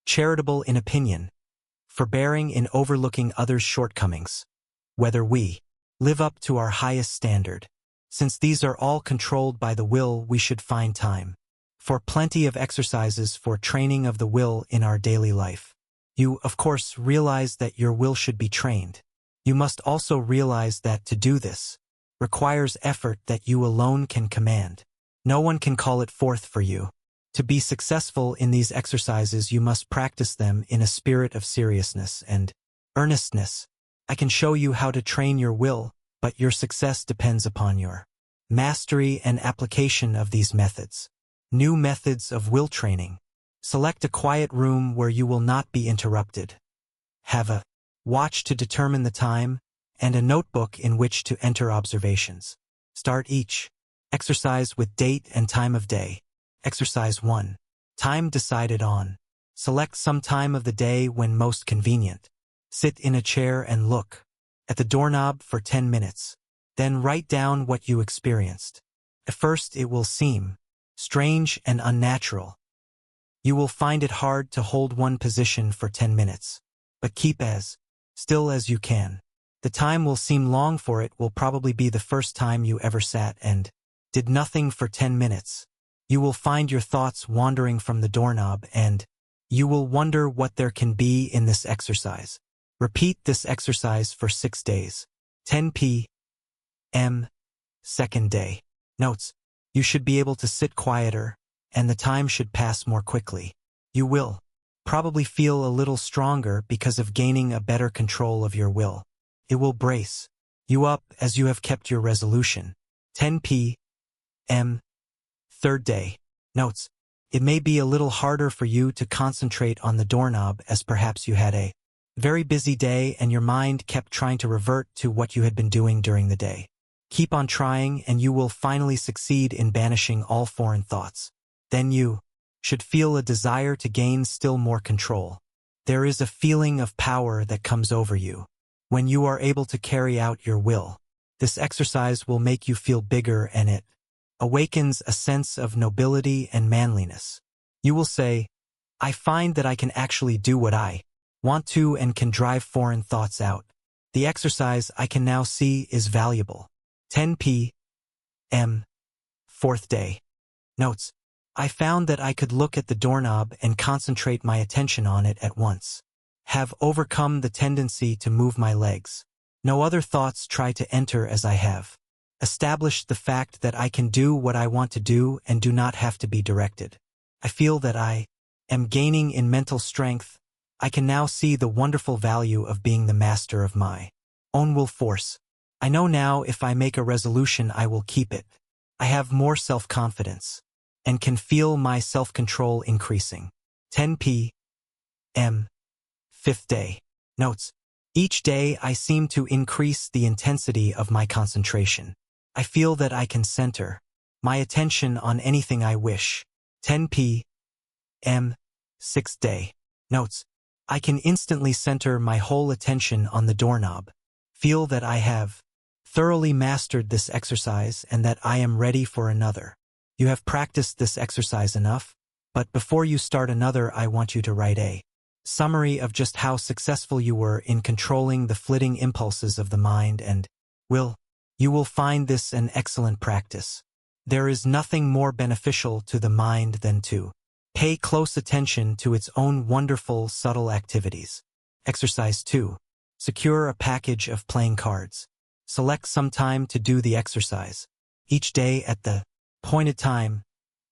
charitable in opinion, forbearing in overlooking others' shortcomings, whether we live up to our highest standard. Since these are all controlled by the will, we should find time for plenty of exercises for training of the will in our daily life. You, of course, realize that your will should be trained. You must also realize that to do this requires effort that you alone can command. No one can call it forth for you. To be successful in these exercises, you must practice them in a spirit of seriousness and earnestness. I can show you how to train your will, but your success depends upon your mastery and application of these methods. New methods of will training. Select a quiet room where you will not be interrupted. Have a watch to determine the time, and a notebook in which to enter observations. Start each exercise with date and time of day. Exercise 1. Time decided on. Select some time of the day when most convenient. Sit in a chair and look at the doorknob for 10 minutes. Then write down what you experienced. At first it will seem strange and unnatural. You will find it hard to hold one position for 10 minutes. But keep as still as you can. The time will seem long, for it will probably be the first time you ever sat and did nothing for 10 minutes. You will find your thoughts wandering from the doorknob, and you will wonder what there can be in this exercise. Repeat this exercise for 6 days. 10 p.m. Second day. Notes: you should be able to sit quieter, and the time should pass more quickly. You will probably feel a little stronger because of gaining a better control of your will. It will brace you up as you have kept your resolution. 10 p.m. Third day. Notes: it may be a little harder for you to concentrate on the doorknob, as perhaps you had a very busy day and your mind kept trying to revert to what you had been doing during the day. Keep on trying and you will finally succeed in banishing all foreign thoughts. Then you should feel a desire to gain still more control. There is a feeling of power that comes over you when you are able to carry out your will. This exercise will make you feel bigger, and it awakens a sense of nobility and manliness. You will say, I find that I can actually do what I want to and can drive foreign thoughts out. The exercise, I can now see, is valuable. 10 p.m. Fourth day. Notes: I found that I could look at the doorknob and concentrate my attention on it at once. Have overcome the tendency to move my legs. No other thoughts try to enter, as I have established the fact that I can do what I want to do and do not have to be directed. I feel that I am gaining in mental strength. I can now see the wonderful value of being the master of my own will force. I know now if I make a resolution I will keep it. I have more self-confidence and can feel my self-control increasing. 10 p.m. Fifth day. Notes: each day I seem to increase the intensity of my concentration. I feel that I can center my attention on anything I wish. 10 p.m. Sixth day. Notes: I can instantly center my whole attention on the doorknob. Feel that I have thoroughly mastered this exercise and that I am ready for another. You have practiced this exercise enough, but before you start another, I want you to write a summary of just how successful you were in controlling the flitting impulses of the mind and will. You will find this an excellent practice. There is nothing more beneficial to the mind than to pay close attention to its own wonderful, subtle activities. Exercise 2. Secure a package of playing cards. Select some time to do the exercise. Each day at the appointed time,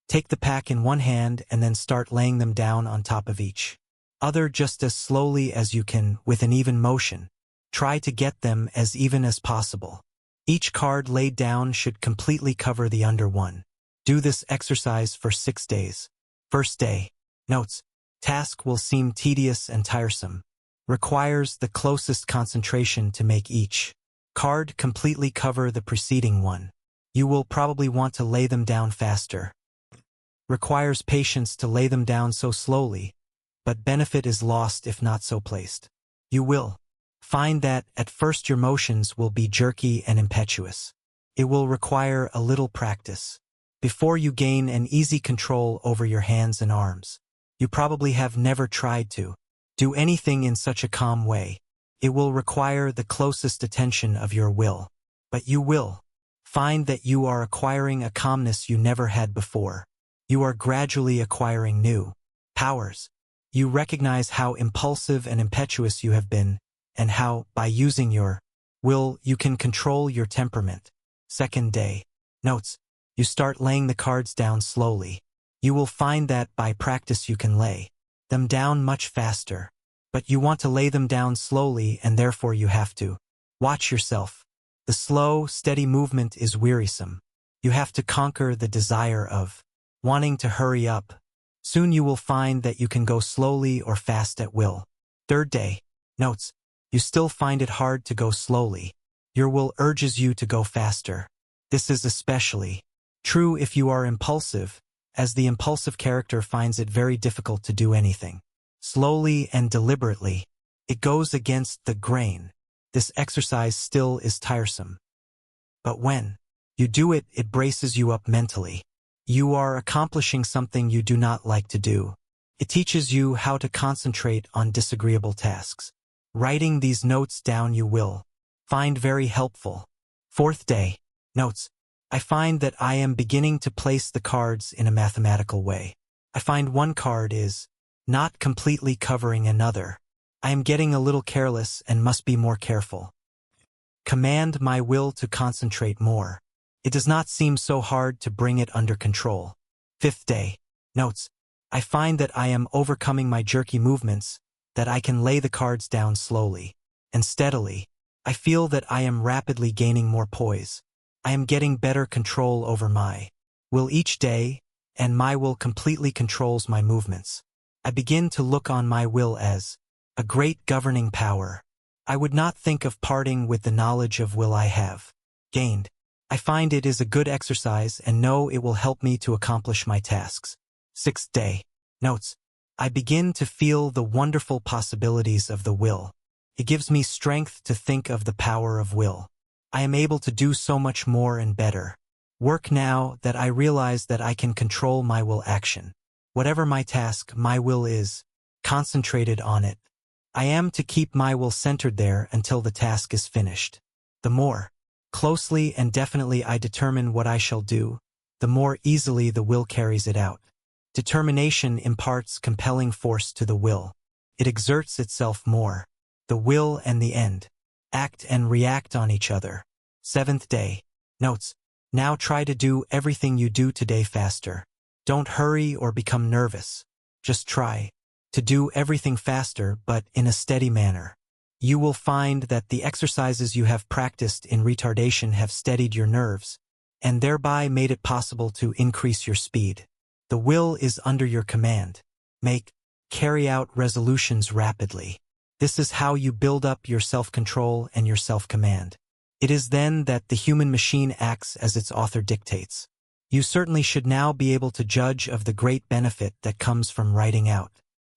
take the pack in one hand and then start laying them down on top of each other just as slowly as you can with an even motion. Try to get them as even as possible. Each card laid down should completely cover the under one. Do this exercise for 6 days. First day. Notes. Task will seem tedious and tiresome. Requires the closest concentration to make each card completely cover the preceding one. You will probably want to lay them down faster. Requires patience to lay them down so slowly, but benefit is lost if not so placed. You will find that at first your motions will be jerky and impetuous. It will require a little practice before you gain an easy control over your hands and arms. You probably have never tried to do anything in such a calm way. It will require the closest attention of your will, but you will find that you are acquiring a calmness you never had before. You are gradually acquiring new powers. You recognize how impulsive and impetuous you have been, and how, by using your will, you can control your temperament. Second day. Notes. You start laying the cards down slowly. You will find that by practice you can lay them down much faster. But you want to lay them down slowly, and therefore you have to watch yourself. The slow, steady movement is wearisome. You have to conquer the desire of wanting to hurry up. Soon you will find that you can go slowly or fast at will. Third day. Notes. You still find it hard to go slowly. Your will urges you to go faster. This is especially true if you are impulsive, as the impulsive character finds it very difficult to do anything slowly and deliberately. It goes against the grain. This exercise still is tiresome. But when you do it, it braces you up mentally. You are accomplishing something you do not like to do. It teaches you how to concentrate on disagreeable tasks. Writing these notes down you will find very helpful. Fourth day. Notes. I find that I am beginning to place the cards in a mathematical way. I find one card is not completely covering another. I am getting a little careless and must be more careful. Command my will to concentrate more. It does not seem so hard to bring it under control. Fifth day. Notes. I find that I am overcoming my jerky movements, that I can lay the cards down slowly and steadily. I feel that I am rapidly gaining more poise. I am getting better control over my will each day, and my will completely controls my movements. I begin to look on my will as a great governing power. I would not think of parting with the knowledge of will I have gained. I find it is a good exercise and know it will help me to accomplish my tasks. Sixth day. Notes. I begin to feel the wonderful possibilities of the will. It gives me strength to think of the power of will. I am able to do so much more and better work now that I realize that I can control my will action. Whatever my task, my will is concentrated on it. I am to keep my will centered there until the task is finished. The more closely and definitely I determine what I shall do, the more easily the will carries it out. Determination imparts compelling force to the will. It exerts itself more. The will and the end act and react on each other. Seventh day. Notes. Now try to do everything you do today faster. Don't hurry or become nervous. Just try to do everything faster, but in a steady manner. You will find that the exercises you have practiced in retardation have steadied your nerves, and thereby made it possible to increase your speed. The will is under your command. Carry out resolutions rapidly. This is how you build up your self-control and your self-command. It is then that the human machine acts as its author dictates. You certainly should now be able to judge of the great benefit that comes from writing out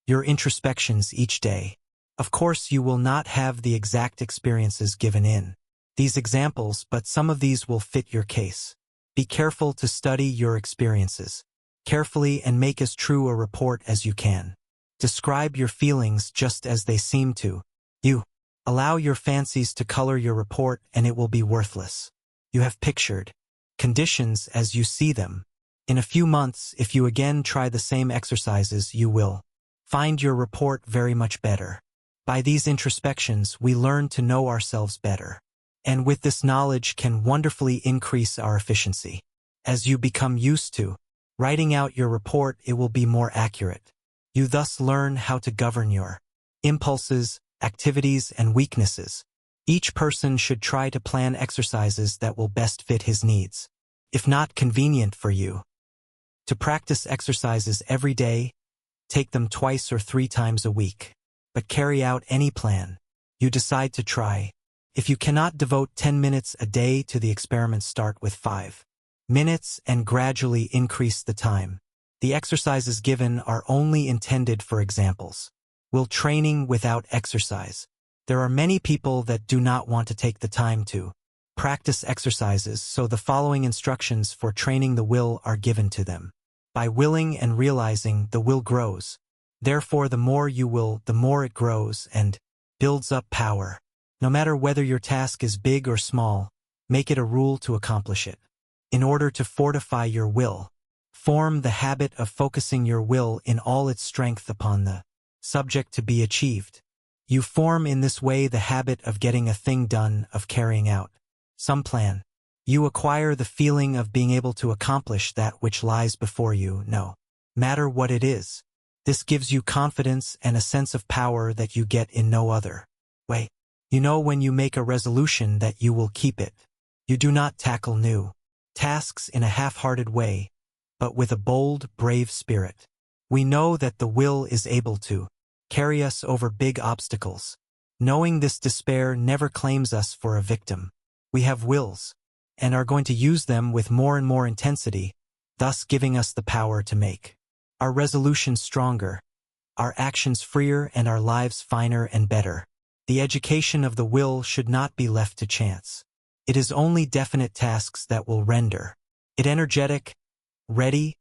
your introspections each day. Of course, you will not have the exact experiences given in these examples, but some of these will fit your case. Be careful to study your experiences carefully and make as true a report as you can. Describe your feelings just as they seem to you. Allow your fancies to color your report and it will be worthless. You have pictured conditions as you see them. In a few months, if you again try the same exercises, you will find your report very much better. By these introspections, we learn to know ourselves better. And with this knowledge can wonderfully increase our efficiency. As you become used to writing out your report, it will be more accurate. You thus learn how to govern your impulses, activities, and weaknesses. Each person should try to plan exercises that will best fit his needs. If not convenient for you to practice exercises every day, take them 2 or 3 times a week. But carry out any plan you decide to try. If you cannot devote 10 minutes a day to the experiment, start with 5 minutes and gradually increase the time. The exercises given are only intended for examples. Will training without exercise? There are many people that do not want to take the time to practice exercises, so the following instructions for training the will are given to them. By willing and realizing, the will grows. Therefore, the more you will, the more it grows and builds up power. No matter whether your task is big or small, make it a rule to accomplish it. In order to fortify your will, form the habit of focusing your will in all its strength upon the subject to be achieved. You form in this way the habit of getting a thing done, of carrying out some plan. You acquire the feeling of being able to accomplish that which lies before you, no matter what it is. This gives you confidence and a sense of power that you get in no other way. You know when you make a resolution that you will keep it. You do not tackle new tasks in a half-hearted way, but with a bold, brave spirit. We know that the will is able to carry us over big obstacles. Knowing this, despair never claims us for a victim. We have wills, and are going to use them with more and more intensity, thus giving us the power to make our resolutions stronger, our actions freer, and our lives finer and better. The education of the will should not be left to chance. It is only definite tasks that will render it energetic, ready,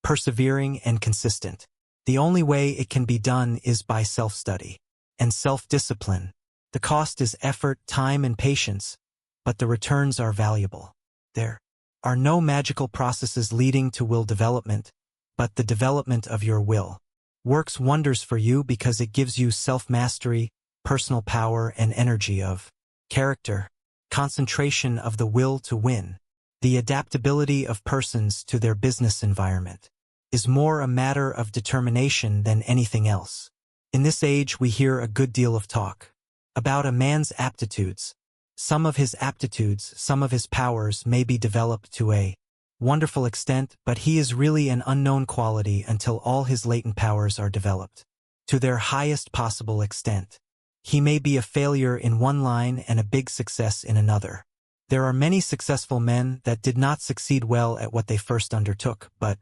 persevering, and consistent. The only way it can be done is by self-study and self-discipline. The cost is effort, time, and patience, but the returns are valuable. There are no magical processes leading to will development, but the development of your will works wonders for you because it gives you self-mastery, personal power, and energy of character. Concentration of the will to win. The adaptability of persons to their business environment is more a matter of determination than anything else. In this age, we hear a good deal of talk about a man's aptitudes. Some of his aptitudes, some of his powers may be developed to a wonderful extent, but he is really an unknown quality until all his latent powers are developed to their highest possible extent. He may be a failure in one line and a big success in another. There are many successful men that did not succeed well at what they first undertook, but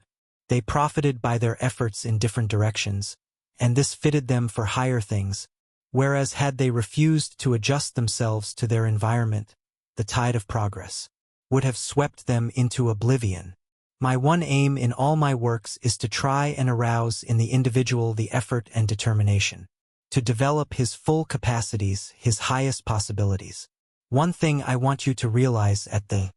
they profited by their efforts in different directions, and this fitted them for higher things, whereas had they refused to adjust themselves to their environment, the tide of progress would have swept them into oblivion. My one aim in all my works is to try and arouse in the individual the effort and determination to develop his full capacities, his highest possibilities. One thing I want you to realize at the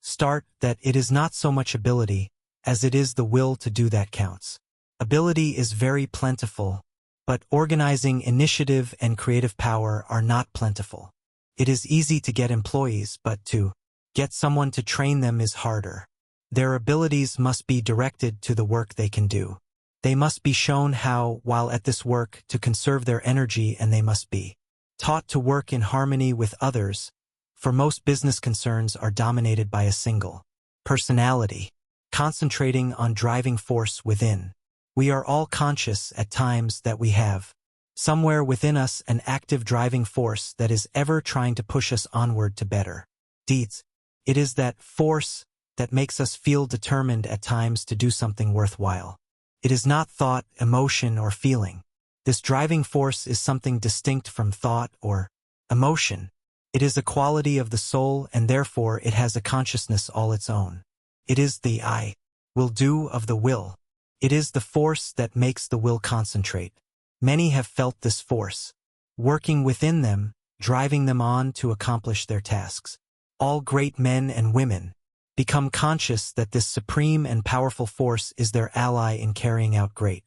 start, that it is not so much ability as it is the will to do that counts. Ability is very plentiful, but organizing, initiative, and creative power are not plentiful. It is easy to get employees, but to get someone to train them is harder. Their abilities must be directed to the work they can do. They must be shown how, while at this work, to conserve their energy, and they must be taught to work in harmony with others, for most business concerns are dominated by a single personality, concentrating on driving force within. We are all conscious at times that we have somewhere within us an active driving force that is ever trying to push us onward to better deeds. It is that force that makes us feel determined at times to do something worthwhile. It is not thought, emotion, or feeling. This driving force is something distinct from thought or emotion. It is a quality of the soul, and therefore it has a consciousness all its own. It is the I will do of the will. It is the force that makes the will concentrate. Many have felt this force working within them, driving them on to accomplish their tasks. All great men and women become conscious that this supreme and powerful force is their ally in carrying out great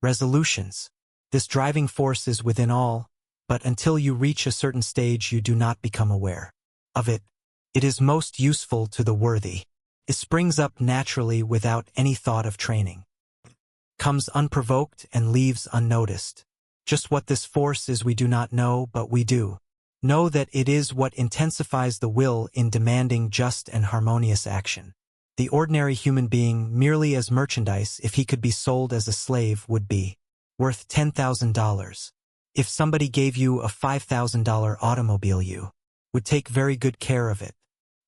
resolutions. This driving force is within all, but until you reach a certain stage you do not become aware of it. It is most useful to the worthy. It springs up naturally without any thought of training. comes unprovoked and leaves unnoticed. Just what this force is we do not know, but we do know that it is what intensifies the will in demanding just and harmonious action. The ordinary human being, merely as merchandise, if he could be sold as a slave, would be worth $10,000. If somebody gave you a $5,000 automobile, you would take very good care of it.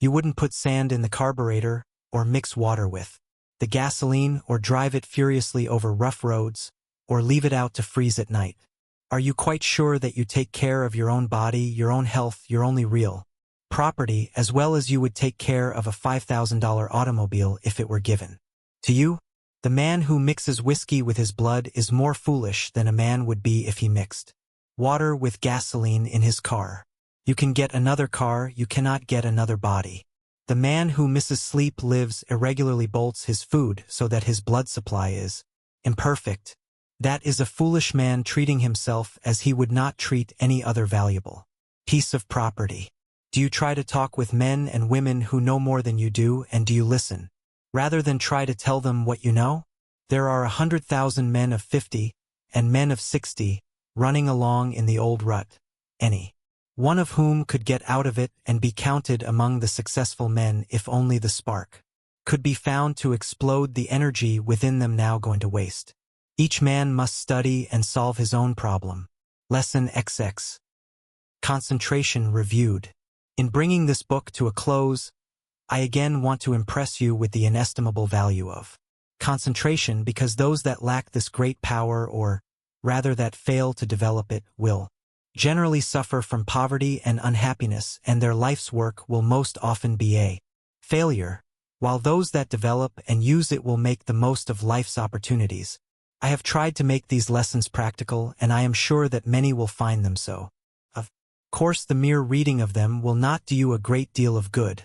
You wouldn't put sand in the carburetor, or mix water with the gasoline, or drive it furiously over rough roads, or leave it out to freeze at night. Are you quite sure that you take care of your own body, your own health, your only real property, as well as you would take care of a $5,000 automobile if it were given to you? The man who mixes whiskey with his blood is more foolish than a man would be if he mixed water with gasoline in his car. You can get another car, you cannot get another body. The man who misses sleep, lives irregularly, bolts his food so that his blood supply is imperfect. That is a foolish man treating himself as he would not treat any other valuable piece of property. Do you try to talk with men and women who know more than you do, and do you listen, rather than try to tell them what you know? There are 100,000 men of 50 and men of 60 running along in the old rut, any one of whom could get out of it and be counted among the successful men if only the spark could be found to explode the energy within them now going to waste. Each man must study and solve his own problem. Lesson XX. Concentration reviewed. In bringing this book to a close, I again want to impress you with the inestimable value of concentration, because those that lack this great power, or rather that fail to develop it, will generally suffer from poverty and unhappiness, and their life's work will most often be a failure, while those that develop and use it will make the most of life's opportunities. I have tried to make these lessons practical, and I am sure that many will find them so. Of course, the mere reading of them will not do you a great deal of good,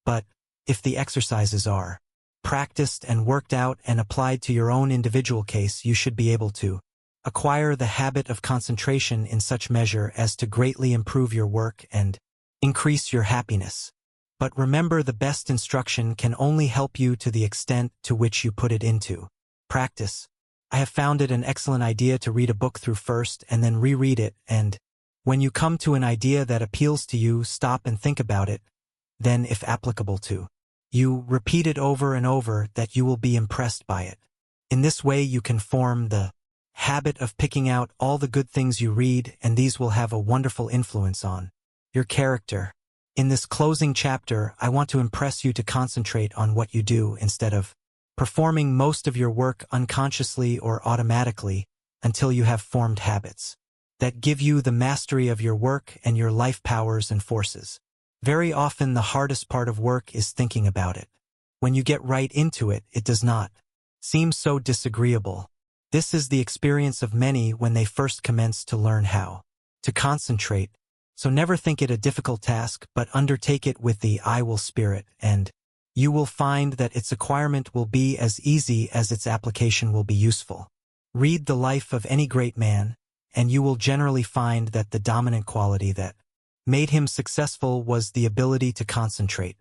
but if the exercises are practiced and worked out and applied to your own individual case, you should be able to acquire the habit of concentration in such measure as to greatly improve your work and increase your happiness. But remember, the best instruction can only help you to the extent to which you put it into practice. I have found it an excellent idea to read a book through first and then reread it, and when you come to an idea that appeals to you, stop and think about it. Then, if applicable to you, repeat it over and over, that you will be impressed by it. In this way you can form the habit of picking out all the good things you read, and these will have a wonderful influence on your character. In this closing chapter, I want to impress you to concentrate on what you do instead of performing most of your work unconsciously or automatically, until you have formed habits that give you the mastery of your work and your life powers and forces. Very often the hardest part of work is thinking about it. When you get right into it, it does not seem so disagreeable. This is the experience of many when they first commence to learn how to concentrate. So never think it a difficult task, but undertake it with the I will spirit, and you will find that its acquirement will be as easy as its application will be useful. Read the life of any great man, and you will generally find that the dominant quality that made him successful was the ability to concentrate.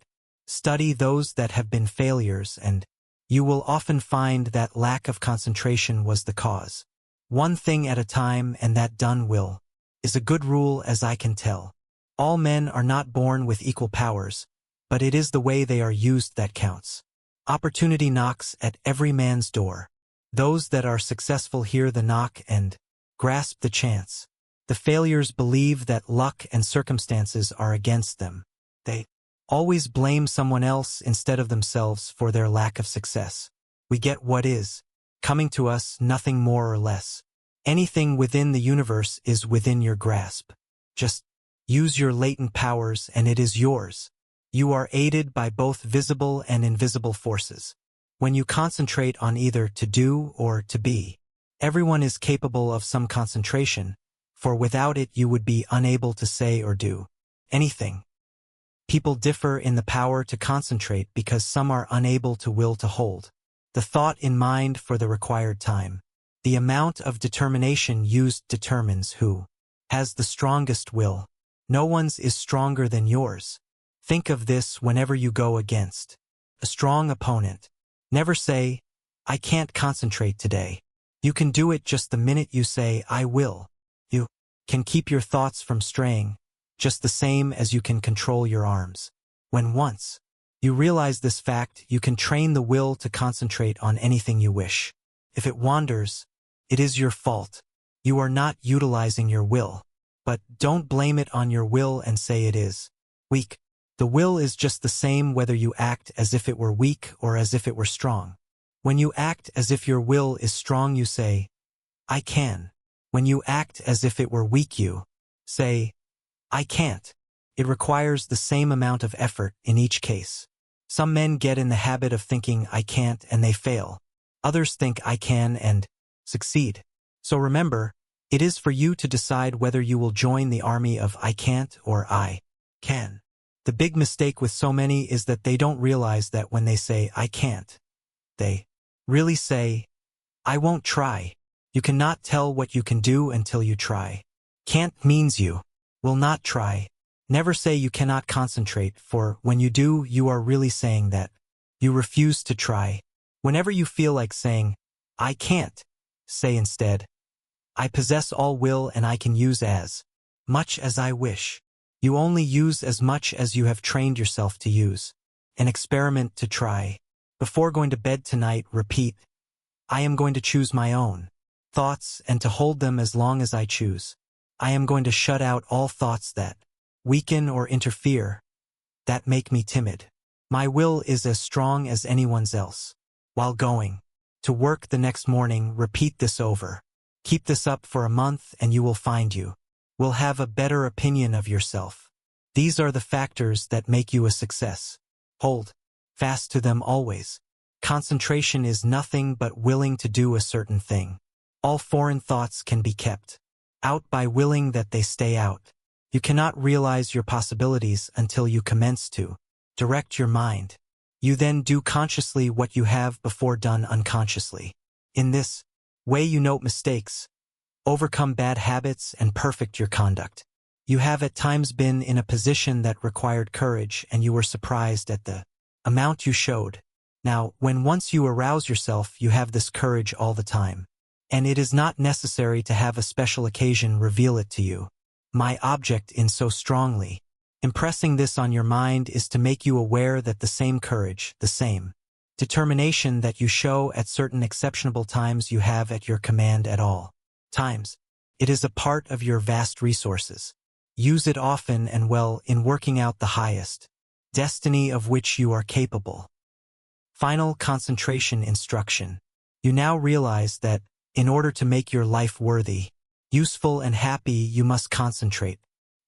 Study those that have been failures, and you will often find that lack of concentration was the cause. One thing at a time, and that done will, is a good rule as I can tell. All men are not born with equal powers, but it is the way they are used that counts. Opportunity knocks at every man's door. Those that are successful hear the knock and grasp the chance. The failures believe that luck and circumstances are against them. They always blame someone else instead of themselves for their lack of success. We get what is coming to us, nothing more or less. Anything within the universe is within your grasp. Just use your latent powers and it is yours. You are aided by both visible and invisible forces. When you concentrate on either to do or to be, everyone is capable of some concentration, for without it you would be unable to say or do anything. People differ in the power to concentrate because some are unable to will to hold the thought in mind for the required time. The amount of determination used determines who has the strongest will. No one's is stronger than yours. Think of this whenever you go against a strong opponent. Never say, I can't concentrate today. You can do it just the minute you say, I will. You can keep your thoughts from straying, just the same as you can control your arms. When once you realize this fact, you can train the will to concentrate on anything you wish. If it wanders, it is your fault. You are not utilizing your will. But don't blame it on your will and say it is weak. The will is just the same whether you act as if it were weak or as if it were strong. When you act as if your will is strong, you say, I can. When you act as if it were weak, you say, I can't. It requires the same amount of effort in each case. Some men get in the habit of thinking I can't and they fail. Others think I can and succeed. So remember, it is for you to decide whether you will join the army of I can't or I can. The big mistake with so many is that they don't realize that when they say I can't, they really say, I won't try. You cannot tell what you can do until you try. Can't means you will not try. Never say you cannot concentrate, for when you do, you are really saying that you refuse to try. Whenever you feel like saying, I can't, say instead, I possess all will and I can use as much as I wish. You only use as much as you have trained yourself to use. An experiment to try. Before going to bed tonight, repeat, I am going to choose my own thoughts and to hold them as long as I choose. I am going to shut out all thoughts that weaken or interfere, that make me timid. My will is as strong as anyone's else. While going to work the next morning, repeat this over. Keep this up for a month and you will find you will have a better opinion of yourself. These are the factors that make you a success. Hold fast to them always. Concentration is nothing but willing to do a certain thing. All foreign thoughts can be kept out by willing that they stay out. You cannot realize your possibilities until you commence to direct your mind. You then do consciously what you have before done unconsciously. In this way you note mistakes, overcome bad habits, and perfect your conduct. You have at times been in a position that required courage and you were surprised at the amount you showed. Now, when once you arouse yourself, you have this courage all the time. And it is not necessary to have a special occasion reveal it to you. My object in so strongly impressing this on your mind is to make you aware that the same courage, the same determination that you show at certain exceptional times you have at your command at all times. It is a part of your vast resources. Use it often and well in working out the highest destiny of which you are capable. Final concentration instruction. You now realize that in order to make your life worthy, useful and happy, you must concentrate.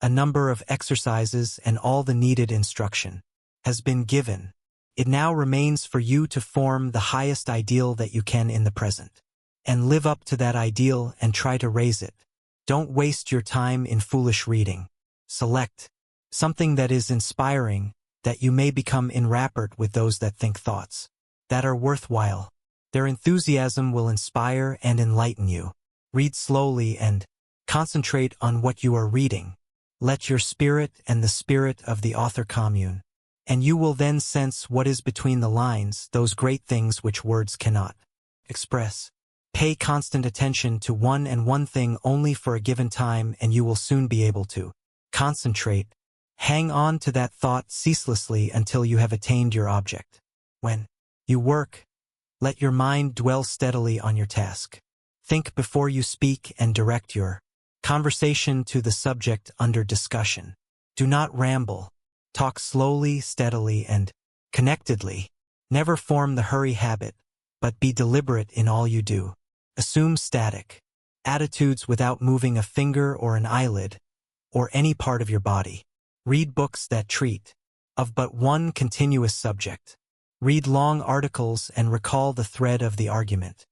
A number of exercises and all the needed instruction has been given. It now remains for you to form the highest ideal that you can in the present, and live up to that ideal and try to raise it. Don't waste your time in foolish reading. Select something that is inspiring, that you may become enraptured with those that think thoughts that are worthwhile. Their enthusiasm will inspire and enlighten you. Read slowly and concentrate on what you are reading. Let your spirit and the spirit of the author commune, and you will then sense what is between the lines, those great things which words cannot express. Pay constant attention to one and one thing only for a given time, and you will soon be able to concentrate. Hang on to that thought ceaselessly until you have attained your object. When you work, let your mind dwell steadily on your task. Think before you speak and direct your conversation to the subject under discussion. Do not ramble. Talk slowly, steadily, and connectedly. Never form the hurry habit, but be deliberate in all you do. Assume static attitudes without moving a finger or an eyelid, or any part of your body. Read books that treat of but one continuous subject. Read long articles and recall the thread of the argument.